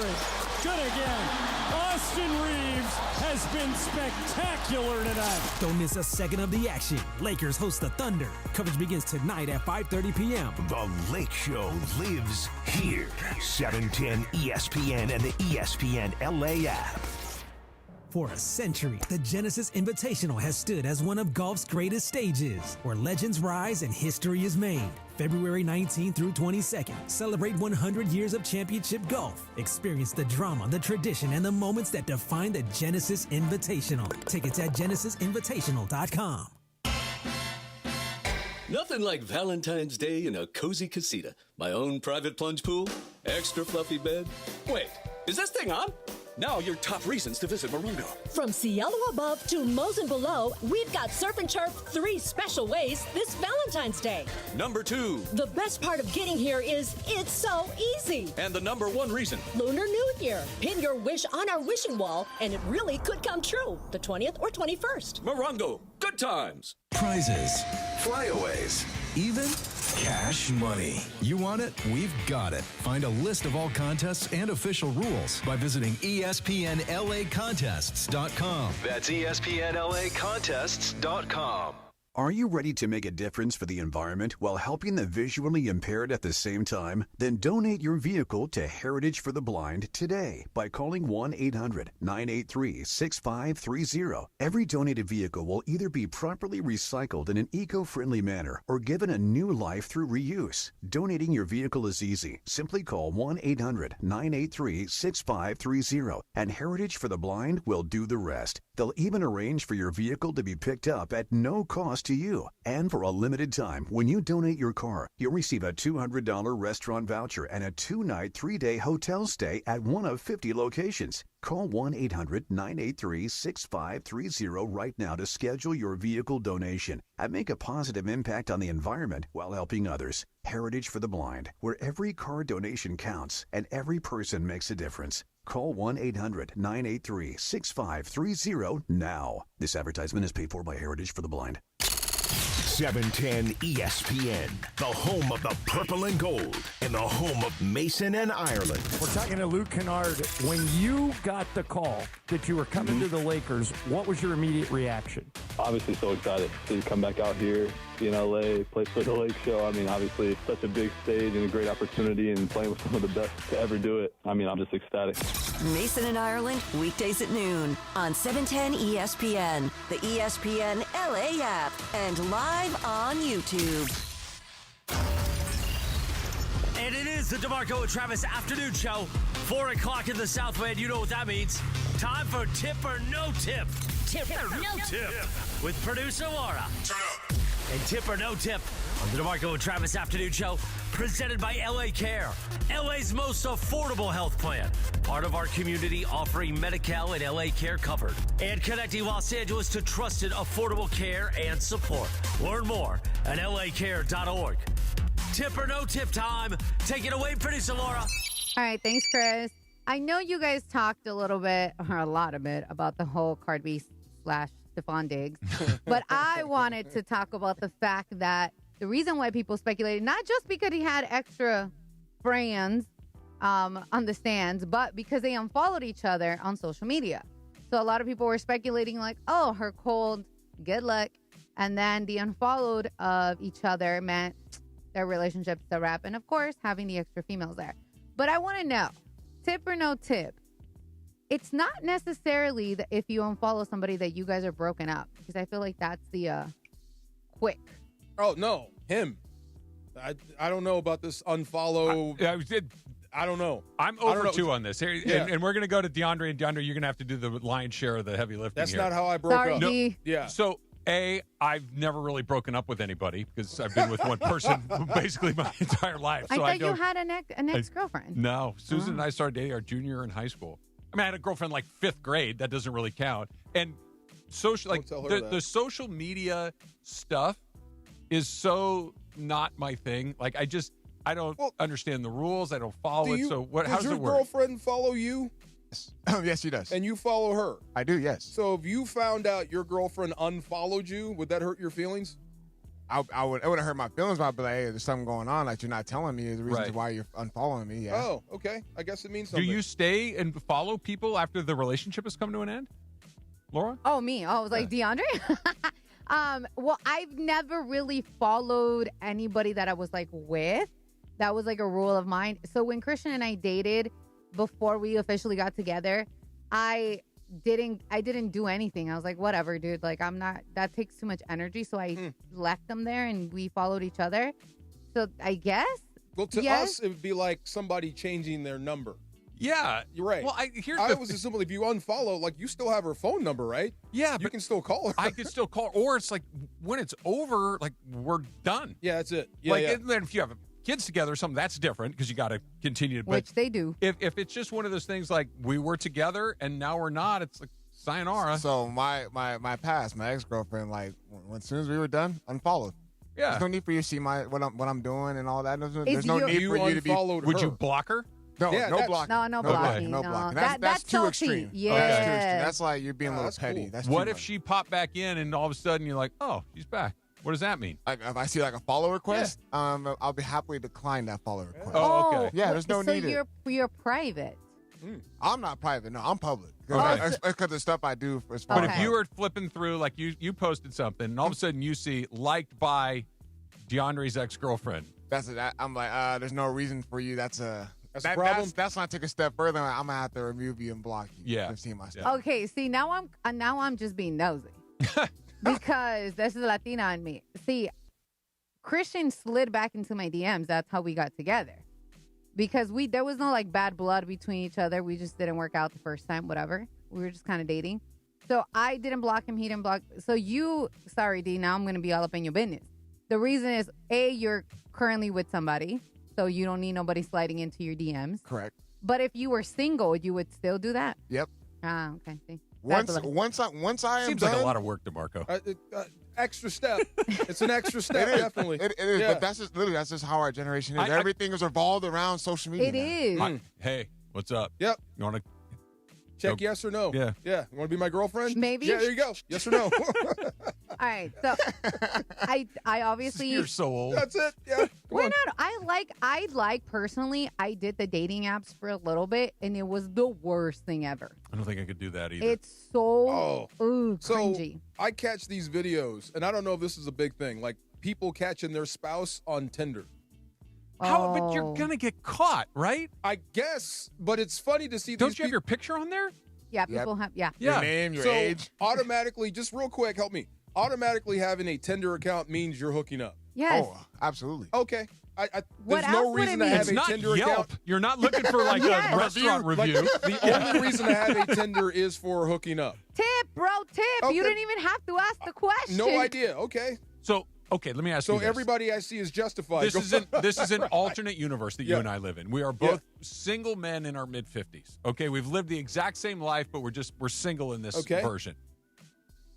Good again. Austin Reeves has been spectacular tonight. Don't miss a second of the action. Lakers host the Thunder. Coverage begins tonight at 5:30 p.m. The Lake Show lives here. 710 ESPN and the ESPN LA app. For a century, the Genesis Invitational has stood as one of golf's greatest stages, where legends rise and history is made. February 19th through 22nd, celebrate 100 years of championship golf. Experience the drama, the tradition, and the moments that define the Genesis Invitational. Tickets at genesisinvitational.com. Nothing like Valentine's Day in a cozy casita. My own private plunge pool, extra fluffy bed. Wait, is this thing on? Now your top reasons to visit Morongo. From Cielo above to Mosen below, we've got Surf and Turf 3 special ways this Valentine's Day. Number 2. The best part of getting here is it's so easy. And the number 1 reason. Lunar New Year. Pin your wish on our wishing wall, and it really could come true. The 20th or 21st. Morongo. Good times. Prizes, flyaways, even cash money. You want it? We've got it. Find a list of all contests and official rules by visiting ESPNLAcontests.com. That's ESPNLAcontests.com. Are you ready to make a difference for the environment while helping the visually impaired at the same time? Then donate your vehicle to Heritage for the Blind today by calling 1-800-983-6530. Every donated vehicle will either be properly recycled in an eco-friendly manner or given a new life through reuse. Donating your vehicle is easy. Simply call 1-800-983-6530 and Heritage for the Blind will do the rest. They'll even arrange for your vehicle to be picked up at no cost to you. And for a limited time, when you donate your car, you'll receive a $200 restaurant voucher and a 2-night, 3-day hotel stay at one of 50 locations. Call 1-800-983-6530 right now to schedule your vehicle donation and make a positive impact on the environment while helping others. Heritage for the Blind, where every car donation counts and every person makes a difference. Call 1-800-983-6530 now. This advertisement is paid for by Heritage for the Blind. 710 ESPN, the home of the purple and gold, and the home of Mason and Ireland. We're talking to Luke Kennard. When you got the call that you were coming to the Lakers, what was your immediate reaction? Obviously so excited to come back out here, be in LA, play for the Lake Show. I mean, obviously such a big stage and a great opportunity and playing with some of the best to ever do it. I mean, I'm just ecstatic. Mason and Ireland, weekdays at noon on 710 ESPN, the ESPN LA app, and live on YouTube. And it is the DeMarco and Travis Afternoon Show. 4 o'clock in the Southland. You know what that means. Time for Tip or No Tip. Tip or No Tip. With producer Laura. And Tip or No Tip on the DeMarco and Travis Afternoon Show. Presented by LA Care. LA's most affordable health plan. Part of our community offering Medi-Cal and LA Care covered. And connecting Los Angeles to trusted, affordable care and support. Learn more at lacare.org. Tip or no tip time. Take it away, producer Laura. All right, thanks, Chris. I know you guys talked a little bit, or a lot of it, about the whole Cardi B / Stephon Diggs, but I wanted to talk about the fact that the reason why people speculated, not just because he had extra friends on the stands, but because they unfollowed each other on social media. So a lot of people were speculating like, oh, her cold, good luck. And then the unfollowed of each other meant their relationship's a wrap. And of course, having the extra females there. But I want to know, tip or no tip? It's not necessarily that if you unfollow somebody that you guys are broken up, because I feel like that's the quick. Oh, no, him. I don't know about this unfollow. I don't know. I'm over 2 on this. Here, and we're going to go to DeAndre. And DeAndre, you're going to have to do the lion's share of the heavy lifting. That's here. not how I broke Sorry, up. D. Yeah. So, I've never really broken up with anybody because I've been with one person basically my entire life. I So thought you had an ex-girlfriend. No. Susan and I started dating our junior in high school. I mean, I had a girlfriend like 5th grade. That doesn't really count. And social, like the social media stuff is so not my thing. Like, I don't understand the rules. I don't follow it. So how does it work? Does your girlfriend follow you? Yes, she does. And you follow her? I do, yes. So if you found out your girlfriend unfollowed you, would that hurt your feelings? It wouldn't hurt my feelings, but I'd be like, hey, there's something going on that you're not telling me. Is the reasons why you're unfollowing me. Yeah. Oh, okay. I guess it means something. Do you stay and follow people after the relationship has come to an end? Laura? Oh, me. Oh, I was like, DeAndre? Well, I've never really followed anybody that I was like with. That was like a rule of mine. So when Christian and I dated before we officially got together, I didn't do anything. I was like, whatever, dude. Like, that takes too much energy. So I left them there and we followed each other. So I guess. Well, to us, it would be like somebody changing their number. Yeah. You're right. Well, I was assuming if you unfollow, like, you still have her phone number, right? Yeah. You can still call her. I can still call her. Or it's like, when it's over, like, we're done. Yeah, that's it. Yeah, and then if you have kids together or something, that's different because you got to continue. But which they do. If it's just one of those things like we were together and now we're not, it's like sayonara. So my past, my ex-girlfriend, like as soon as we were done, unfollowed. Yeah. There's no need for you to see what I'm doing and all that. There's no need for you to be. Would you block her? No, no blocking. No blocking. No blocking. That's too salty. extreme. Yeah. That's too extreme. That's like you're being a little petty. Cool. That's what too if much. she popped back in and all of a sudden you're like, oh, she's back? What does that mean? Like if I see like a follow request, I'll be happily decline that follow request. Oh, okay. Yeah, there's no need. So you're private. I'm not private. No, I'm public. Okay. Because the stuff I do. But if you were flipping through, like you posted something, and all of a sudden you see liked by DeAndre's ex-girlfriend. That's it. I'm like, there's no reason for you. That's a problem. That's not take a step further. I'm gonna have to remove you and block you. Yeah. From seeing my stuff. Okay, see now I'm just being nosy because this is Latina in me. See, Christian slid back into my DMs. That's how we got together. Because there was no like bad blood between each other. We just didn't work out the first time, whatever. We were just kind of dating. So I didn't block him. He didn't block. So sorry, D, now I'm going to be all up in your business. The reason is, A, you're currently with somebody. So you don't need nobody sliding into your DMs. Correct. But if you were single, you would still do that? Yep. Ah, okay. See. Once I am Seems done, like a lot of work, DeMarco. Extra step. It's an extra step, definitely. It is, but that's just how our generation is. Everything is revolved around social media. It is. Hey, what's up? Yep. You want to check yes or no? Yeah. Yeah. You want to be my girlfriend? Maybe. Yeah, there you go. Yes or no? All right. So I obviously. You're so old. That's it. Yeah. We're not. I like personally. I did the dating apps for a little bit, and it was the worst thing ever. I don't think I could do that either. It's so cringy. So I catch these videos, and I don't know if this is a big thing, like people catching their spouse on Tinder. How? But you're gonna get caught, right? I guess. But it's funny to see. Don't you have your picture on there? Yeah, people have. Yeah. Your name, your age. Automatically, just real quick, help me. Automatically having a Tinder account means you're hooking up. Yes. Oh, absolutely. Okay. What there's else no would it reason to mean? have It's a not Tinder Yelp. account. You're not looking for like Yes. a restaurant review. The only reason to have a Tinder is for hooking up. Tip, bro. Tip. Okay. You didn't even have to ask the question. No idea. Okay. So, okay, let me ask you So this. everybody I see is justified. This is an alternate universe that you and I live in. We are both single men in our mid-50s. Okay, we've lived the exact same life, but we're single in this version.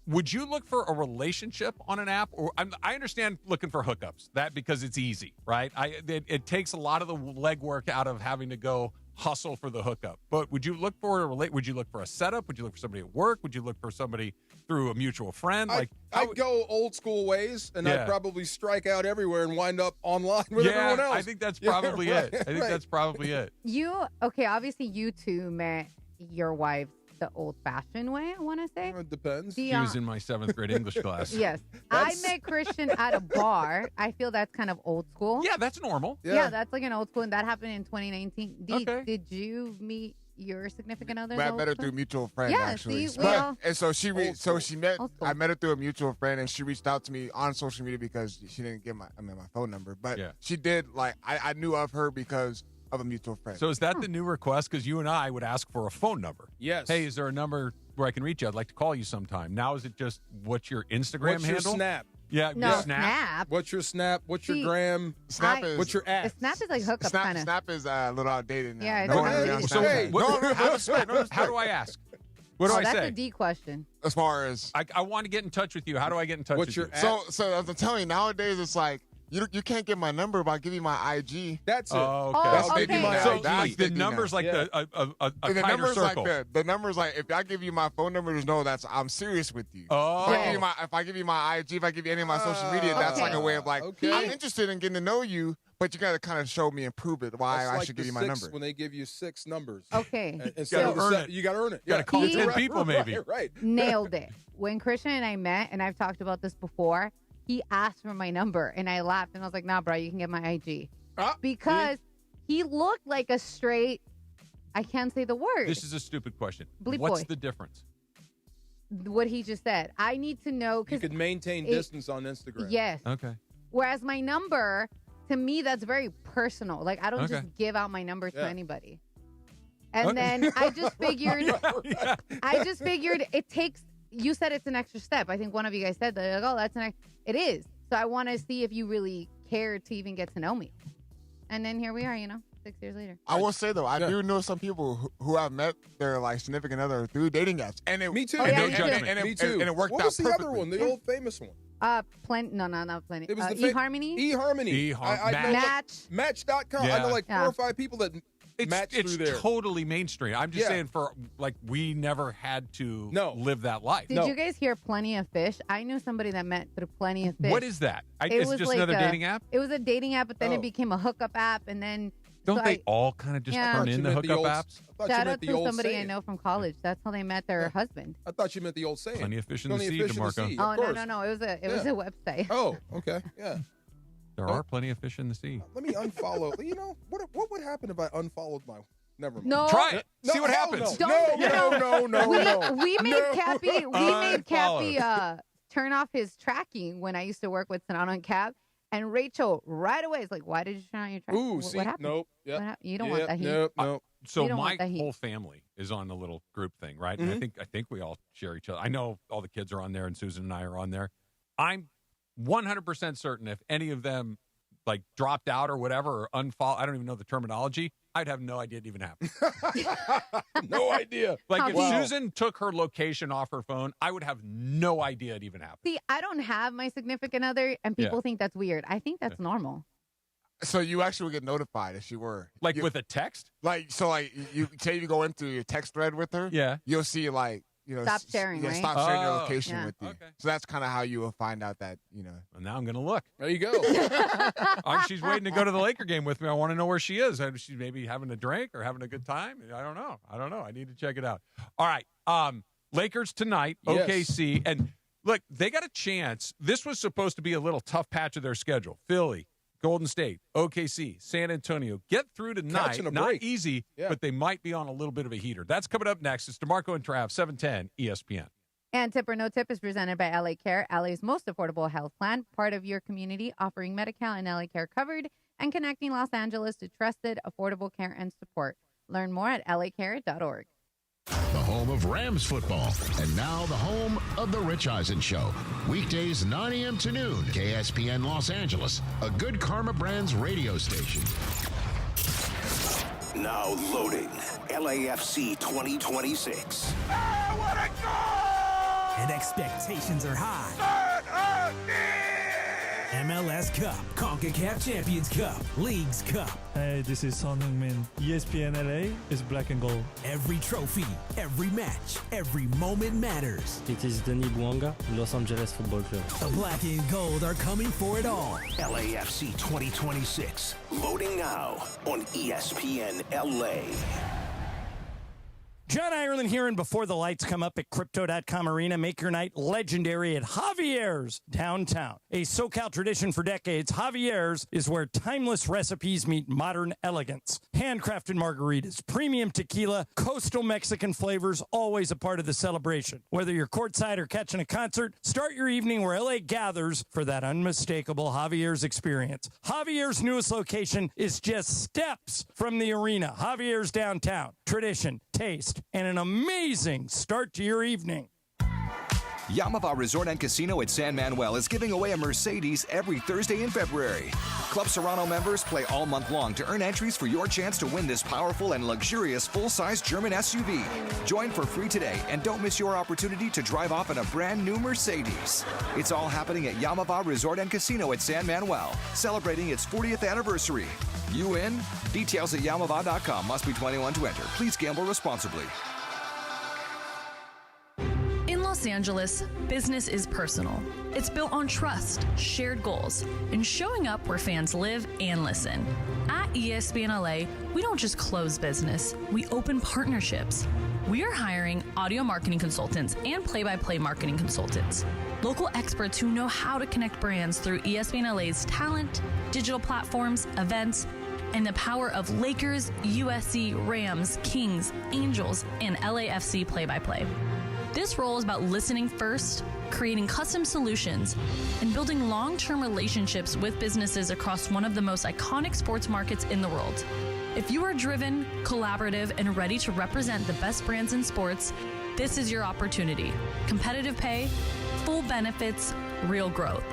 Would you look for a relationship on an app? Or I understand looking for hookups, that because it's easy, right? It takes a lot of the legwork out of having to go hustle for the hookup. But would you look for would you look for a setup? Would you look for somebody at work? Would you look for somebody through a mutual friend? I'd go old school ways, and I'd probably strike out everywhere and wind up online with everyone else. I think that's probably it. I think that's probably it. Obviously you two met your wife the old-fashioned way, I want to say. It depends. She was in my 7th grade English class. Yes. I met Christian at a bar. I feel that's kind of old school. Yeah, that's normal. Yeah, that's like an old school, and that happened in 2019. Did you meet your significant other? I met her through a mutual friend, actually. I met her through a mutual friend, and she reached out to me on social media because she didn't get my phone number. But she did, I knew of her because of a mutual friend. So is that the new request? Because you and I would ask for a phone number. Yes. Hey, is there a number where I can reach you? I'd like to call you sometime. Now is it just what's your Instagram What's handle? your Snap? Yeah, No, Snap. What's your Snap? What's your gram? What's your app? Snap is like hookup kind of. Snap is a little outdated now. Yeah, How do I ask? What do I say? That's a D question. As far as I want to get in touch with you. How do I get in touch with you? So as I'm telling you, nowadays it's like you can't get my number, but I'll give you my IG. That's it. Oh, okay. That's maybe my so IG. like the number's like a the tighter number's circle. the number's like if I give you my phone number, just know I'm serious with you. Oh. If I give you my IG, if I give you any of my social media, that's like a way of I'm interested in getting to know you, but you got to kind of show me and prove it why I should give you my number. When they give you 6 numbers. Okay. You got to earn it. You got to earn it. You got to call 10 people maybe. Right. Nailed it. When Christian and I met, and I've talked about this before, he asked for my number, and I laughed, and I was like, nah, bro, you can get my IG. Because he looked like a straight, I can't say the word. This is a stupid question. Bleep What's boy. the difference? What he just said. I need to know. You could maintain distance on Instagram. Yes. Okay. Whereas my number, to me, that's very personal. Like, I don't just give out my number to anybody. And then I just figured, it takes, you said it's an extra step. I think one of you guys said that. Like, oh, that's it is. So I want to see if you really care to even get to know me. And then here we are, 6 years later. I will say though, I do know some people who have met their significant other through dating apps, and me too. And Me too. And it worked out. What was the perfectly. other one? The old famous one. Not Plenty. It was the eHarmony. eHarmony. Match.com. Yeah. I know like 4 or 5 people that match through there. It's totally mainstream. I'm just saying we never had to live that life. Did you guys hear Plenty of Fish? I knew somebody that met through Plenty of Fish. What is that? Is it just another dating app? It was a dating app, but then it became a hookup app, and then Don't they all kind of just turn into hookup apps? Shout out to somebody I know from college. That's how they met their husband. I thought you meant the old saying. Plenty of fish in the sea, DeMarco. Oh, no. It was a website. Oh, okay. Yeah. There are plenty of fish in the sea. Let me unfollow. What would happen if I unfollowed my... Never mind. No. Try it. See what happens. No. We made Cappy turn off his tracking when I used to work with Sonata and Cap. And Rachel right away is like, why did you turn on your tracking? Ooh, what happened? Nope. Yep. You don't want that heat. Nope. So my whole family is on the little group thing, right? Mm-hmm. And I think we all share each other. I know all the kids are on there, and Susan and I are on there. I'm 100% certain if any of them dropped out or whatever or unfollow, I don't even know the terminology. I'd have no idea it even happened. No idea. If Susan took her location off her phone, I would have no idea it even happened. See, I don't have my significant other, and people think that's weird. I think that's normal. So you actually would get notified if she were with a text. You say you go into your text thread with her. Yeah, you'll see stop sharing. Right? Stop sharing your location with you. Okay. So that's kind of how you will find out that Well, now I'm gonna look. There you go. She's waiting to go to the Laker game with me. I want to know where she is. She's maybe having a drink or having a good time. I don't know. I need to check it out. All right. Lakers tonight. Yes. OKC. And look, they got a chance. This was supposed to be a little tough patch of their schedule. Philly, Golden State, OKC, San Antonio. Get through tonight. Not easy, but they might be on a little bit of a heater. That's coming up next. It's DeMarco and Trav, 710 ESPN. And Tip or No Tip is presented by LA Care, LA's most affordable health plan, part of your community, offering Medi-Cal and LA Care covered and connecting Los Angeles to trusted, affordable care and support. Learn more at lacare.org. The home of Rams football, and now the home of The Rich Eisen Show. Weekdays 9 a.m. to noon, KSPN Los Angeles, a Good Karma Brands radio station. Now loading LAFC 2026. What a goal! And expectations are high. Start again! MLS Cup, CONCACAF Champions Cup, Leagues Cup. Hey, this is Son Heung-min. ESPN LA is black and gold. Every trophy, every match, every moment matters. It is Denis Bouanga, Los Angeles Football Club. The black and gold are coming for it all. LAFC 2026. Voting now on ESPN LA. John Ireland here, and before the lights come up at Crypto.com Arena, make your night legendary at Javier's downtown. A SoCal tradition for decades, Javier's is where timeless recipes meet modern elegance. Handcrafted margaritas, premium tequila, coastal Mexican flavors, always a part of the celebration. Whether you're courtside or catching a concert, start your evening where LA gathers for that unmistakable Javier's experience. Javier's newest location is just steps from the arena. Javier's downtown. Tradition, taste, and an amazing start to your evening. Yamava Resort and Casino at San Manuel is giving away a Mercedes every Thursday in February. Club Serrano members play all month long to earn entries for your chance to win this powerful and luxurious full-size German SUV. Join for free today and don't miss your opportunity to drive off in a brand new Mercedes. It's all happening at Yamava Resort and Casino at San Manuel, celebrating its 40th anniversary. You in? Details at Yamava.com. Must be 21 to enter. Please gamble responsibly. In Los Angeles, business is personal. It's built on trust, shared goals, and showing up where fans live and listen. At ESPN LA, we don't just close business, we open partnerships. We are hiring audio marketing consultants and play-by-play marketing consultants, local experts who know how to connect brands through ESPN LA's talent, digital platforms, events, and the power of Lakers, USC, Rams, Kings, Angels, and LAFC play-by-play. This role is about listening first, creating custom solutions, and building long-term relationships with businesses across one of the most iconic sports markets in the world. If you are driven, collaborative, and ready to represent the best brands in sports, this is your opportunity. Competitive pay, full benefits, real growth.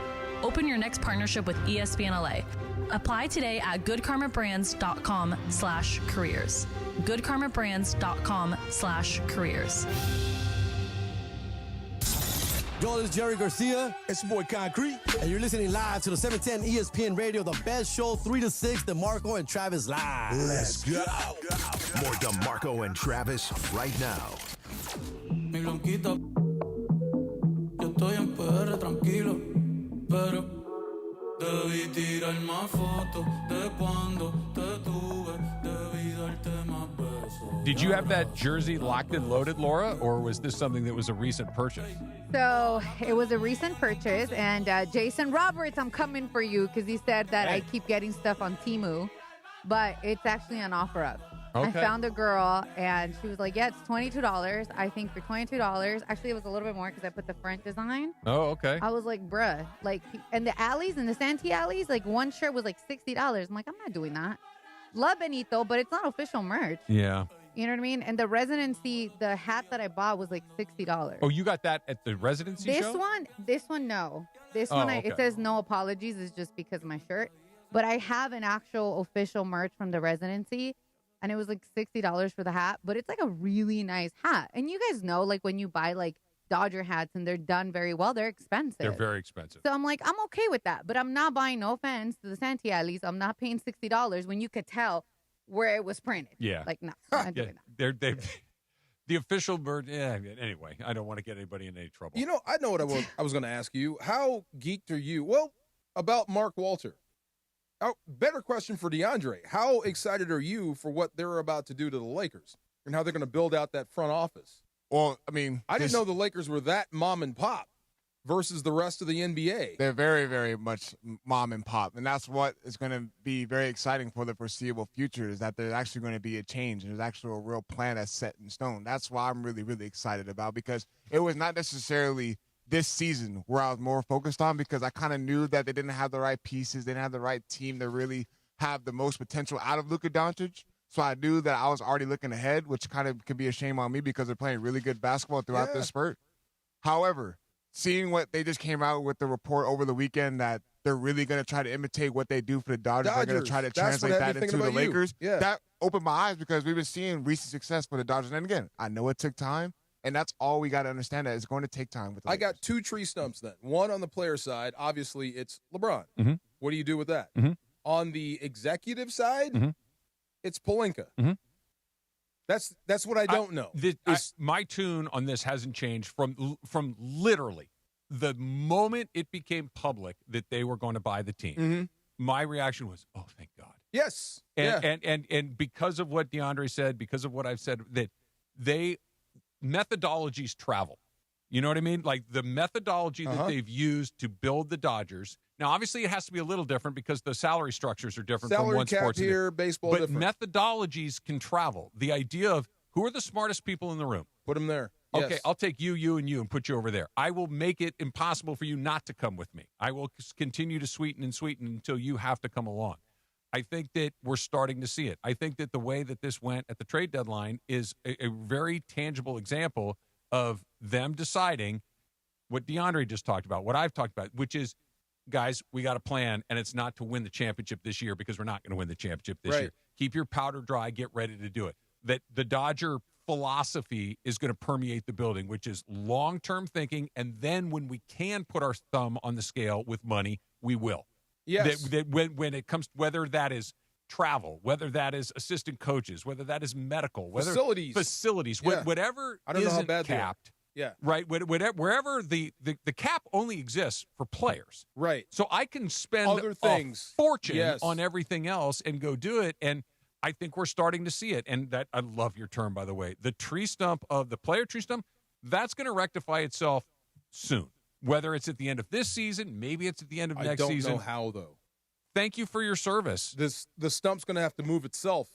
Open your next partnership with ESPN LA. Apply today at goodkarmabrands.com/careers. goodkarmabrands.com/careers. Yo, this is Jerry Garcia. It's your boy Concrete. And you're listening live to the 710 ESPN Radio, the best show, 3 to 6, DeMarco and Travis live. Let's go. More DeMarco and Travis right now. Mi blanquita, yo estoy en PR tranquilo, pero debí tirar más fotos de cuando te tuve, debí darte más besos. Did you have that jersey locked and loaded, Laura, or was this something that was a recent purchase? So it was a recent purchase, and Jason Roberts, I'm coming for you because he said that I keep getting stuff on Temu, but it's actually on OfferUp. Okay. I found a girl, and she was like, yeah, it's $22. I think for $22, actually it was a little bit more because I put the front design. Oh, okay. I was like, bruh, like, and the alleys, and the Santee alleys, like one shirt was like $60. I'm like, I'm not doing that. Love Benito, but it's not official merch. Yeah. You know what I mean? And the residency, the hat that I bought was like $60. Oh, you got that at the residency show? This one, no. This one, okay. It says no apologies. It's just because of my shirt. But I have an actual official merch from the residency, and it was like $60 for the hat. But it's like a really nice hat. And you guys know, like when you buy like Dodger hats and they're done very well, they're expensive. They're very expensive. So I'm like, I'm okay with that. But I'm not buying, no offense to the Santee alleys, I'm not paying $60 when you could tell where it was printed. Yeah. Like, no, I'm not doing that. They're the official bird. Yeah. Anyway, I don't want to get anybody in any trouble. You know, I know what I was going to ask you. How geeked are you? Well, about Mark Walter. Better question for DeAndre. How excited are you for what they're about to do to the Lakers and how they're going to build out that front office? Well, I mean, I didn't know the Lakers were that mom and pop versus the rest of the NBA. They're very, very much mom and pop. And that's what is going to be very exciting for the foreseeable future, is that there's actually going to be a change. There's actually a real plan that's set in stone. That's why I'm really, really excited about, because it was not necessarily this season where I was more focused on, because I kind of knew that they didn't have the right pieces. They didn't have the right team to really have the most potential out of Luka Doncic. So I knew that I was already looking ahead, which kind of could be a shame on me because they're playing really good basketball throughout this spurt. However, seeing what they just came out with the report over the weekend that they're really going to try to imitate what they do for the Dodgers. They're going to try to translate that into the Lakers. Yeah. That opened my eyes because we've been seeing recent success for the Dodgers. And again, I know it took time, And that's all we got to understand, that it's going to take time. With the I Lakers. got two tree stumps then. One on the player side, obviously it's LeBron. Mm-hmm. What do you do with that? Mm-hmm. On the executive side, it's Pelinka. Mm-hmm. That's what I don't know. My tune on this hasn't changed from literally the moment it became public that they were going to buy the team. Mm-hmm. My reaction was, "Oh, thank God!" Yes, and because of what DeAndre said, because of what I've said, that methodologies travel. You know what I mean? Like the methodology that they've used to build the Dodgers. Now, obviously, it has to be a little different because the salary structures are different from one sport to here, baseball, but different. Methodologies can travel. The idea of who are the smartest people in the room? Put them there. Okay, Yes. I'll take you, and put you over there. I will make it impossible for you not to come with me. I will continue to sweeten until you have to come along. I think that we're starting to see it. I think that the way that this went at the trade deadline is a very tangible example of them deciding what DeAndre just talked about, what I've talked about, which is, guys, we got a plan, and it's not to win the championship this year because we're not going to win the championship this year. Keep your powder dry, get ready to do it. That the Dodger philosophy is going to permeate the building, which is long-term thinking, and then when we can put our thumb on the scale with money, we will. Yes. That when it comes, whether that is travel, whether that is assistant coaches, whether that is medical, whether facilities, Yeah. whatever I don't know how isn't bad they are. capped. Yeah. Right. Wherever the cap only exists for players. Right. So I can spend Other things. a fortune Yes. on everything else and go do it. And I think we're starting to see it. And that, I love your term, by the way, the tree stump of the player tree stump, that's going to rectify itself soon. Whether it's at the end of this season, maybe it's at the end of next season. I don't know how, though. Thank you for your service. The stump's going to have to move itself.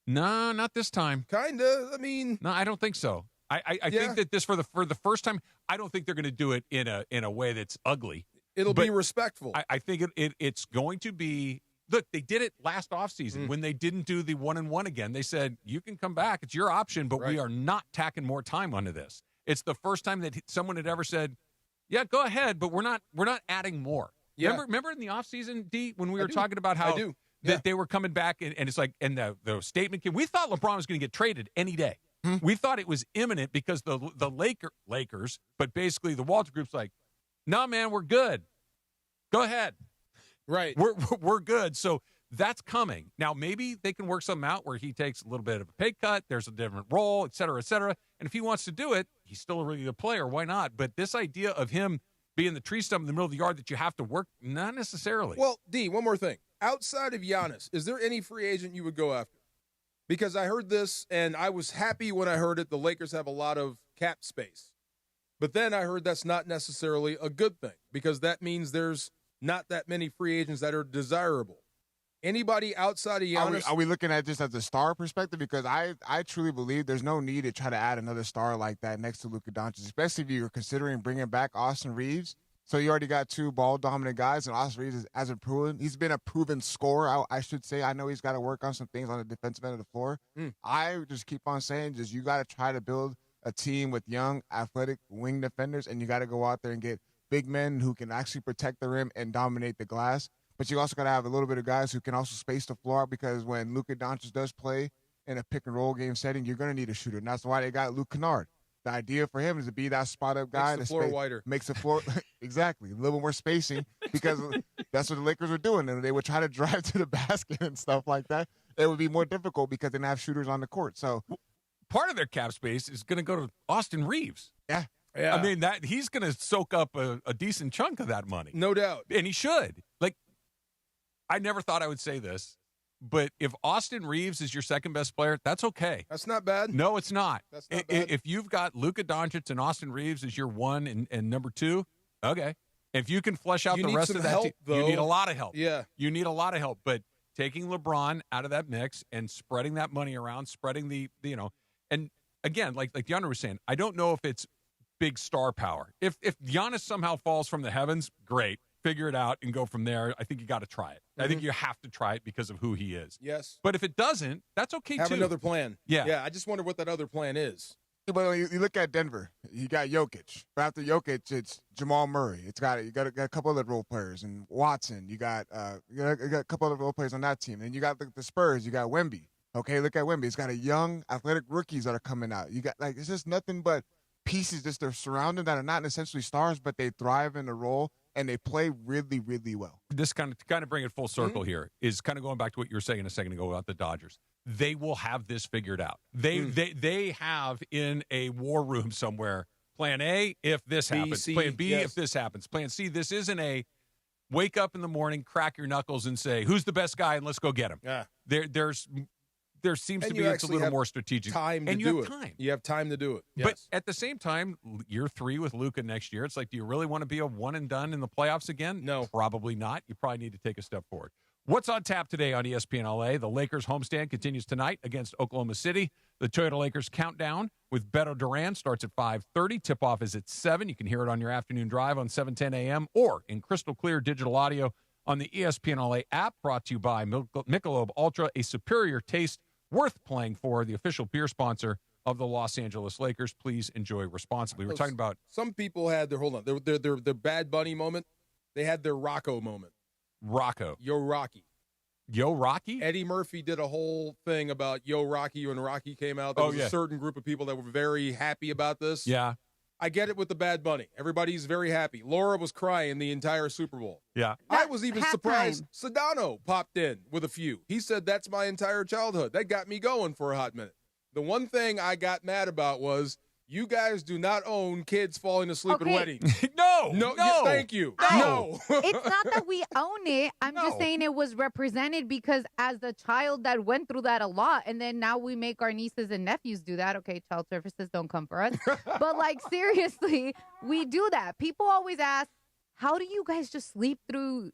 No, not this time. Kind of. I mean, no, I don't think so. I think that this for the first time, I don't think they're going to do it in a way that's ugly. It'll be respectful. I think it's going to be. Look, they did it last offseason when they didn't do the 1-1 again. They said, you can come back. It's your option, but we are not tacking more time onto this. It's the first time that someone had ever said, yeah, go ahead, but we're not adding more. Yeah. Remember in the offseason, D, when we were talking about how that they were coming back, and it's like, and the statement came, we thought LeBron was going to get traded any day. We thought it was imminent because the Lakers, but basically the Walter Group's like, no, man, we're good. Go ahead. Right. We're good. So that's coming. Now, maybe they can work something out where he takes a little bit of a pay cut. There's a different role, et cetera, et cetera. And if he wants to do it, he's still a really good player. Why not? But this idea of him being the tree stump in the middle of the yard that you have to work, not necessarily. Well, D, one more thing. Outside of Giannis, is there any free agent you would go after? Because I heard this, and I was happy when I heard it. The Lakers have a lot of cap space. But then I heard that's not necessarily a good thing because that means there's not that many free agents that are desirable. Anybody outside of Giannis? Are we looking at just as a star perspective? Because I truly believe there's no need to try to add another star like that next to Luka Doncic, especially if you're considering bringing back Austin Reeves. So you already got two ball-dominant guys, and Austin Reeves hasn't proven. He's been a proven scorer, I should say. I know he's got to work on some things on the defensive end of the floor. I just keep on saying, you got to try to build a team with young, athletic wing defenders, and you got to go out there and get big men who can actually protect the rim and dominate the glass. But you also got to have a little bit of guys who can also space the floor out because when Luka Doncic does play in a pick-and-roll game setting, you're going to need a shooter, and that's why they got Luke Kennard. The idea for him is to be that spot-up guy. Makes the floor wider. Makes the floor – exactly, a little more spacing because that's what the Lakers were doing, and they would try to drive to the basket and stuff like that. It would be more difficult because they didn't have shooters on the court. So part of their cap space is going to go to Austin Reeves. Yeah. I mean, that he's going to soak up a decent chunk of that money. No doubt. And he should. Like, I never thought I would say this, but if Austin Reeves is your second best player, that's okay. That's not bad. No, it's not. That's not bad. If you've got Luka Doncic and Austin Reeves as your one and number two, okay. If you can flesh out You the need rest some of that help, team, though. you need a lot of help. Yeah. You need a lot of help. But taking LeBron out of that mix and spreading that money around, spreading and again, like DeAndre was saying, I don't know if it's big star power. If Giannis somehow falls from the heavens, great. Figure it out and go from there. I think you got to try it. I think you have to try it because of who he is. Yes. But if it doesn't, that's okay Have too. another plan. Yeah. Yeah, I just wonder what that other plan is. But you look at Denver, you got Jokic. But after Jokic, it's Jamal Murray. You got a couple other role players, and Watson. You got a couple other role players on that team. And you got the Spurs. You got Wemby. Okay, look at Wemby. He's got a young, athletic rookies that are coming out. You got it's just nothing but pieces just they're surrounded that are not essentially stars, but they thrive in the role and they play really, really well. This kind of bring it full circle here is kind of going back to what you were saying a second ago about the Dodgers. They will have this figured out. They have in a war room somewhere plan A if this happens, plan B if this happens, plan C. This isn't a wake up in the morning, crack your knuckles, and say who's the best guy and let's go get him. Yeah, there seems to be it's a little more strategic. Time to do it. You have time to do it. Yes. But at the same time, year 3 with Luka next year, it's like, do you really want to be a one and done in the playoffs again? No. Probably not. You probably need to take a step forward. What's on tap today on ESPN LA? The Lakers homestand continues tonight against Oklahoma City. The Toyota Lakers countdown with Beto Duran starts at 5:30. Tip-off is at 7. You can hear it on your afternoon drive on 7:10 a.m. or in crystal clear digital audio on the ESPN LA app, brought to you by Michelob Ultra, a superior taste worth playing for, the official beer sponsor of the Los Angeles Lakers. Please enjoy responsibly. We're talking about some people had their Bad Bunny moment. They had their Rocco moment. Rocco. Yo Rocky. Yo Rocky? Eddie Murphy did a whole thing about Yo Rocky when Rocky came out. There was a certain group of people that were very happy about this. Yeah. I get it with the Bad Bunny. Everybody's very happy. Laura was crying the entire Super Bowl. Yeah. I was even surprised Sedano popped in with a few. He said, that's my entire childhood. That got me going for a hot minute. The one thing I got mad about was you guys do not own kids falling asleep at weddings. No. Thank you. No. It's not that we own it. I'm just saying it was represented because as a child that went through that a lot, and then now we make our nieces and nephews do that. Okay, child services don't come for us. But, like, seriously, we do that. People always ask, how do you guys just sleep through,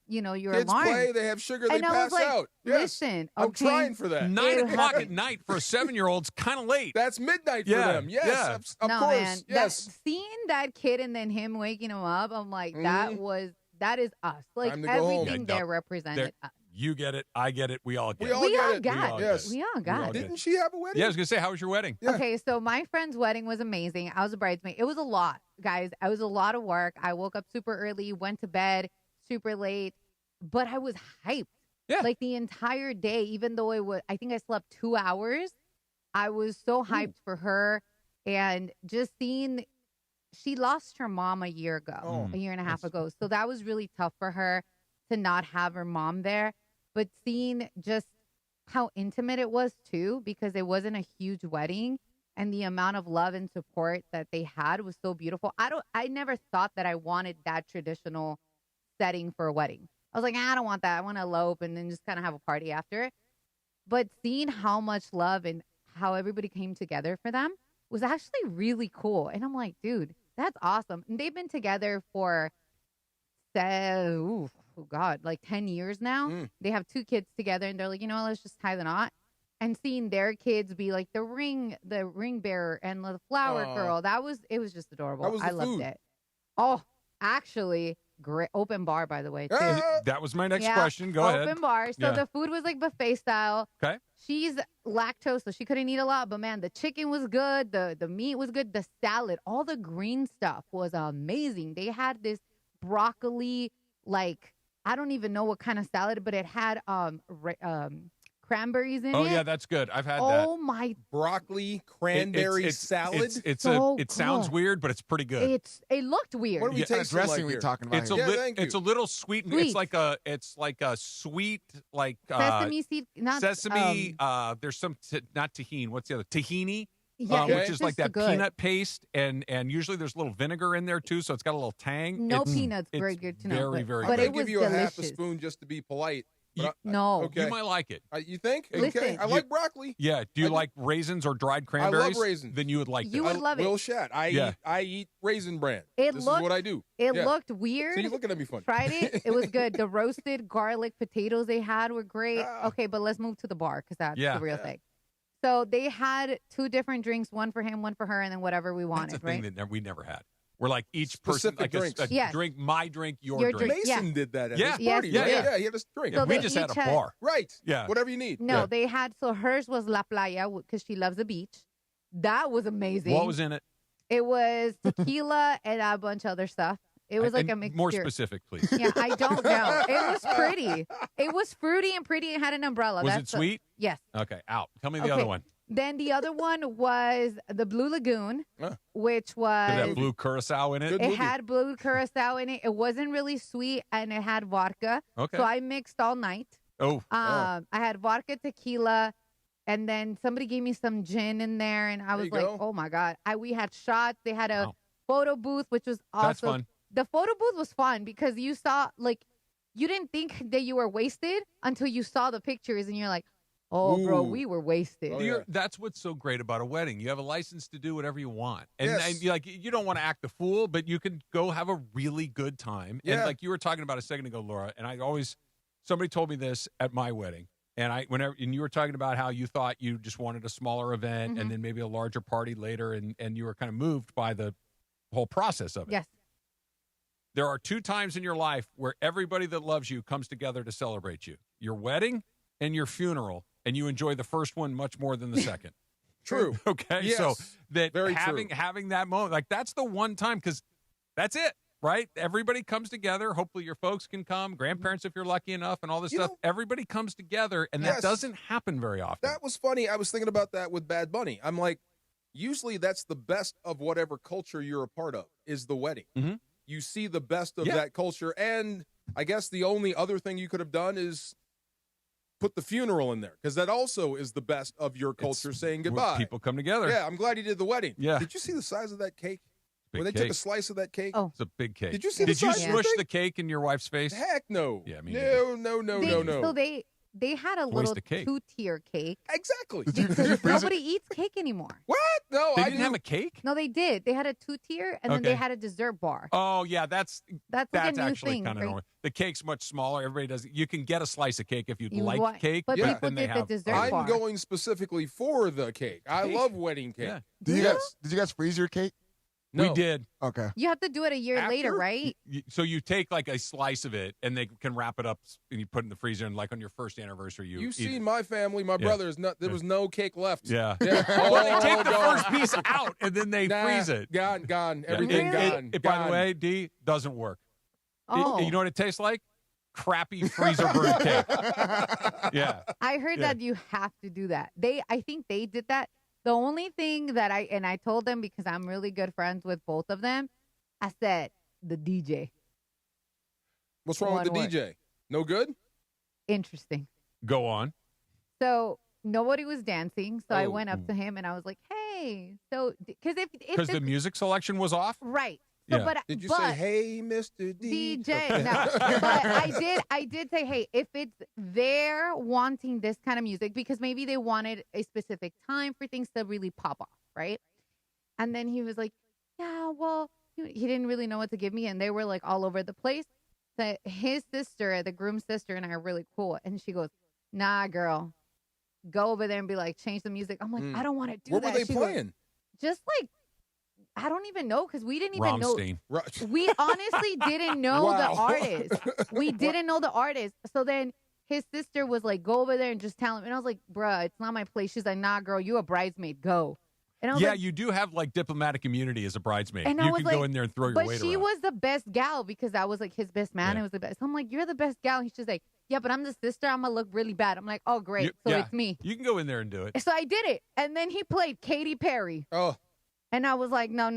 your kids alarm? Play, they have sugar, they and pass out. Yes. Listen, I'm trying for that. 9 o'clock at night for a 7-year-old's kind of late. That's midnight for them. Yes, of course. Man, yes. Seeing that kid and then him waking him up, I'm like, that is us. Like, everything there represented us. You get it. I get it. We all get it. We all got it. Didn't she have a wedding? Yeah, I was going to say, how was your wedding? Yeah. Okay, so my friend's wedding was amazing. I was a bridesmaid. It was a lot, guys. It was a lot of work. I woke up super early, went to bed super late, but I was hyped. Yeah. Like the entire day, even though I think I slept 2 hours, I was so hyped for her. And just seeing, she lost her mom a year ago, a year and a half ago. So that was really tough for her to not have her mom there. But seeing just how intimate it was too, because it wasn't a huge wedding, and the amount of love and support that they had was so beautiful. I never thought that I wanted that traditional setting for a wedding. I was like, I don't want that. I want to elope and then just kind of have a party after it. But seeing how much love and how everybody came together for them was actually really cool. And I'm like, dude, that's awesome. And they've been together for, like 10 years now. They have 2 kids together, and they're like, let's just tie the knot. And seeing their kids be like the ring bearer and the flower girl, it was just adorable. I loved it. Oh, actually, great open bar, by the way, too. That was my next question. Go ahead. Open bar. So the food was like buffet style. Okay. She's lactose, so she couldn't eat a lot. But man, the chicken was good. The meat was good. The salad, all the green stuff was amazing. They had this broccoli, like, I don't even know what kind of salad, but it had cranberries in it. Oh yeah, that's good. I've had that. Oh my! Broccoli cranberry salad. It sounds weird, but it's pretty good. It looked weird. What are we tasting dressing like we talking about? It's a little sweet. It's like a sweet sesame seed, not sesame. There's some not tahini. What's the other tahini? Yeah, which is like that peanut paste, and usually there's a little vinegar in there too, so it's got a little tang. No peanuts, very good to know. Very, very but good. it was give you delicious. a half a spoon just to be polite. No. Okay. You might like it. You think? Listen, okay. I like broccoli. Yeah. Do you like raisins or dried cranberries? I love raisins. Then you would like this. You would love it. Will Shat. I eat Raisin Bran. This is what I do. It looked weird. So you're looking at me funny. Tried it. It was good. The roasted garlic potatoes they had were great. Okay, but let's move to the bar because that's the real thing. So they had 2 different drinks, one for him, one for her, and then whatever we wanted. That's a thing that we never had. We're like each person, like a drink, my drink, your drink. Mason did that at his party. Yes, yeah, he had a drink. So we just had a bar. Right. Yeah. Whatever you need. No, they had, so hers was La Playa because she loves the beach. That was amazing. What was in it? It was tequila and a bunch of other stuff. It was like And a mixture. More specific, please. Yeah, I don't know. It was pretty. It was fruity and pretty. It had an umbrella. Was it sweet? Yes. Okay, out. Tell me the other one. Then the other one was the Blue Lagoon, which was... Did it have blue curacao in it? It had blue curacao in it. It wasn't really sweet, and it had vodka. Okay. So I mixed all night. Oh. I had vodka, tequila, and then somebody gave me some gin in there, and I was like, oh, my God. We had shots. They had a photo booth, which was awesome. That's fun. The photo booth was fun because you saw, like, you didn't think that you were wasted until you saw the pictures, and you're like, oh, bro, we were wasted. That's what's so great about a wedding. You have a license to do whatever you want. And, Yes. and like you don't want to act the fool, but you can go have a really good time. Yeah. And like you were talking about a second ago, Laura, and somebody told me this at my wedding. And you were talking about how you thought you just wanted a smaller event and then maybe a larger party later, and you were kind of moved by the whole process of it. Yes. There are 2 times in your life where everybody that loves you comes together to celebrate you. Your wedding and your funeral, and you enjoy the first one much more than the second. True. Okay? Yes. So that Very having that moment, like that's the one time, because that's it, right? Everybody comes together. Hopefully your folks can come, grandparents if you're lucky enough, and all this stuff. Everybody comes together, and that doesn't happen very often. That was funny. I was thinking about that with Bad Bunny. I'm like, usually that's the best of whatever culture you're a part of is the wedding. Mm-hmm. You see the best of that culture. And I guess the only other thing you could have done is put the funeral in there, because that also is the best of your culture saying goodbye. People come together. Yeah, I'm glad he did the wedding. Yeah. Did you see the size of that cake? When they Big took a cake. slice of that cake? Oh. It's a big cake. Did you see Did the you size of smush the the cake in your wife's face? Heck no. Yeah, me no. So they had a little of cake. 2-tier cake. Exactly. Because nobody eats cake anymore. What? No, They I didn't have a cake? No, they did. They had a 2-tier, and then they Okay. had a dessert bar. Oh, yeah, that's like a new actually thing, kind of right? normal. The cake's much smaller. Everybody does it. You can get a slice of cake if you'd You like want- cake. but then people they did the have dessert I'm bar. going specifically for the cake. I love wedding cake. Yeah. Did you guys freeze your cake? No. We did. Okay. You have to do it a year later, right? So you take like a slice of it, and they can wrap it up, and you put it in the freezer. And like on your first anniversary, you eat seen it. my family, my brothers. There was no cake left. Yeah. Yeah. Well, they take the All first piece out, and then they freeze it. Gone. Yeah. Everything gone. By the gone. way, D, doesn't work. Oh. You know what it tastes like? Crappy freezer burnt cake. Yeah. I heard that you have to do that. I think they did that. The only thing that I told them, because I'm really good friends with both of them, I said, the DJ. What's wrong with the One word. DJ? No good? Interesting. Go on. So nobody was dancing. So I Oh. went up to him and I was like, hey. So, because if Because the music selection was off? right. So, Yeah. but, Did you but, say, hey, Mr. DJ? No, but I did say, hey, if it's they're wanting this kind of music, because maybe they wanted a specific time for things to really pop off, right? And then he was like, yeah, well, he didn't really know what to give me, and they were like all over the place. So his sister, the groom's sister, and I are really cool, and she goes, nah, girl, go over there and be like, change the music. I'm like, I don't want to do What that. were they She goes, playing? just like, I don't even know, because we didn't even Rammstein. know. We honestly didn't know the Wow. artist. We didn't know the artist. So then his sister was like, go over there and just tell him. And I was like, bruh, it's not my place. She's like, nah, girl, you a bridesmaid. Go. And I was Yeah, like, you do have like diplomatic immunity as a bridesmaid. and I You was can like, go in there and throw your but weight she around. was the best gal, because I was like his best man. Yeah. It was the best. So I'm like, you're the best gal. He's just like, yeah, but I'm the sister. I'm gonna look really bad. I'm like, oh great, so Yeah, it's me. You can go in there and do it. So I did it, and then he played Katy Perry, Oh, and I was like, no, I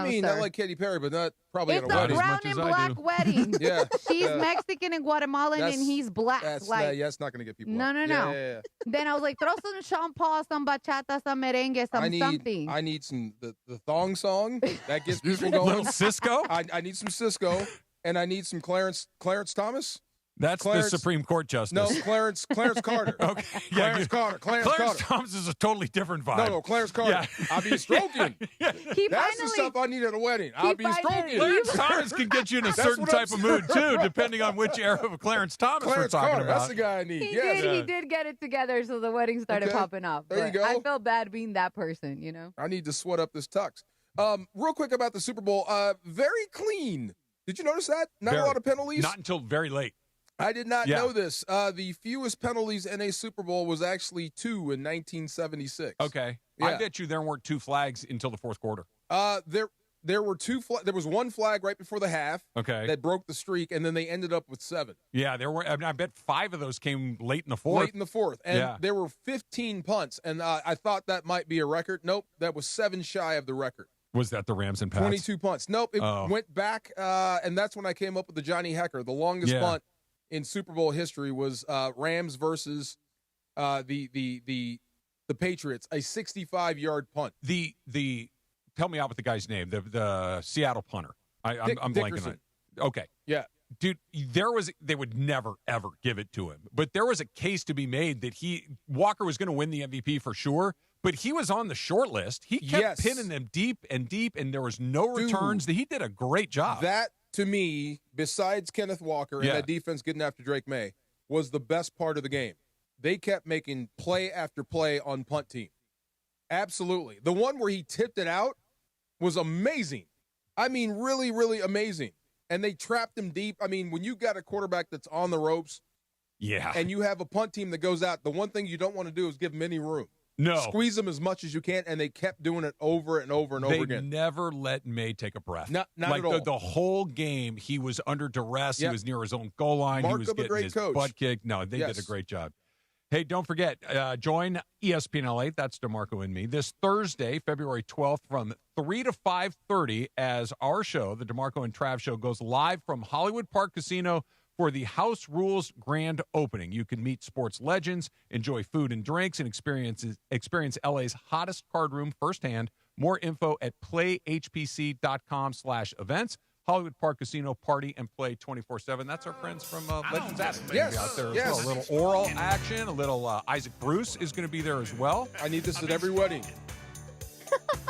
mean, sir. I like Katy Perry, but not probably It's at a a wedding. brown much and as I black do. wedding. Yeah. She's yeah. Mexican and Guatemalan, That's- and he's black. That's like, that's not going to get people. No, up. no, Yeah, no. yeah, yeah. Then I was like, throw some Sean Paul, some bachata, some merengue, something. I need some the thong song that gets people Little going. Cisco? I need some Cisco, and I need some Clarence Thomas. That's Clarence- the Supreme Court justice. No, Clarence Carter. Okay. Clarence Carter. Clarence Carter. Thomas is a totally different vibe. No, Clarence Carter. Yeah. I'll be stroking. He That's the finally- stuff I need at a wedding. I'll be finally- stroking. Clarence Thomas can get you in a That's certain what I'm type of mood, saying. too, depending on which era of Clarence Thomas Clarence we're talking Carter. about. That's the guy I need. He Yes. did. He did get it together, so the wedding started Okay. popping off. There you But go. I felt bad being that person, you know. I need to sweat up this tux. Real quick about the Super Bowl. Very clean. Did you notice that? Not Very. a lot of penalties. Not until very late. I did not Yeah. know this. The fewest penalties in a Super Bowl was actually 2 in 1976. Okay. Yeah. I bet you there weren't 2 flags until the fourth quarter. There there were there was one flag right before the half that broke the streak, and then they ended up with 7. Yeah, there were. I mean, I bet 5 of those came late in the fourth. And there were 15 punts, and I thought that might be a record. Nope, that was 7 shy of the record. Was that the Rams and Pats? 22 punts. Nope, it went back, and that's when I came up with the Johnny Hecker. The longest punt in Super Bowl history was Rams versus the Patriots, a 65-yard punt. Tell me out with the guy's name, the Seattle punter. I'm blanking on it. Okay. Yeah. Dude, they would never, ever give it to him. But there was a case to be made that Walker was going to win the MVP for sure, but he was on the short list. He kept pinning them deep, and there was no returns. He did a great job. That, to me, besides Kenneth Walker and that defense getting after Drake May, was the best part of the game. They kept making play after play on punt team. Absolutely. The one where he tipped it out was amazing. I mean, really, really amazing. And they trapped him deep. I mean, when you got a quarterback that's on the ropes and you have a punt team that goes out, the one thing you don't want to do is give him any room. No. Squeeze them as much as you can, and they kept doing it over and over and over again. They never let May take a breath. Not like at all. The whole game, he was under duress. He was near his own goal line. Mark he was of a getting great his coach. butt kicked. No, they did a great job. Hey, don't forget, join ESPN LA, that's DeMarco and me, this Thursday, February 12th from 3 to 5:30 as our show, the DeMarco and Trav Show, goes live from Hollywood Park Casino for the House Rules grand opening. You can meet sports legends, enjoy food and drinks, and experience LA's hottest card room firsthand. More info at playhpc.com/events. Hollywood Park Casino, party and play 24/7. That's our friends from Legends Attic. Yes, out there as well. A little oral action, a little Isaac Bruce is going to be there as well. I need this at every wedding.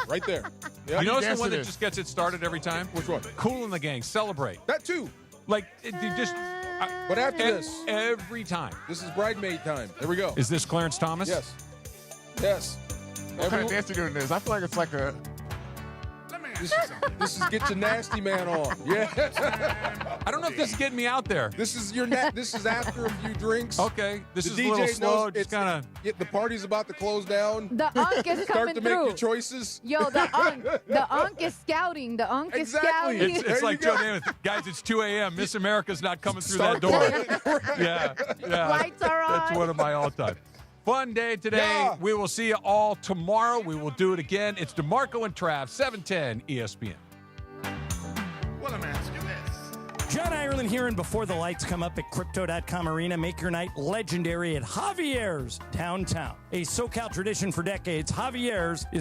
Right there. You know the one that just gets it started every time? Which one? Cool in the Gang. Celebrate. That too. Like, just... But after this. Every time. This is bridesmaid time. Here we go. Is this Clarence Thomas? Yes. Yes. What kind of dance are you doing this? I feel like it's like a... This is get your nasty man on. Yeah. I don't know if this is getting me out there. This is this is after a few drinks. Okay. This the is DJ a little slow. knows Just kind of. The party's about to close down. The unk is Start coming to through. make your choices. Yo, the unk is scouting. The unk is scouting. It's like Joe Namath. Guys, it's 2 a.m. Miss America's not coming through that door. Yeah. Lights are on. That's one of my all-time. Fun day today. Yeah. We will see you all tomorrow. We will do it again. It's DeMarco and Trav, 710 ESPN. Well, let me ask you this. John Ireland here, and before the lights come up at Crypto.com Arena, make your night legendary at Javier's downtown. A SoCal tradition for decades, Javier's is